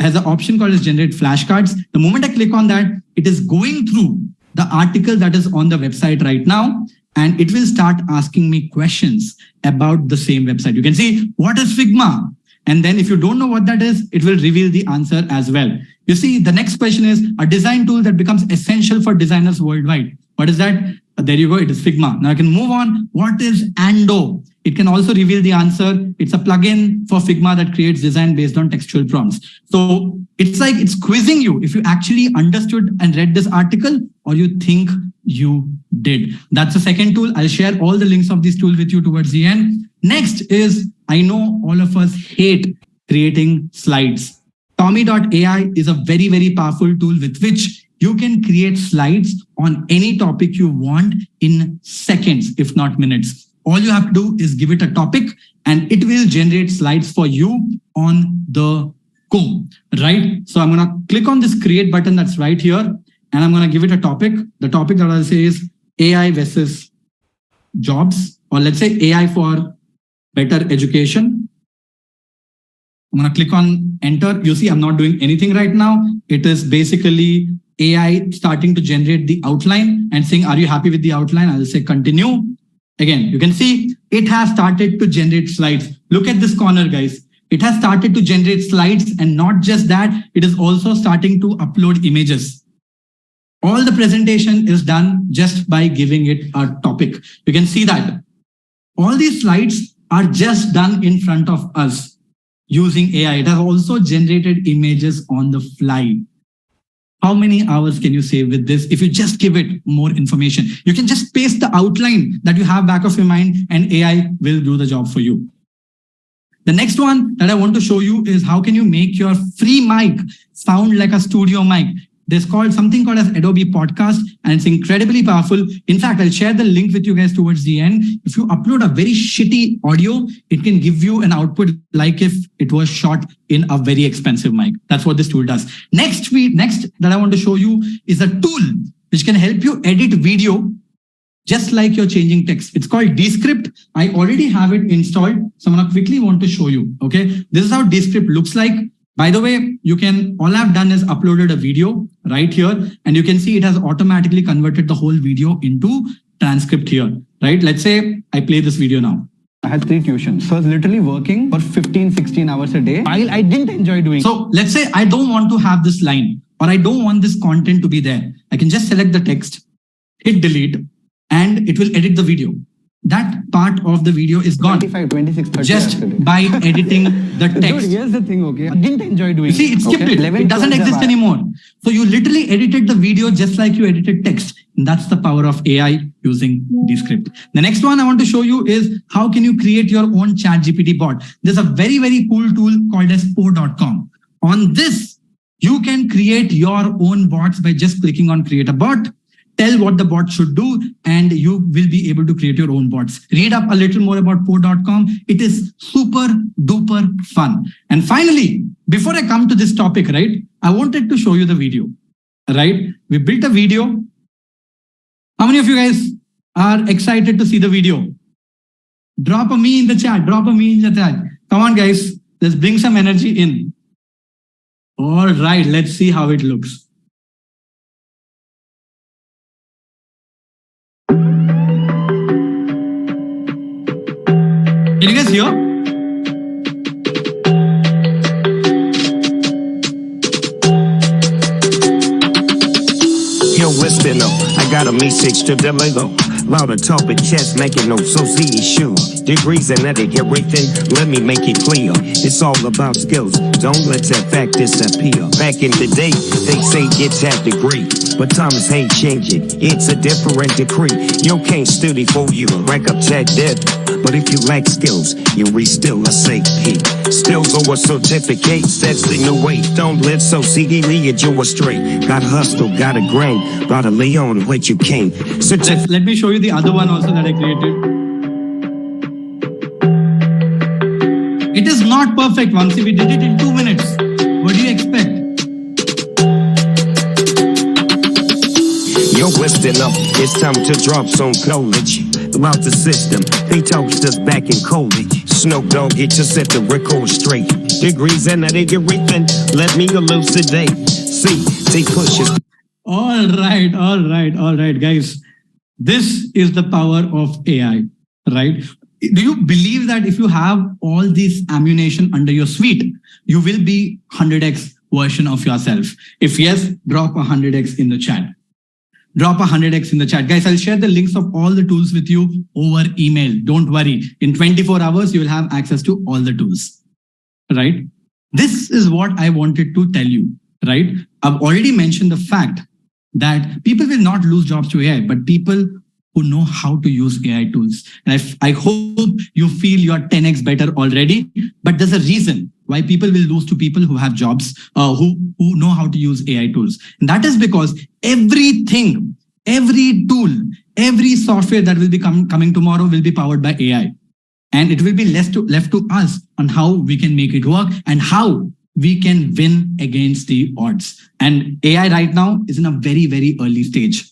has an option called as generate flashcards. The moment I click on that, it is going through the article that is on the website right now. And it will start asking me questions about the same website. You can see what is Figma? And then if you don't know what that is, it will reveal the answer as well. You see, the next question is a design tool that becomes essential for designers worldwide. What is that? There you go. It is Figma. Now I can move on. What is Ando? It can also reveal the answer. It's a plugin for Figma that creates design based on textual prompts. So it's like it's quizzing you if you actually understood and read this article or you think you did. That's the second tool. I'll share all the links of these tools with you towards the end. Next is, I know all of us hate creating slides. Tommy.ai is a very, very powerful tool with which you can create slides on any topic you want in seconds, if not minutes. All you have to do is give it a topic and it will generate slides for you on the go, right? So I'm going to click on this create button that's right here and I'm going to give it a topic. The topic that I'll say is AI versus jobs, or let's say AI for better education. I'm going to click on enter. You see, I'm not doing anything right now. It is basically AI starting to generate the outline and saying, are you happy with the outline? I'll say continue. Again, you can see it has started to generate slides. Look at this corner, guys. It has started to generate slides, and not just that, it is also starting to upload images. All the presentation is done just by giving it a topic. You can see that all these slides are just done in front of us using AI. It has also generated images on the fly. How many hours can you save with this if you just give it more information? You can just paste the outline that you have back of your mind and AI will do the job for you. The next one that I want to show you is how can you make your free mic sound like a studio mic. There's something called as Adobe Podcast, and it's incredibly powerful. In fact, I'll share the link with you guys towards the end. If you upload a very shitty audio, it can give you an output like if it was shot in a very expensive mic. That's what this tool does. Next that I want to show you is a tool which can help you edit video just like you're changing text. It's called Descript. I already have it installed, so I'm gonna quickly want to show you. Okay, this is how Descript looks like. By the way, all I've done is uploaded a video right here, and you can see it has automatically converted the whole video into transcript here, right? Let's say I play this video now. I had 3 tuitions. So I was literally working for 15, 16 hours a day. I didn't enjoy doing. So let's say I don't want to have this line, or I don't want this content to be there. I can just select the text, hit delete, and it will edit the video. That part of the video is gone 25, 26, 30 just by editing the text. Dude, here's the thing, okay? I didn't enjoy doing. You see, it skipped it. 11, It doesn't 12 exist anymore. So you literally edited the video just like you edited text. And that's the power of AI using Descript. The next one I want to show you is how can you create your own ChatGPT bot. There's a very, very cool tool called as po.com. On this, you can create your own bots by just clicking on create a bot. Tell what the bot should do, and you will be able to create your own bots. Read up a little more about po.com. It is super duper fun. And finally, before I come to this topic, right, I wanted to show you the video, right? We built a video. How many of you guys are excited to see the video? Drop a me in the chat. Drop a me in the chat. Come on, guys. Let's bring some energy in. All right, let's see how it looks. Can you guys hear? Yo, listen up. I got a message to deliver. Lot of talking, chest making no association. Degrees and etiquette, everything. Let me make it clear. It's all about skills. Don't let that fact disappear. Back in the day, they say get that degree, but times ain't changing. It's a different decree. You can't study for you rank up that debt. But if you lack skills, you still a safe hit. Skills over certificates, that's the new way. Don't let society lead you astray. Gotta hustle, gotta grind, gotta lay on what you came. Let me show you the other one also that I created. It is not perfect, Vamsi. We did it in 2 minutes. What do you expect? Yo, listen up, it's time to drop some knowledge about the system. They toast us back in college. Snoop Dogg, get you set the record straight. Degrees and that everything, let me elucidate. See, they push us. All right, guys. This is the power of AI, right? Do you believe that if you have all this ammunition under your suite, you will be 100x version of yourself? If yes, drop 100x in the chat. Drop 100x in the chat. Guys, I'll share the links of all the tools with you over email. Don't worry. In 24 hours, you will have access to all the tools, right? This is what I wanted to tell you, right? I've already mentioned the fact that people will not lose jobs to AI, but people who know how to use AI tools. And I hope you feel you're 10x better already, but there's a reason why people will lose to people who have jobs, who know how to use AI tools. And that is because everything, every tool, every software that will be coming tomorrow will be powered by AI. And it will be left to us on how we can make it work and how we can win against the odds. And AI right now is in a very, very early stage.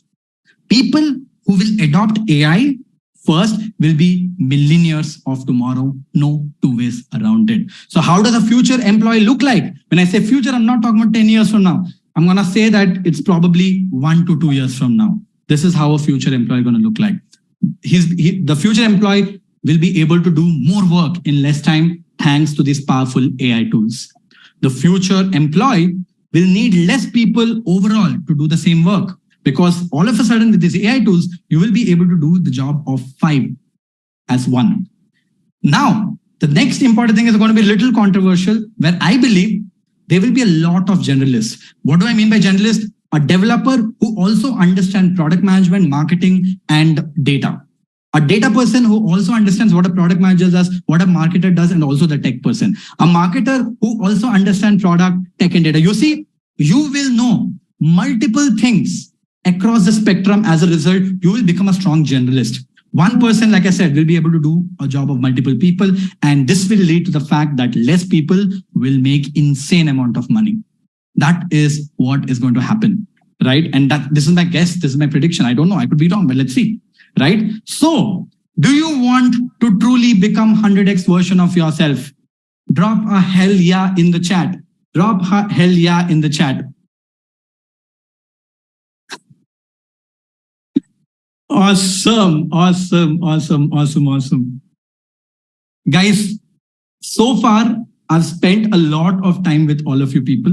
People who will adopt AI first will be millionaires of tomorrow. No two ways around it. So how does a future employee look like? When I say future, I'm not talking about 10 years from now. I'm going to say that it's probably 1 to 2 years from now. This is how a future employee is going to look like. The future employee will be able to do more work in less time thanks to these powerful AI tools. The future employee will need less people overall to do the same work, because all of a sudden with these AI tools, you will be able to do the job of 5 as 1. Now, the next important thing is going to be a little controversial, where I believe there will be a lot of generalists. What do I mean by generalist? a developer who also understands product management, marketing, and data. A data person who also understands what a product manager does, what a marketer does, and also the tech person. A marketer who also understands product, tech, and data. You see, you will know multiple things across the spectrum. As a result, you will become a strong generalist. One person, like I said, will be able to do a job of multiple people, and this will lead to the fact that less people will make insane amount of money. That is what is going to happen, right? And this is my guess, this is my prediction. I don't know, I could be wrong, but let's see, right? So, do you want to truly become 100x version of yourself? Drop a hell yeah in the chat. Drop a hell yeah in the chat. Awesome. Guys, so far, I've spent a lot of time with all of you people.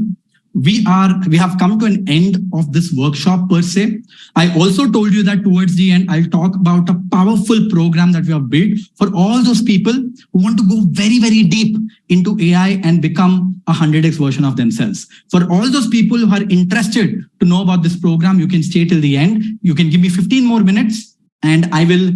We have come to an end of this workshop per se. I also told you that towards the end, I'll talk about a powerful program that we have built for all those people who want to go very, very deep into AI and become a 100x version of themselves. For all those people who are interested to know about this program, you can stay till the end. You can give me 15 more minutes and I will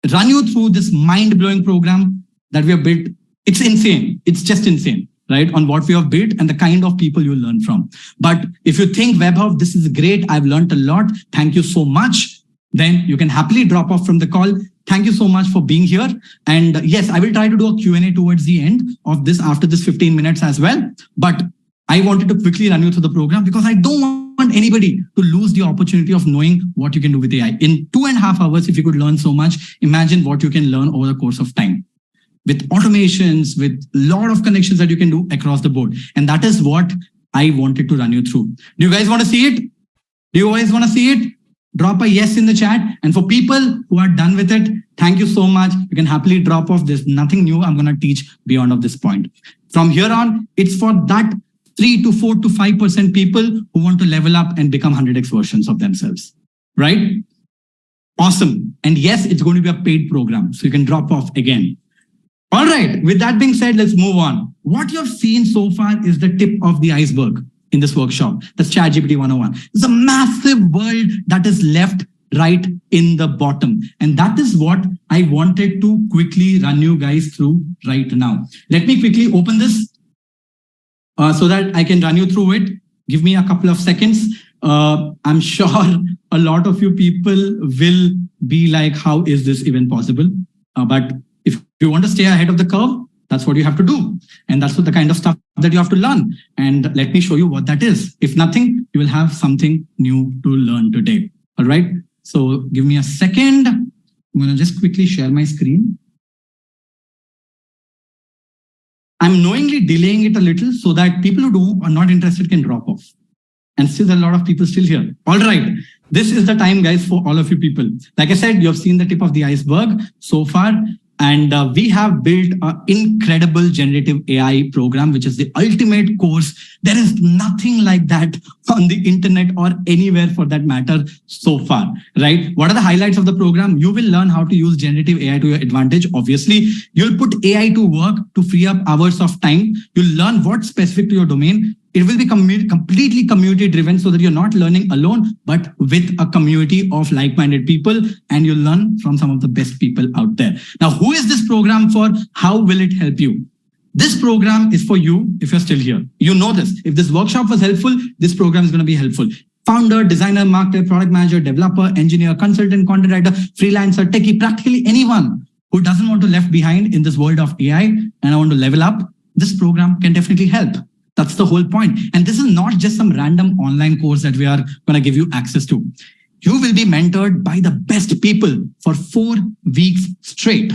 run you through this mind-blowing program that we have built. It's insane. It's just insane, right? On what we have built and the kind of people you learn from. But if you think WebHub, this is great, I've learned a lot, thank you so much, then you can happily drop off from the call. Thank you so much for being here. And yes, I will try to do a Q&A towards the end of this, after this 15 minutes as well. But I wanted to quickly run you through the program because I don't want anybody to lose the opportunity of knowing what you can do with AI. In 2.5 hours, if you could learn so much, imagine what you can learn over the course of time. With automations, with a lot of connections that you can do across the board. And that is what I wanted to run you through. Do you guys want to see it? Do you guys want to see it? Drop a yes in the chat. And for people who are done with it, thank you so much. You can happily drop off. There's nothing new I'm going to teach beyond of this point. From here on, it's for that 3 to 4 to 5% people who want to level up and become 100x versions of themselves, right? Awesome. And yes, it's going to be a paid program. So you can drop off again. All right, with that being said, let's move on. What you've seen so far is the tip of the iceberg in this workshop. That's ChatGPT 101. It's a massive world that is left right in the bottom. And that is what I wanted to quickly run you guys through right now. Let me quickly open this so that I can run you through it. Give me a couple of seconds. I'm sure a lot of you people will be like, how is this even possible? But if you want to stay ahead of the curve, that's what you have to do. And that's what the kind of stuff that you have to learn. And let me show you what that is. If nothing, you will have something new to learn today. All right. So give me a second. I'm going to just quickly share my screen. I'm knowingly delaying it a little so that people who are not interested can drop off. And still there are a lot of people still here. All right. This is the time, guys, for all of you people. Like I said, you have seen the tip of the iceberg so far. And we have built an incredible generative AI program, which is the ultimate course. There is nothing like that on the internet or anywhere for that matter so far, right? What are the highlights of the program? You will learn how to use generative AI to your advantage. Obviously, you'll put AI to work to free up hours of time. You'll learn what's specific to your domain. It will be completely community driven so that you're not learning alone, but with a community of like-minded people, and you'll learn from some of the best people out there. Now, who is this program for? How will it help you? This program is for you if you're still here. You know this. If this workshop was helpful, this program is going to be helpful. Founder, designer, marketer, product manager, developer, engineer, consultant, content writer, freelancer, techie, practically anyone who doesn't want to left behind in this world of AI and I want to level up, this program can definitely help. That's the whole point. And this is not just some random online course that we are going to give you access to. You will be mentored by the best people for 4 weeks straight.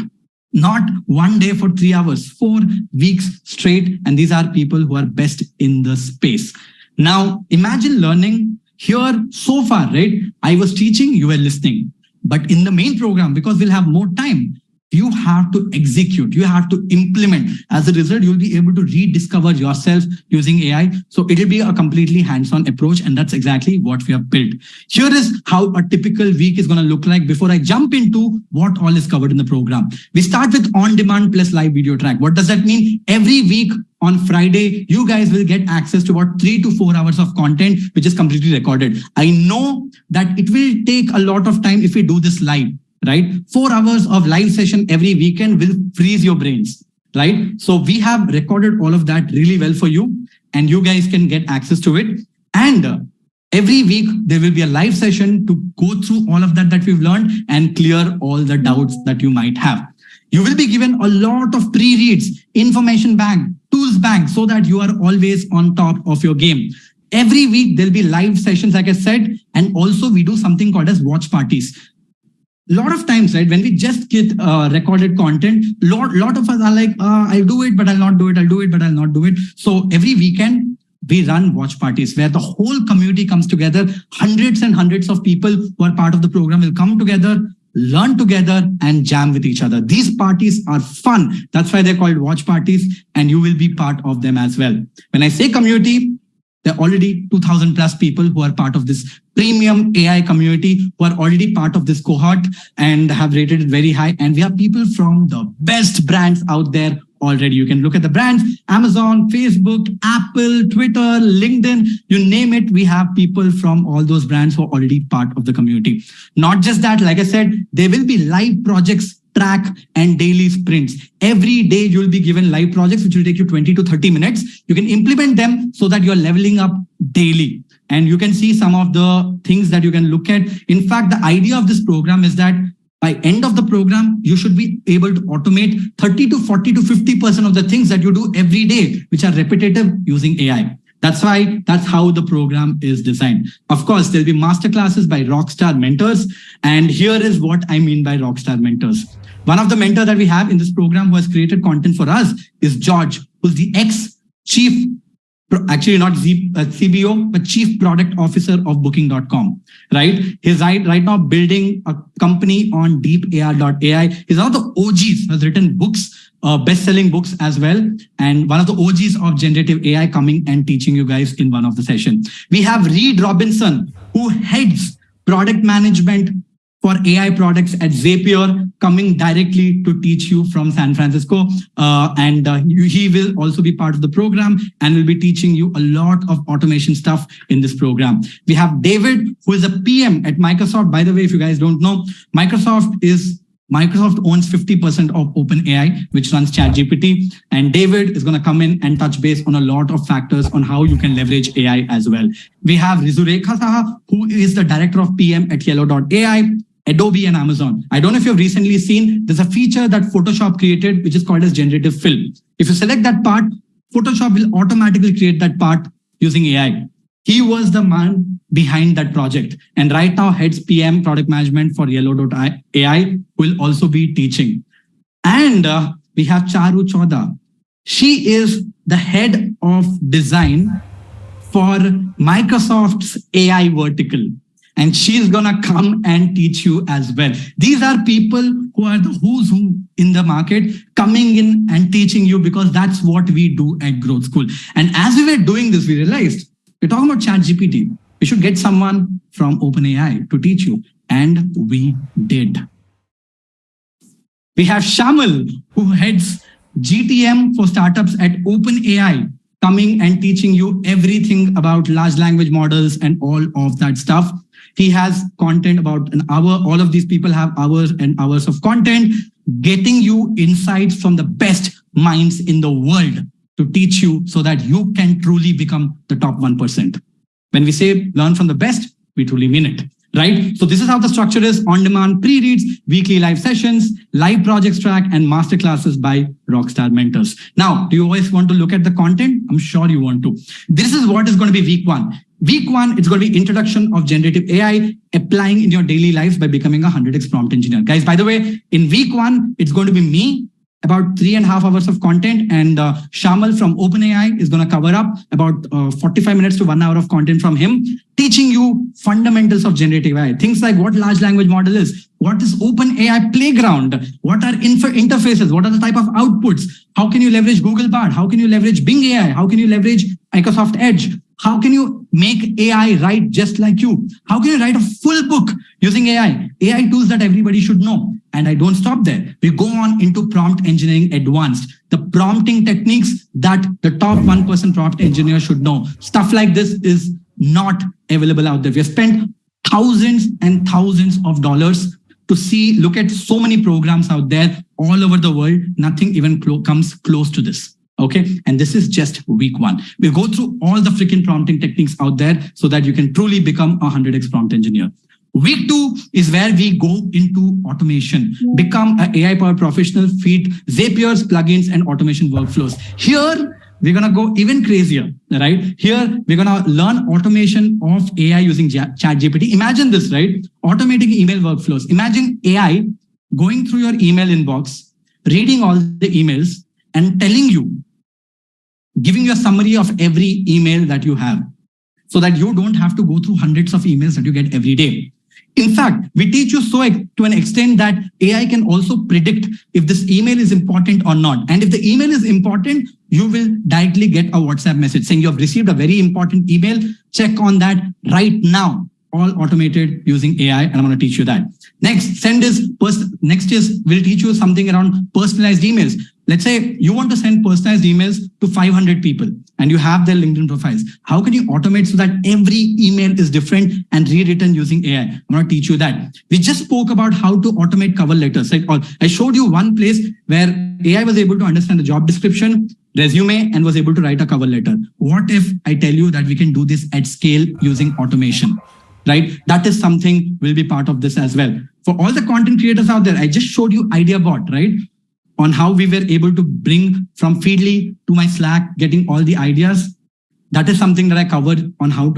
Not one day for 3 hours, 4 weeks straight. And these are people who are best in the space. Now, imagine learning here so far, right? I was teaching, you were listening. But in the main program, because we'll have more time, you have to execute, you have to implement. As a result, you'll be able to rediscover yourself using AI. So it'll be a completely hands-on approach. And that's exactly what we have built. Here is how a typical week is going to look like before I jump into what all is covered in the program. We start with on-demand plus live video track. What does that mean? Every week, on Friday, you guys will get access to about 3 to 4 hours of content, which is completely recorded. I know that it will take a lot of time if we do this live, right? 4 hours of live session every weekend will freeze your brains, right? So we have recorded all of that really well for you, and you guys can get access to it. And every week, there will be a live session to go through all of that we've learned and clear all the doubts that you might have. You will be given a lot of pre-reads, information bank, tools bank, so that you are always on top of your game. Every week, there'll be live sessions, like I said, and also we do something called as watch parties. A lot of times, right, when we just get recorded content, lot of us are like, I'll do it, but I'll not do it. I'll do it, but I'll not do it. So every weekend, we run watch parties where the whole community comes together. Hundreds and hundreds of people who are part of the program will come together, learn together, and jam with each other. These parties are fun. That's why they're called watch parties, and you will be part of them as well. When I say community, there are already 2,000 plus people who are part of this premium AI community, who are already part of this cohort and have rated it very high. And we have people from the best brands out there already. You can look at the brands: Amazon, Facebook, Apple, Twitter, LinkedIn, you name it. We have people from all those brands who are already part of the community. Not just that, like I said, there will be live projects, track, and daily sprints. Every day you will be given live projects, which will take you 20 to 30 minutes. You can implement them so that you're leveling up daily. And you can see some of the things that you can look at. In fact, the idea of this program is that by end of the program, you should be able to automate 30 to 40 to 50% of the things that you do every day, which are repetitive, using AI. That's how the program is designed. Of course, there'll be masterclasses by rockstar mentors. And here is what I mean by rockstar mentors. One of the mentors that we have in this program who has created content for us is George, who's the ex-chief, actually not CBO, but Chief Product Officer of Booking.com, right? He's right now building a company on deepar.ai. He's one of the OGs, has written books, best-selling books as well. And one of the OGs of generative AI coming and teaching you guys in one of the sessions. We have Reed Robinson, who heads product management for AI products at Zapier, coming directly to teach you from San Francisco. He will also be part of the program and will be teaching you a lot of automation stuff in this program. We have David, who is a PM at Microsoft. By the way, if you guys don't know, Microsoft owns 50% of OpenAI, which runs ChatGPT. And David is going to come in and touch base on a lot of factors on how you can leverage AI as well. We have Rizurekha Saha, who is the director of PM at Yellow.ai, Adobe, and Amazon. I don't know if you've recently seen, there's a feature that Photoshop created, which is called as generative fill. If you select that part, Photoshop will automatically create that part using AI. He was the man behind that project. And right now heads PM product management for Yellow.ai, will also be teaching. And we have Charu Chauda. She is the head of design for Microsoft's AI vertical. And she's gonna come and teach you as well. These are people who are the who's who in the market, coming in and teaching you, because that's what we do at Growth School. And as we were doing this, we realized we're talking about ChatGPT. We should get someone from OpenAI to teach you. And we did. We have Shamal, who heads GTM for startups at OpenAI, coming and teaching you everything about large language models and all of that stuff. He has content about an hour. All of these people have hours and hours of content, getting you insights from the best minds in the world to teach you so that you can truly become the top 1%. When we say learn from the best, we truly mean it, right? So this is how the structure is: on-demand pre-reads, weekly live sessions, live projects track, and masterclasses by rockstar mentors. Now, do you always want to look at the content? I'm sure you want to. This is what is going to be week one. Week one, it's going to be introduction of generative AI, applying in your daily lives by becoming a 100x prompt engineer. Guys, by the way, in week one, it's going to be me, about 3.5 hours of content, and Shamal from OpenAI is going to cover up about 45 minutes to 1 hour of content from him, teaching you fundamentals of generative AI. Things like what large language model is, what is OpenAI playground, what are interfaces, what are the type of outputs, how can you leverage Google Bard, how can you leverage Bing AI, how can you leverage Microsoft Edge, how can you make AI write just like you, how can you write a full book using AI tools that everybody should know. And I don't stop there. We go on into prompt engineering advanced, the prompting techniques that the top 1% prompt engineer should know. Stuff like this is not available out there. We have spent thousands and thousands of dollars to look at so many programs out there all over the world. Nothing even comes close to this. Okay. And this is just week 1. We'll go through all the freaking prompting techniques out there so that you can truly become a 100x prompt engineer. Week 2 is where we go into automation, become an AI-powered professional, feed Zapier's plugins and automation workflows. Here, we're going to go even crazier, right? Here, we're going to learn automation of AI using ChatGPT. Imagine this, right? Automating email workflows. Imagine AI going through your email inbox, reading all the emails and telling you, giving you a summary of every email that you have so that you don't have to go through hundreds of emails that you get every day. In fact, we teach you to an extent that AI can also predict if this email is important or not. And if the email is important, you will directly get a WhatsApp message saying you have received a very important email. Check on that right now. All automated using AI, and I'm going to teach you that. Next we'll teach you something around personalized emails. Let's say you want to send personalized emails to 500 people and you have their LinkedIn profiles. How can you automate so that every email is different and rewritten using AI? I'm going to teach you that. We just spoke about how to automate cover letters. I showed you one place where AI was able to understand the job description, resume, and was able to write a cover letter. What if I tell you that we can do this at scale using automation? Right? That is something will be part of this as well. For all the content creators out there, I just showed you IdeaBot, right? On how we were able to bring from Feedly to my Slack, getting all the ideas. That is something that I covered on how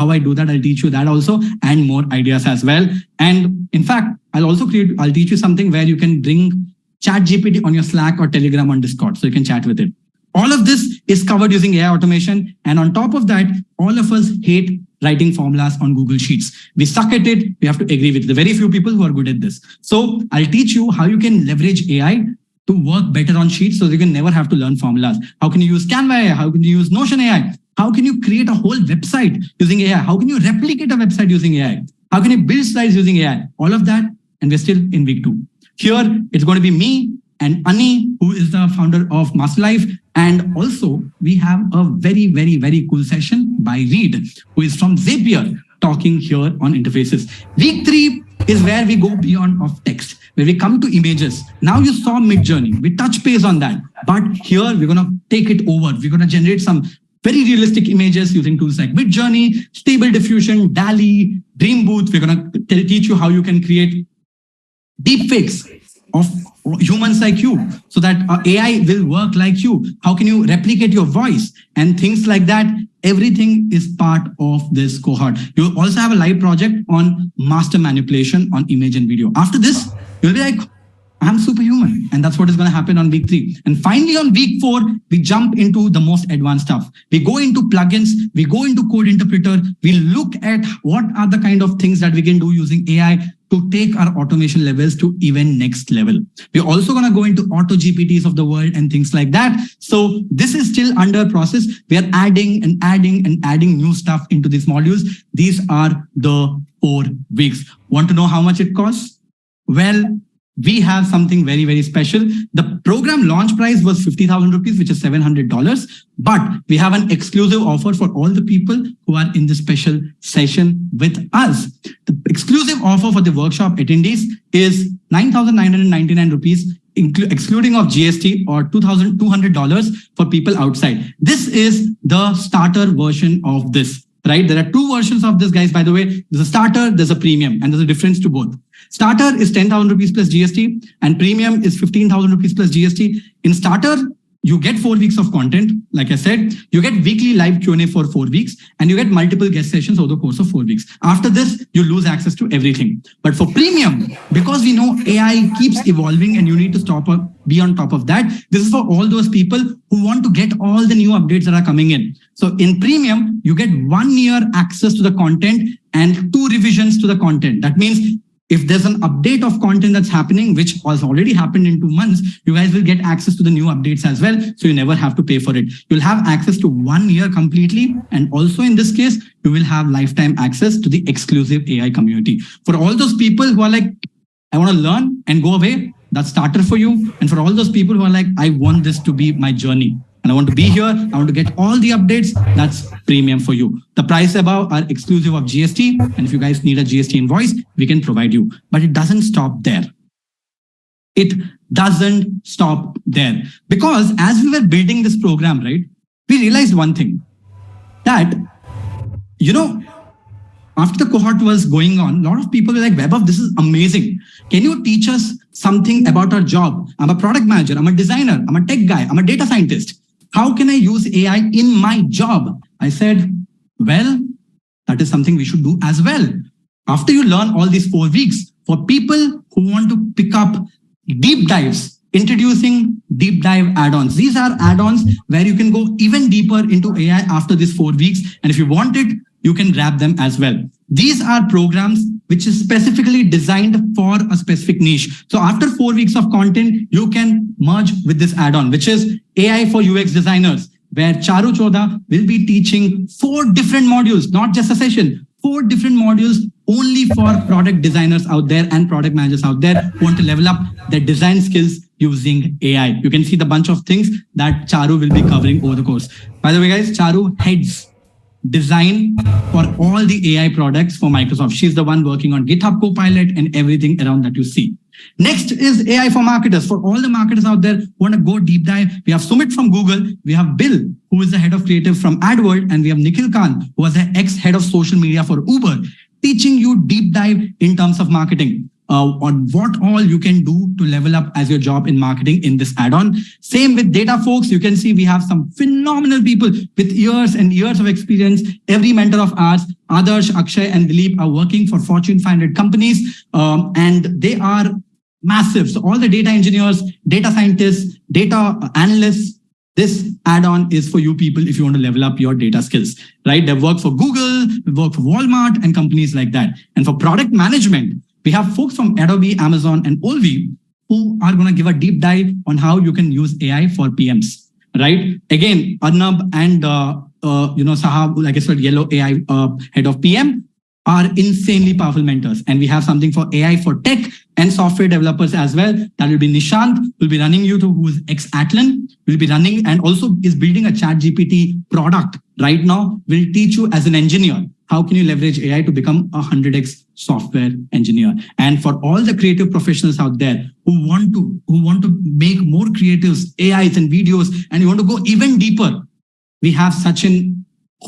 I do that. I'll teach you that also and more ideas as well. And in fact, I'll teach you something where you can bring ChatGPT on your Slack or Telegram on Discord so you can chat with it. All of this is covered using AI automation. And on top of that, all of us hate writing formulas on Google Sheets. We suck at it. We have to agree with the very few people who are good at this. So I'll teach you how you can leverage AI to work better on Sheets so you can never have to learn formulas. How can you use Canva AI? How can you use Notion AI? How can you create a whole website using AI? How can you replicate a website using AI? How can you build slides using AI? All of that. And we're still in week 2. Here, it's going to be me and Ani, who is the founder of Master Life. And also, we have a very, very, very cool session by Reed, who is from Zapier, talking here on interfaces. Week 3 is where we go beyond of text, where we come to images. Now you saw Midjourney. We touch base on that. But here, we're going to take it over. We're going to generate some very realistic images using tools like Midjourney, Stable Diffusion, DALL-E, Dream Booth. We're going to teach you how you can create deepfakes of humans like you so that AI will work like you. How can you replicate your voice and things like that? Everything is part of this cohort. You also have a live project on master manipulation on image and video. After this, you'll be like, I'm superhuman. And that's what is going to happen on week 3. And finally, on week 4, we jump into the most advanced stuff. We go into plugins. We go into code interpreter. We look at what are the kind of things that we can do using AI to take our automation levels to even next level. We're also going to go into auto GPTs of the world and things like that. So this is still under process. We are adding and adding and adding new stuff into these modules. These are the 4 weeks. Want to know how much it costs? Well, we have something very, very special. The program launch price was 50,000 rupees, which is $700. But we have an exclusive offer for all the people who are in this special session with us. The exclusive offer for the workshop attendees is 9,999 rupees, excluding of GST, or $2,200 for people outside. This is the starter version of this. Right? There are 2 versions of this, guys. By the way, there's a starter, there's a premium, and there's a difference to both. Starter is 10,000 rupees plus GST, and premium is 15,000 rupees plus GST. In starter, you get 4 weeks of content. Like I said, you get weekly live Q&A for 4 weeks, and you get multiple guest sessions over the course of 4 weeks. After this, you lose access to everything. But for premium, because we know AI keeps evolving and you need to be on top of that, this is for all those people who want to get all the new updates that are coming in. So in premium, you get 1 year access to the content and 2 revisions to the content. That means if there's an update of content that's happening, which has already happened in 2 months, you guys will get access to the new updates as well. So you never have to pay for it. You'll have access to 1 year completely. And also in this case, you will have lifetime access to the exclusive AI community. For all those people who are like, I want to learn and go away, that's starter for you. And for all those people who are like, I want this to be my journey and I want to be here, I want to get all the updates, that's premium for you. The price above are exclusive of GST. And if you guys need a GST invoice, we can provide you. But it doesn't stop there. It doesn't stop there. Because as we were building this program, right, we realized one thing, that, after the cohort was going on, a lot of people were like, Vaibhav, this is amazing. Can you teach us something about our job? I'm a product manager, I'm a designer, I'm a tech guy, I'm a data scientist. How can I use AI in my job? I said, well, that is something we should do as well. After you learn all these 4 weeks, for people who want to pick up deep dives, introducing deep dive add-ons. These are add-ons where you can go even deeper into AI after these 4 weeks. And if you want it, you can grab them as well. These are programs which is specifically designed for a specific niche. So after 4 weeks of content, you can merge with this add-on, which is AI for UX designers, where Charu Choda will be teaching 4 different modules, not just a session, 4 different modules only for product designers out there and product managers out there who want to level up their design skills using AI. You can see the bunch of things that Charu will be covering over the course. By the way, guys, Charu heads design for all the AI products for Microsoft. She's the one working on GitHub Copilot and everything around that you see. Next is AI for marketers. For all the marketers out there who want to go deep dive, we have Sumit from Google, we have Bill, who is the head of creative from AdWorld, and we have Nikhil Khan, who was the ex-head of social media for Uber, teaching you deep dive in terms of marketing. On what all you can do to level up as your job in marketing in this add-on. Same with data folks. You can see we have some phenomenal people with years and years of experience. Every mentor of ours, Adarsh, Akshay, and Dilip are working for Fortune 500 companies, and they are massive. So all the data engineers, data scientists, data analysts, this add-on is for you people if you want to level up your data skills, right? They work for Google, they work for Walmart and companies like that. And for product management, we have folks from Adobe, Amazon, and Olvi who are going to give a deep dive on how you can use AI for PMs, right? Again, Arnab and Sahab, like I said, Yellow AI head of PM, are insanely powerful mentors. And we have something for AI for tech and software developers as well. That will be Nishant, will be running YouTube, who is ex-Atlan, will be running and also is building a ChatGPT product right now, will teach you as an engineer. How can you leverage AI to become a 100x software engineer? And for all the creative professionals out there who want to make more creatives, AIs and videos, and you want to go even deeper, we have Sachin,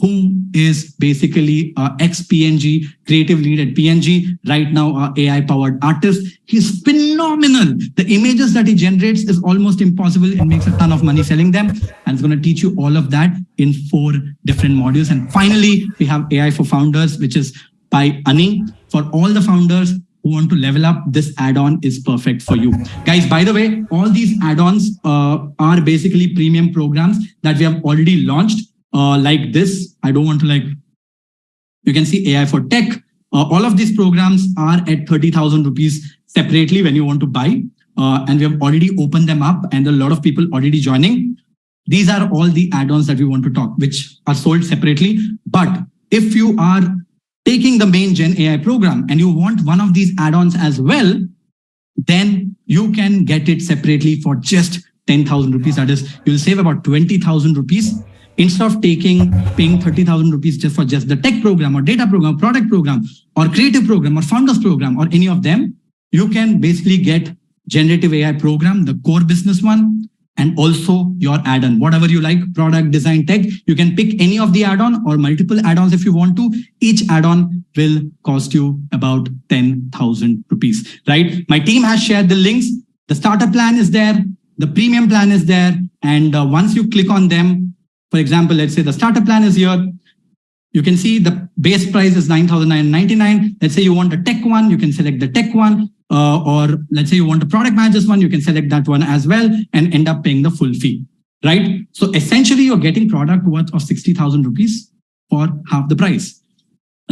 who is basically ex-PNG, creative lead at PNG, right now our AI-powered artist. He's phenomenal. The images that he generates is almost impossible and makes a ton of money selling them. And it's going to teach you all of that in 4 different modules. And finally, we have AI for founders, which is by Ani. For all the founders who want to level up, this add-on is perfect for you. Guys, by the way, all these add-ons are basically premium programs that we have already launched. Like this, I don't want to you can see AI for tech. All of these programs are at 30,000 rupees separately when you want to buy. And we have already opened them up and a lot of people already joining. These are all the add-ons that we want to talk, which are sold separately. But if you are taking the main Gen AI program and you want one of these add-ons as well, then you can get it separately for just 10,000 rupees. That is, you'll save about 20,000 rupees. Instead of paying 30,000 rupees just for just the tech program or data program, product program, or creative program, or founders program, or any of them, you can basically get generative AI program, the core business one, and also your add-on, whatever you like, product, design, tech. You can pick any of the add-on or multiple add-ons if you want to. Each add-on will cost you about 10,000 rupees, right? My team has shared the links. The starter plan is there. The premium plan is there. And once you click on them, for example, let's say the starter plan is here. You can see the base price is 9,999. Let's say you want a tech one, you can select the tech one. Or let's say you want a product manager's one, you can select that one as well and end up paying the full fee, right? So essentially you're getting product worth of 60,000 rupees for half the price,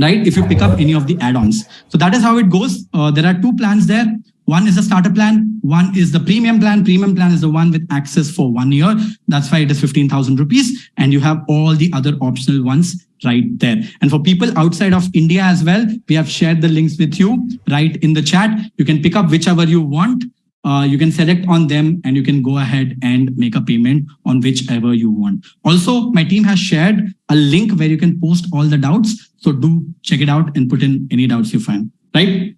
right? If you pick up any of the add-ons. So that is how it goes. There are 2 plans there. One is the starter plan. One is the premium plan. Premium plan is the one with access for 1 year. That's why it is 15,000 rupees. And you have all the other optional ones right there. And for people outside of India as well, we have shared the links with you right in the chat. You can pick up whichever you want. You can select on them and you can go ahead and make a payment on whichever you want. Also, my team has shared a link where you can post all the doubts. So do check it out and put in any doubts you find, right?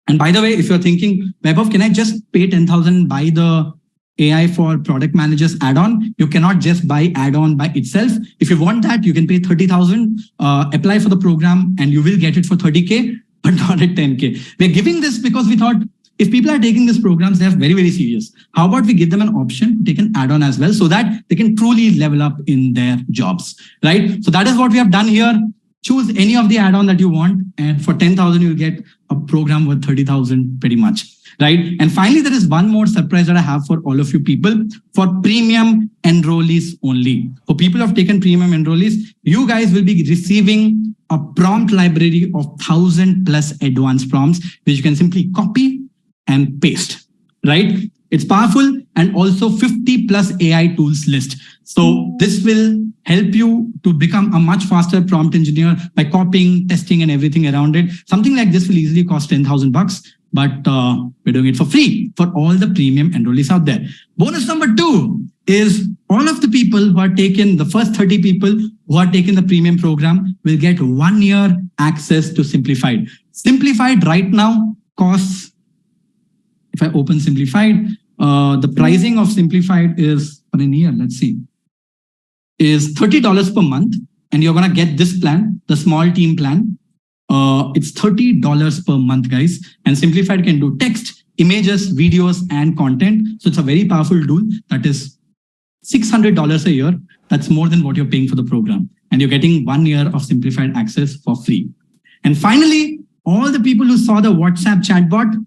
And by the way, if you're thinking, Vaibhav, can I just pay 10,000 buy the AI for product managers add-on? You cannot just buy add-on by itself. If you want that, you can pay 30,000, apply for the program and you will get it for 30K, but not at 10K. We're giving this because we thought if people are taking these programs, they are very, very serious. How about we give them an option to take an add-on as well so that they can truly level up in their jobs, right? So that is what we have done here. Choose any of the add-on that you want. And for 10,000, you'll get a program worth 30,000 pretty much, right? And finally, there is one more surprise that I have for all of you people for premium enrollees only. For people who have taken premium enrollees, you guys will be receiving a prompt library of 1,000 plus advanced prompts, which you can simply copy and paste, right? It's powerful, and also 50 plus AI tools list. So this will help you to become a much faster prompt engineer by copying, testing, and everything around it. Something like this will easily cost 10,000 bucks, but we're doing it for free for all the premium enrollees out there. Bonus number 2 is all of the people who are taken, the first 30 people who are taken the premium program will get 1 year access to Simplified. Simplified right now costs, if I open Simplified, the pricing of Simplified is for a year, let's see, is $30 per month. And you're going to get this plan, the small team plan. It's $30 per month, guys. And Simplified can do text, images, videos, and content. So it's a very powerful tool that is $600 a year. That's more than what you're paying for the program. And you're getting 1 year of Simplified access for free. And finally, all the people who saw the WhatsApp chatbot,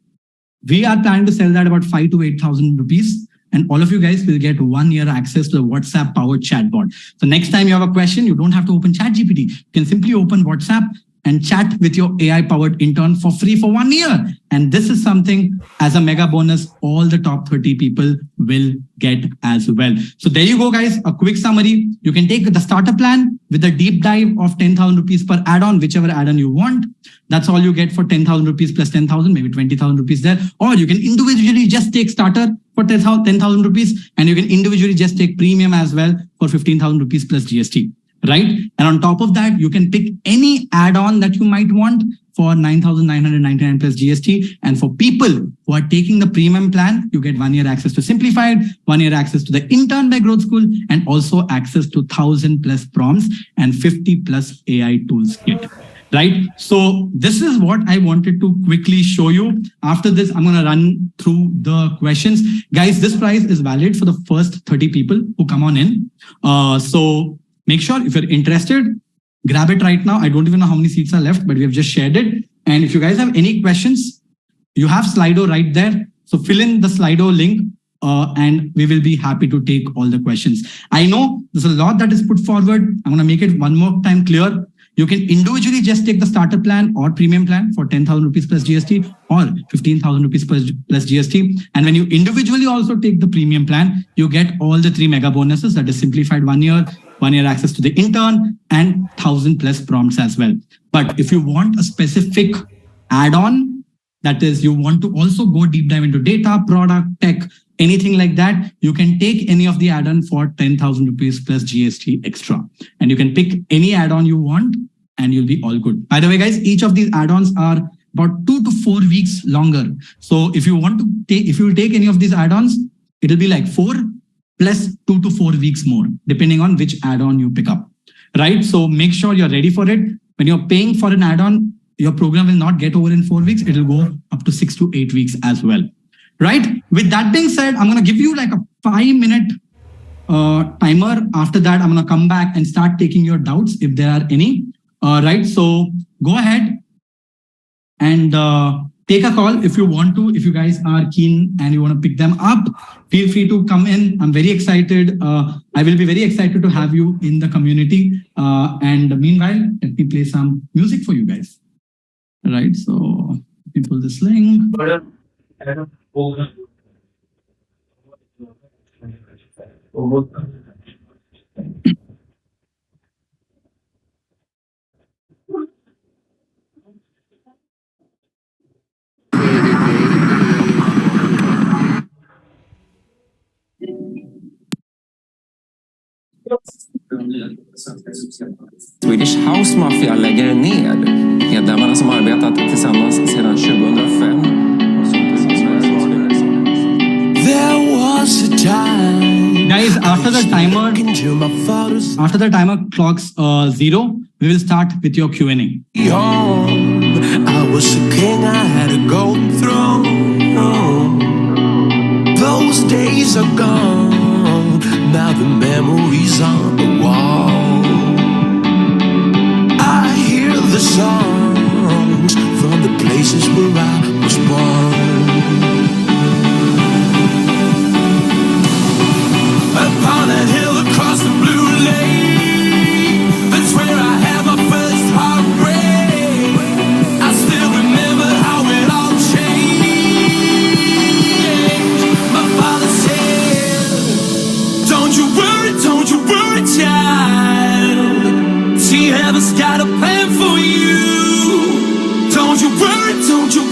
we are planning to sell that about 5,000 to 8,000 rupees. And all of you guys will get 1 year access to the WhatsApp powered chatbot. So next time you have a question, you don't have to open ChatGPT. You can simply open WhatsApp and chat with your AI powered intern for free for 1 year. And this is something as a mega bonus, all the top 30 people will get as well. So there you go, guys. A quick summary. You can take the starter plan with a deep dive of 10,000 rupees per add-on, whichever add-on you want. That's all you get for 10,000 rupees plus 10,000, maybe 20,000 rupees there. Or you can individually just take starter for 10,000 rupees, and you can individually just take premium as well for 15,000 rupees plus GST, right? And on top of that, you can pick any add-on that you might want for 9,999 plus GST. And for people who are taking the premium plan, you get 1 year access to Simplified, 1 year access to the intern by Growth School, and also access to 1,000 plus prompts and 50 plus AI tools kit. Right? So this is what I wanted to quickly show you. After this, I'm going to run through the questions. Guys, this price is valid for the first 30 people who come on in. So make sure if you're interested, grab it right now. I don't even know how many seats are left, but we have just shared it. And if you guys have any questions, you have Slido right there. So fill in the Slido link and we will be happy to take all the questions. I know there's a lot that is put forward. I'm going to make it one more time clear. You can individually just take the starter plan or premium plan for 10,000 rupees plus GST or 15,000 rupees plus GST. And when you individually also take the premium plan, you get all the 3 mega bonuses, that is Simplified 1 year, 1 year access to the intern, and 1,000 plus prompts as well. But if you want a specific add-on, that is, you want to also go deep dive into data, product, tech, anything like that, you can take any of the add-on for 10,000 rupees plus GST extra. And you can pick any add-on you want and you'll be all good. By the way, guys, each of these add-ons are about 2 to 4 weeks longer. So if you want to take, if you take any of these add-ons, it'll be like 4 plus 2 to 4 weeks more, depending on which add-on you pick up, right? So make sure you're ready for it. When you're paying for an add-on, your program will not get over in 4 weeks. It'll go up to 6 to 8 weeks as well. Right. With that being said, I'm going to give you like a 5-minute timer. After that, I'm going to come back and start taking your doubts if there are any. Right. So go ahead and take a call if you want to. If you guys are keen and you want to pick them up, feel free to come in. I'm very excited. I will be very excited to have you in the community. And meanwhile, let me play some music for you guys. Right. So let me pull this link. Swedish House Mafia lägger ner. Medlemmarna som arbetat tillsammans sedan 2005. There was a time. Guys, after the timer, Into my father's after the timer clocks 0, we will start with your Q&A. home. I was a king, I had a golden throne. Those days are gone. Now the memories on the wall. I hear the songs from the places where I was born. Upon a hill across the blue lake, that's where I had my first heartbreak. I still remember how it all changed. My father said, don't you worry, child. See, heaven's got a plan for you. Don't you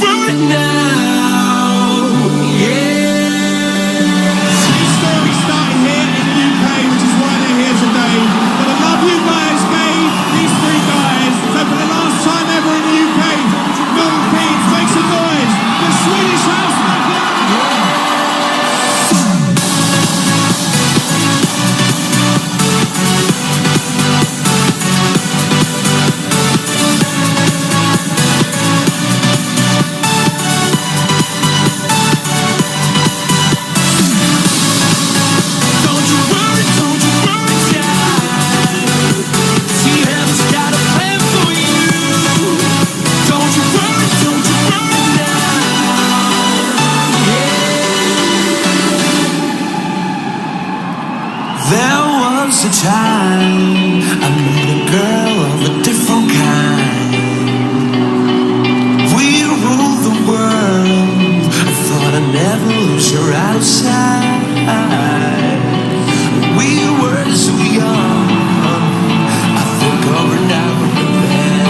worry now. Yeah. This story started here in the UK, which is why they're here today. For the love you guys gave these three guys. So for the last time ever in the UK, Milton Keynes, make some noise. The Swedish House Mafia. Don't you worry, child. See, heaven's got a plan for you. Don't you worry now. Yeah. There was a time I met a girl of a different kind. We ruled the world. I thought I'd never lose her outside. We were so young. I think of her now and then.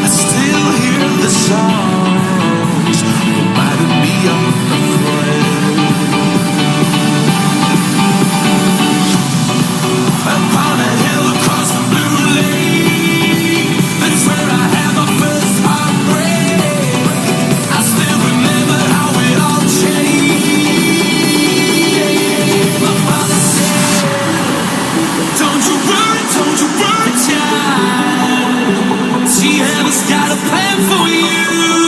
I still hear the songs reminding me of a friend. Upon a hill across the blue lake, that's where I had my first heartbreak. I still remember how it all changed. My father said, don't you worry, child. See, heaven's got a plan for you.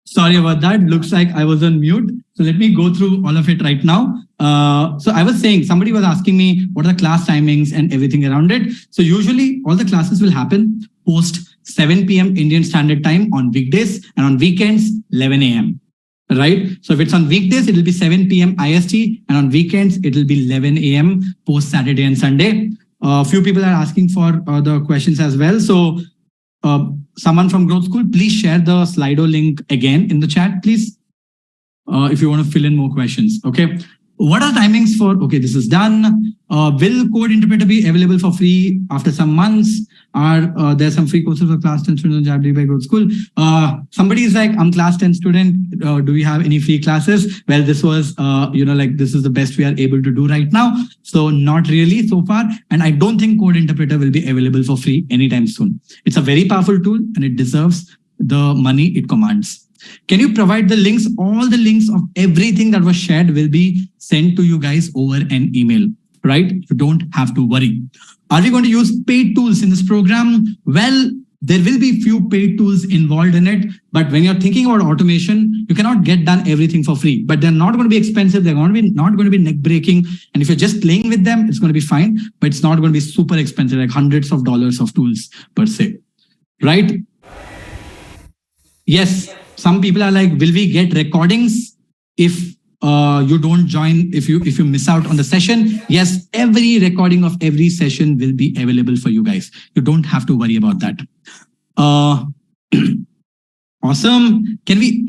Sorry about that. Looks like I was on mute. So let me go through all of it right now. So I was saying, somebody was asking me what are the class timings and everything around it. So usually all the classes will happen post 7 p.m. Indian Standard Time on weekdays, and on weekends, 11 a.m. Right? So if it's on weekdays, it will be 7 p.m. IST, and on weekends, it will be 11 a.m. post Saturday and Sunday. A few people are asking for the questions as well. So someone from Growth School, please share the Slido link again in the chat, please. If you want to fill in more questions. Okay. What are timings for? Okay, this is done. Will Code Interpreter be available for free after some months? Are there some free courses for class 10 students on ChatGPT by Growth School? Somebody is like, I'm class 10 student. Do we have any free classes? Well, this was, this is the best we are able to do right now. So not really so far. And I don't think Code Interpreter will be available for free anytime soon. It's a very powerful tool and it deserves the money it commands. Can you provide the links? All the links of everything that was shared will be sent to you guys over an email, right? You don't have to worry. Are we going to use paid tools in this program? Well, there will be few paid tools involved in it, but when you're thinking about automation, you cannot get done everything for free, but they're not going to be expensive. They're not going to be neck breaking. And if you're just playing with them, it's going to be fine, but it's not going to be super expensive, like hundreds of dollars of tools per se, right? Yes. Some people are like, will we get recordings if you don't join, if you miss out on the session? Yes, every recording of every session will be available for you guys. You don't have to worry about that. Awesome. Can we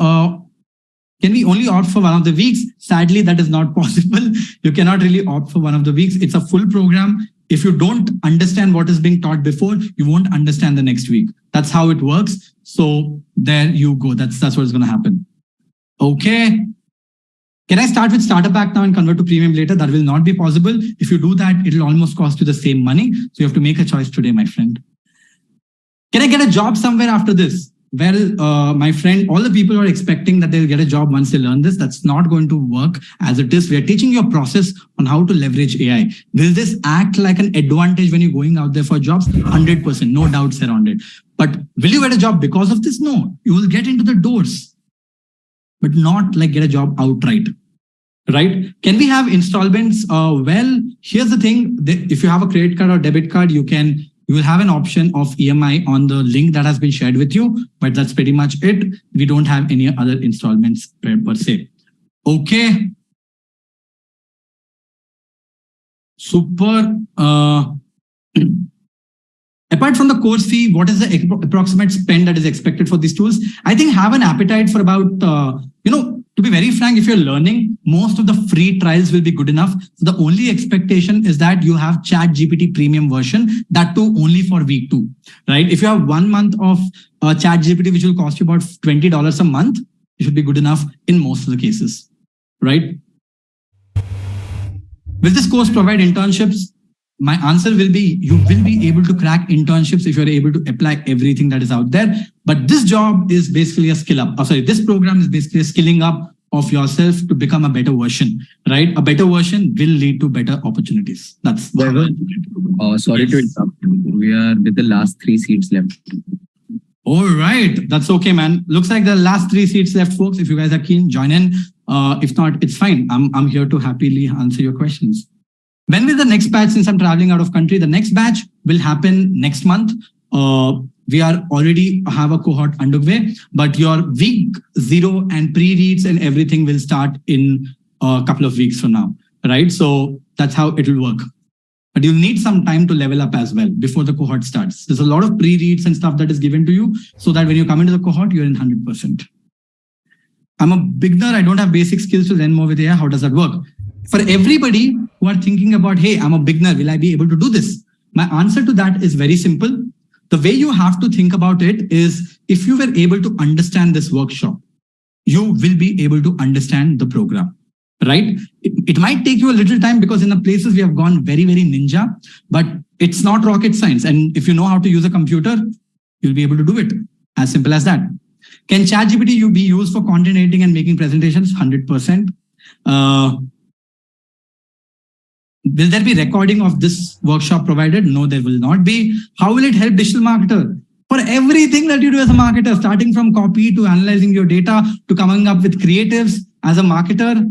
only opt for one of the weeks? Sadly, that is not possible. You cannot really opt for one of the weeks. It's a full program. If you don't understand what is being taught before, you won't understand the next week. That's how it works. So there you go. That's what's going to happen. Okay. Can I start with starter pack now and convert to premium later? That will not be possible. If you do that, it'll almost cost you the same money. So you have to make a choice today, my friend. Can I get a job somewhere after this? Well, my friend, all the people who are expecting that they'll get a job once they learn this, that's not going to work as it is. We are teaching you a process on how to leverage AI. Will this act like an advantage when you're going out there for jobs? 100%, no doubts around it. But will you get a job because of this? No, you will get into the doors, but not like get a job outright. Right? Can we have installments? Well, here's the thing. If you have a credit card or debit card, you will have an option of EMI on the link that has been shared with you, but that's pretty much it. We don't have any other installments per se. Okay. Super. Apart from the course fee, what is the approximate spend that is expected for these tools? I think have an appetite for about, to be very frank, if you're learning, most of the free trials will be good enough. So the only expectation is that you have ChatGPT premium version, that too only for week 2, right? If you have 1 month of ChatGPT, which will cost you about $20 a month, it should be good enough in most of the cases, right? Will this course provide internships? My answer will be, you will be able to crack internships if you're able to apply everything that is out there. But this job is basically a skill up. This program is basically a skilling up of yourself to become a better version, right? A better version will lead to better opportunities. That's sorry to interrupt. We are with the last 3 seats left. All right. That's okay, man. Looks like the last 3 seats left, folks. If you guys are keen, join in. If not, it's fine. I'm here to happily answer your questions. When will the next batch, since I'm traveling out of country, the next batch will happen next month. We are already have a cohort underway, but your week 0 and pre-reads and everything will start in a couple of weeks from now, right? So that's how it will work. But you'll need some time to level up as well before the cohort starts. There's a lot of pre-reads and stuff that is given to you so that when you come into the cohort, you're in 100%. I'm a beginner. I don't have basic skills to learn more with AI. How does that work? For everybody who are thinking about, hey, I'm a beginner, will I be able to do this? My answer to that is very simple. The way you have to think about it is, if you were able to understand this workshop, you will be able to understand the program, right? It might take you a little time because in the places we have gone very, very ninja, but it's not rocket science. And if you know how to use a computer, you'll be able to do it. As simple as that. Can ChatGPT be used for content editing and making presentations? 100%. Will there be recording of this workshop provided? No, there will not be. How will it help digital marketer? For everything that you do as a marketer, starting from copy to analyzing your data to coming up with creatives as a marketer,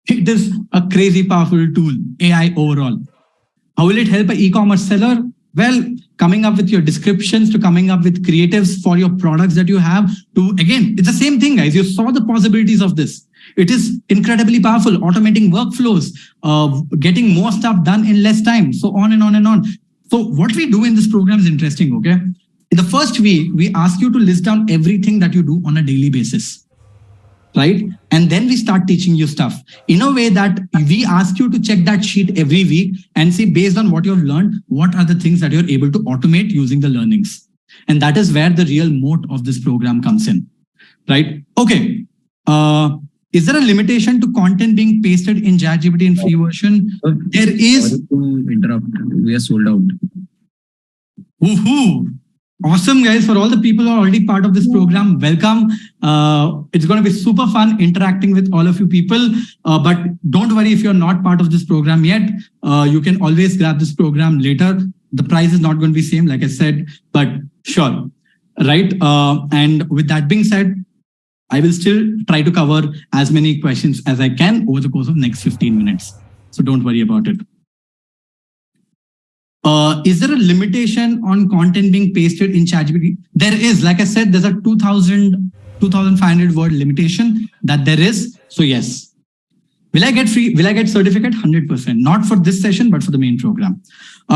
it is a crazy powerful tool, AI overall. How will it help an e-commerce seller? Well, coming up with your descriptions to coming up with creatives for your products that you have to, again, it's the same thing, guys. You saw the possibilities of this. It is incredibly powerful, automating workflows, getting more stuff done in less time, so on and on and on. So what we do in this program is interesting, okay? In the first week, we ask you to list down everything that you do on a daily basis, right? And then we start teaching you stuff in a way that we ask you to check that sheet every week and see, based on what you've learned, what are the things that you're able to automate using the learnings. And that is where the real moat of this program comes in, right? Okay. Is there a limitation to content being pasted in ChatGPT in free version? There is. Sorry to interrupt. We are sold out. Woohoo! Awesome, guys. For all the people who are already part of this program, welcome. It's going to be super fun interacting with all of you people. But don't worry if you're not part of this program yet. You can always grab this program later. The price is not going to be same, like I said, but sure. Right. And with that being said, I will still try to cover as many questions as I can over the course of next 15 minutes. So don't worry about it. Is there a limitation on content being pasted in ChatGPT? There is, like I said, there's a 2,500 word limitation that there is. So yes. Will I get free? Will I get certificate? 100%. Not for this session, but for the main program.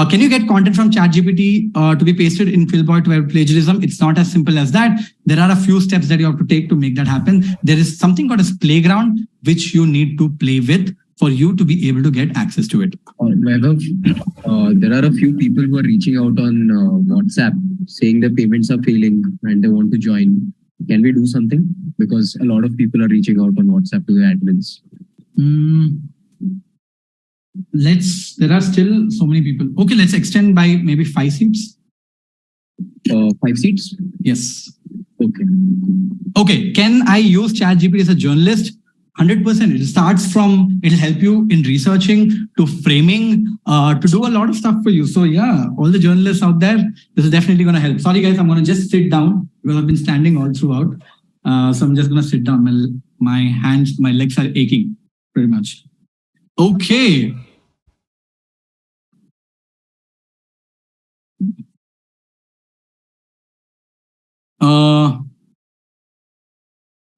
Can you get content from ChatGPT to be pasted in Philboy to avoid plagiarism? It's not as simple as that. There are a few steps that you have to take to make that happen. There is something called as playground, which you need to play with for you to be able to get access to it. Vaibhav, there are a few people who are reaching out on WhatsApp saying the payments are failing and they want to join. Can we do something? Because a lot of people are reaching out on WhatsApp to the admins. There are still so many people. Okay, let's extend by maybe 5 seats. 5 seats? Yes. Okay. Okay, can I use ChatGPT as a journalist? 100%. It starts from, it'll help you in researching to framing, to do a lot of stuff for you. So yeah, all the journalists out there, this is definitely going to help. Sorry guys, I'm going to just sit down because I've been standing all throughout. So I'm just going to sit down. My hands, my legs are aching pretty much. Okay.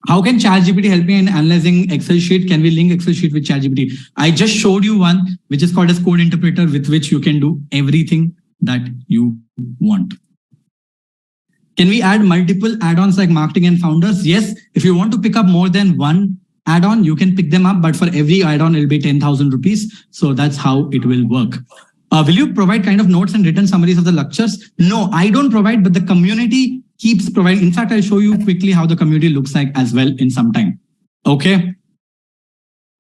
How can ChatGPT help me in analyzing Excel sheet? Can we link Excel sheet with ChatGPT? I just showed you one, which is called as code interpreter, with which you can do everything that you want. Can we add multiple add-ons like marketing and founders? Yes. If you want to pick up more than one add-on, you can pick them up, but for every add-on, it'll be 10,000 rupees. So that's how it will work. Will you provide kind of notes and written summaries of the lectures? No, I don't provide, but the community keeps providing. In fact, I'll show you quickly how the community looks like as well in some time. Okay.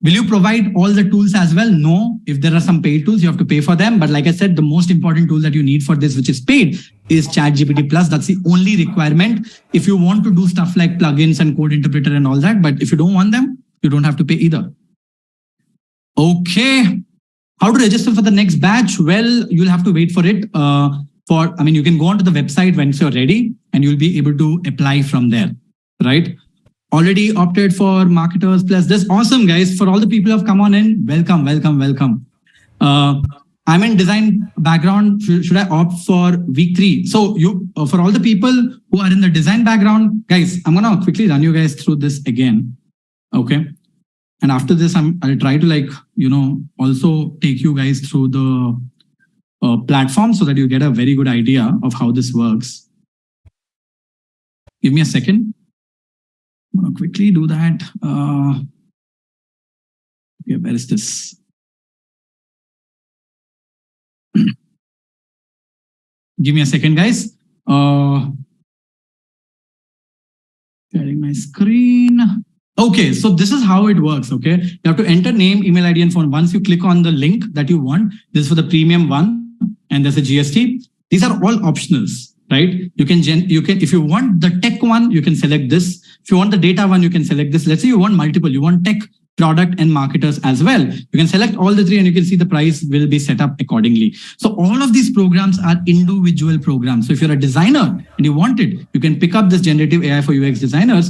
Will you provide all the tools as well? No. If there are some paid tools, you have to pay for them. But like I said, the most important tool that you need for this, which is paid, is ChatGPT Plus. That's the only requirement. If you want to do stuff like plugins and code interpreter and all that, but if you don't want them, you don't have to pay either. Okay. How to register for the next batch? Well, you'll have to wait for it. You can go onto the website once you're ready and you'll be able to apply from there, right? Already opted for marketers plus this. Awesome, guys. For all the people who have come on in, welcome, welcome, welcome. I'm in design background. Should I opt for week 3? So for all the people who are in the design background, guys, I'm going to quickly run you guys through this again. Okay. And after this, I'll try to also take you guys through the platform so that you get a very good idea of how this works. Give me a second. I'm going to quickly do that. Okay, where is this? Give me a second, guys. Sharing my screen. Okay, so this is how it works, okay? You have to enter name, email ID, and phone. Once you click on the link that you want, this is for the premium one, and there's a GST. These are all optionals, right? You can, if you want the tech one, you can select this. If you want the data one, you can select this. Let's say you want multiple. You want tech product and marketers as well. You can select all the three and you can see the price will be set up accordingly. So all of these programs are individual programs. So if you're a designer and you want it, you can pick up this generative AI for UX designers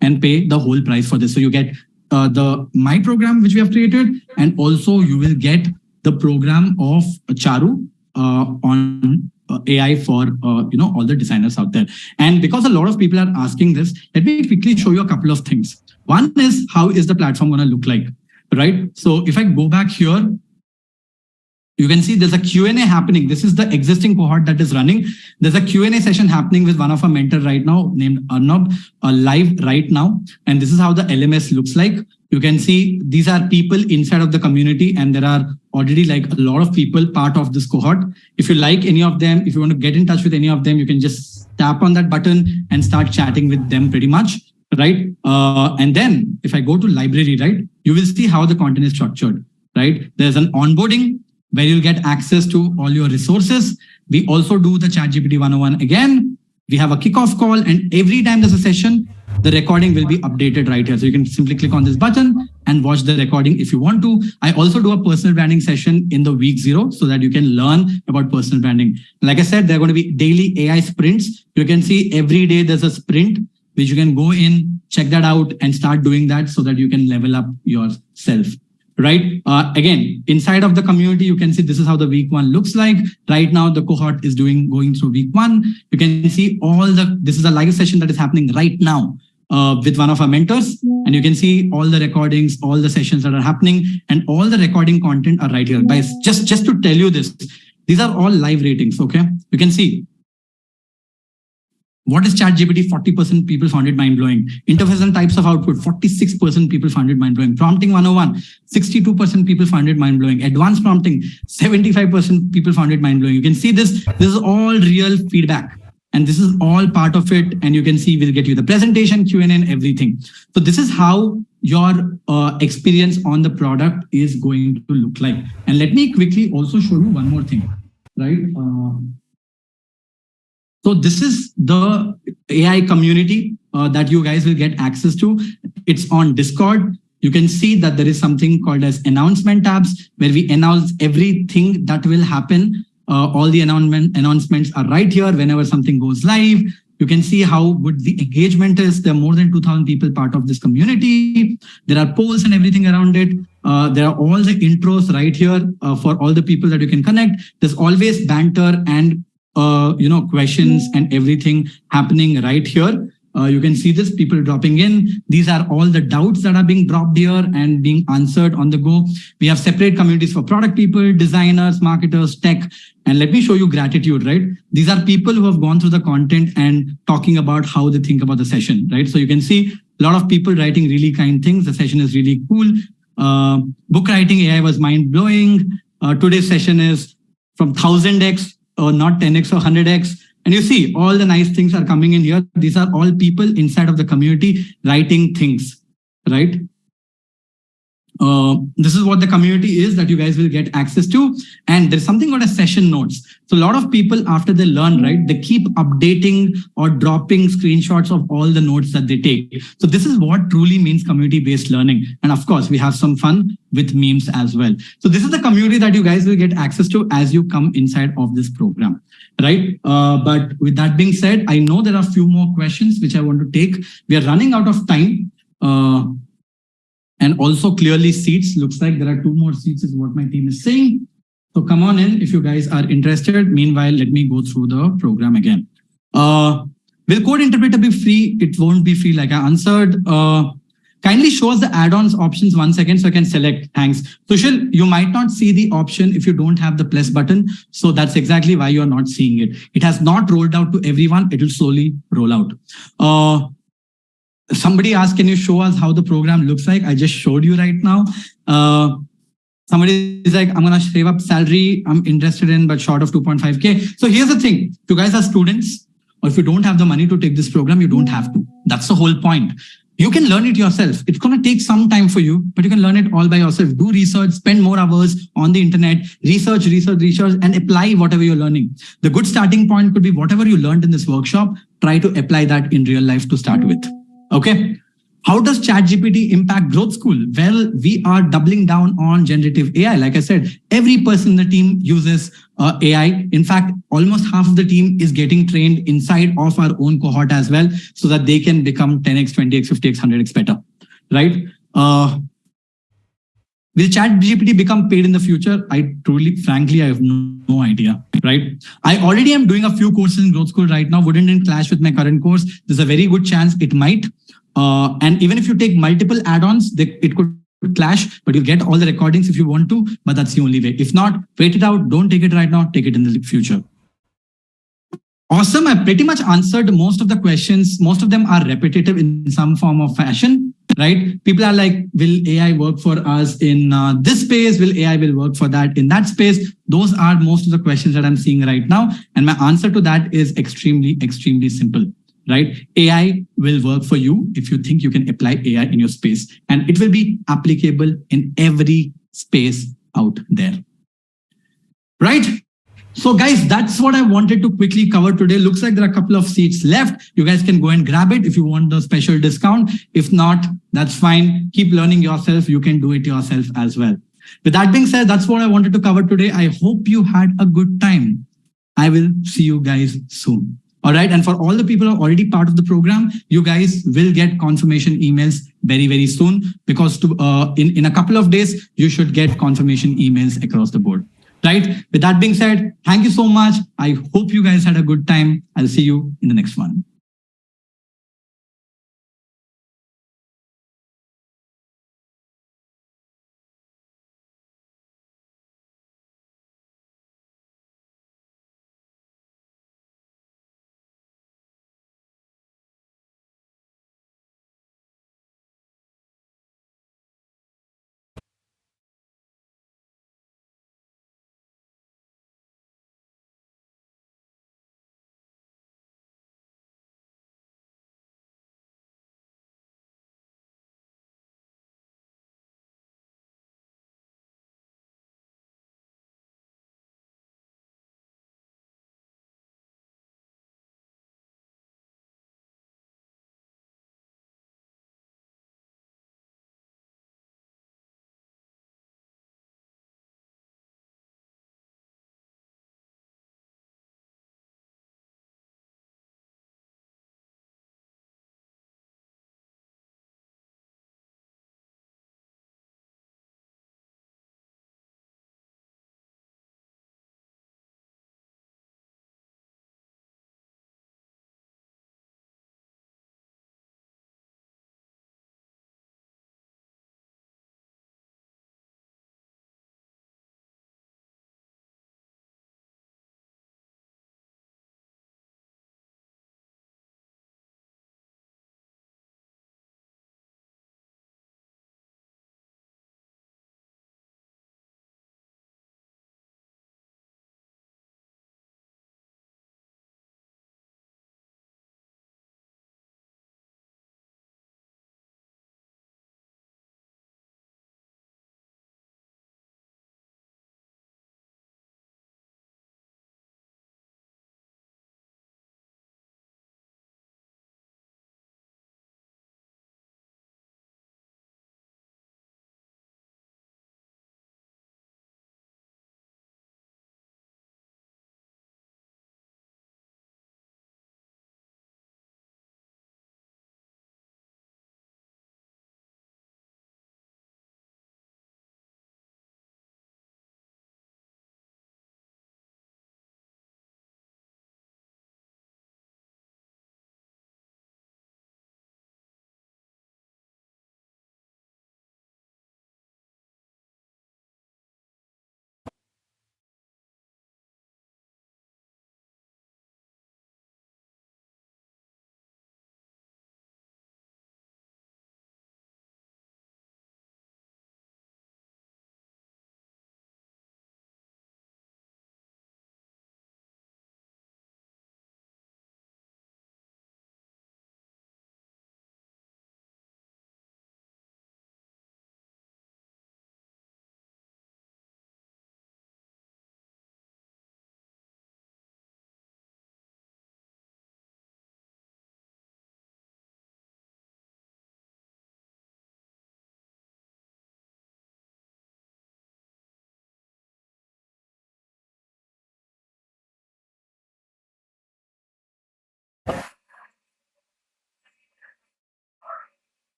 and pay the whole price for this. So you get the My program, which we have created, and also you will get the program of Charu on AI for all the designers out there. And because a lot of people are asking this, let me quickly show you a couple of things. One is, how is the platform going to look like, right? So if I go back here, you can see there's a Q&A happening. This is the existing cohort that is running. There's a Q&A session happening with one of our mentors right now named Arnab, live right now. And this is how the LMS looks like. You can see these are people inside of the community, and there are already like a lot of people part of this cohort. If you like any of them, if you want to get in touch with any of them, you can just tap on that button and start chatting with them pretty much, right? And then if I go to library, right, you will see how the content is structured, right? There's an onboarding where you'll get access to all your resources. We also do the ChatGPT 101 again. We have a kickoff call, and every time there's a session, the recording will be updated right here. So you can simply click on this button and watch the recording if you want to. I also do a personal branding session in the week 0 so that you can learn about personal branding. Like I said, there are going to be daily AI sprints. You can see every day there's a sprint, which you can go in, check that out and start doing that so that you can level up yourself. Right? Again, inside of the community, you can see this is how the week 1 looks like. Right now, the cohort is going through week 1. You can see this is a live session that is happening right now with one of our mentors. And you can see all the recordings, all the sessions that are happening, and all the recording content are right here. Guys, just to tell you this, these are all live ratings, okay? You can see. What is ChatGPT? 40% people found it mind-blowing. Interface and types of output, 46% people found it mind-blowing. Prompting 101, 62% people found it mind-blowing. Advanced prompting, 75% people found it mind-blowing. You can see this is all real feedback. And this is all part of it. And you can see we'll get you the presentation, Q&A and everything. So this is how your experience on the product is going to look like. And let me quickly also show you one more thing, right? So this is the AI community that you guys will get access to. It's on Discord. You can see that there is something called as announcement tabs where we announce everything that will happen. All the announcements are right here whenever something goes live. You can see how good the engagement is. There are more than 2,000 people part of this community. There are polls and everything around it. There are all the intros right here for all the people that you can connect. There's always banter and questions and everything happening right here. You can see this, people dropping in. These are all the doubts that are being dropped here and being answered on the go. We have separate communities for product people, designers, marketers, tech. And let me show you gratitude, right? These are people who have gone through the content and talking about how they think about the session, right? So you can see a lot of people writing really kind things. The session is really cool. Book writing AI was mind-blowing. Today's session is from 1000x or not 10x or 100x. And you see all the nice things are coming in here. These are all people inside of the community writing things, right? This is what the community is that you guys will get access to. And there's something called a session notes. So a lot of people, after they learn, right, they keep updating or dropping screenshots of all the notes that they take. So this is what truly means community-based learning. And of course, we have some fun with memes as well. So this is the community that you guys will get access to as you come inside of this program, right? But with that being said, I know there are a few more questions which I want to take. We are running out of time. And also clearly seats, looks like there are 2 more seats is what my team is saying. So come on in if you guys are interested. Meanwhile, let me go through the program again. Will Code Interpreter be free? It won't be free like I answered. Kindly show us the add-ons options 1 second so I can select. Thanks. Sushil, you might not see the option if you don't have the plus button. So that's exactly why you're not seeing it. It has not rolled out to everyone. It will slowly roll out. Somebody asked, can you show us how the program looks like? I just showed you right now. Somebody is like, I'm going to save up salary. I'm interested in, but short of 2.5K. So here's the thing. If you guys are students, or if you don't have the money to take this program, you don't have to. That's the whole point. You can learn it yourself. It's going to take some time for you, but you can learn it all by yourself. Do research, spend more hours on the internet, research, and apply whatever you're learning. The good starting point could be whatever you learned in this workshop, try to apply that in real life to start with. Okay. How does ChatGPT impact Growth School? Well, we are doubling down on generative AI. Like I said, every person in the team uses AI. In fact, almost half of the team is getting trained inside of our own cohort as well, so that they can become 10x, 20x, 50x, 100x better, right? Will ChatGPT become paid in the future? Frankly, I have no idea, right? I already am doing a few courses in Growth School right now. Wouldn't it clash with my current course? There's a very good chance it might. And even if you take multiple add-ons, it could clash, but you'll get all the recordings if you want to, but that's the only way. If not, wait it out. Don't take it right now. Take it in the future. Awesome. I pretty much answered most of the questions. Most of them are repetitive in some form of fashion, right? People are like, will AI work for us in this space? Will AI will work for that in that space? Those are most of the questions that I'm seeing right now. And my answer to that is extremely, extremely simple, right? AI will work for you if you think you can apply AI in your space, and it will be applicable in every space out there, right? So guys, that's what I wanted to quickly cover today. Looks like there are a couple of seats left. You guys can go and grab it if you want the special discount. If not, that's fine. Keep learning yourself. You can do it yourself as well. With that being said, that's what I wanted to cover today. I hope you had a good time. I will see you guys soon. All right. And for all the people who are already part of the program, you guys will get confirmation emails very, very soon, because in a couple of days, you should get confirmation emails across the board. Right. With that being said, thank you so much. I hope you guys had a good time. I'll see you in the next one.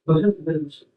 Okay.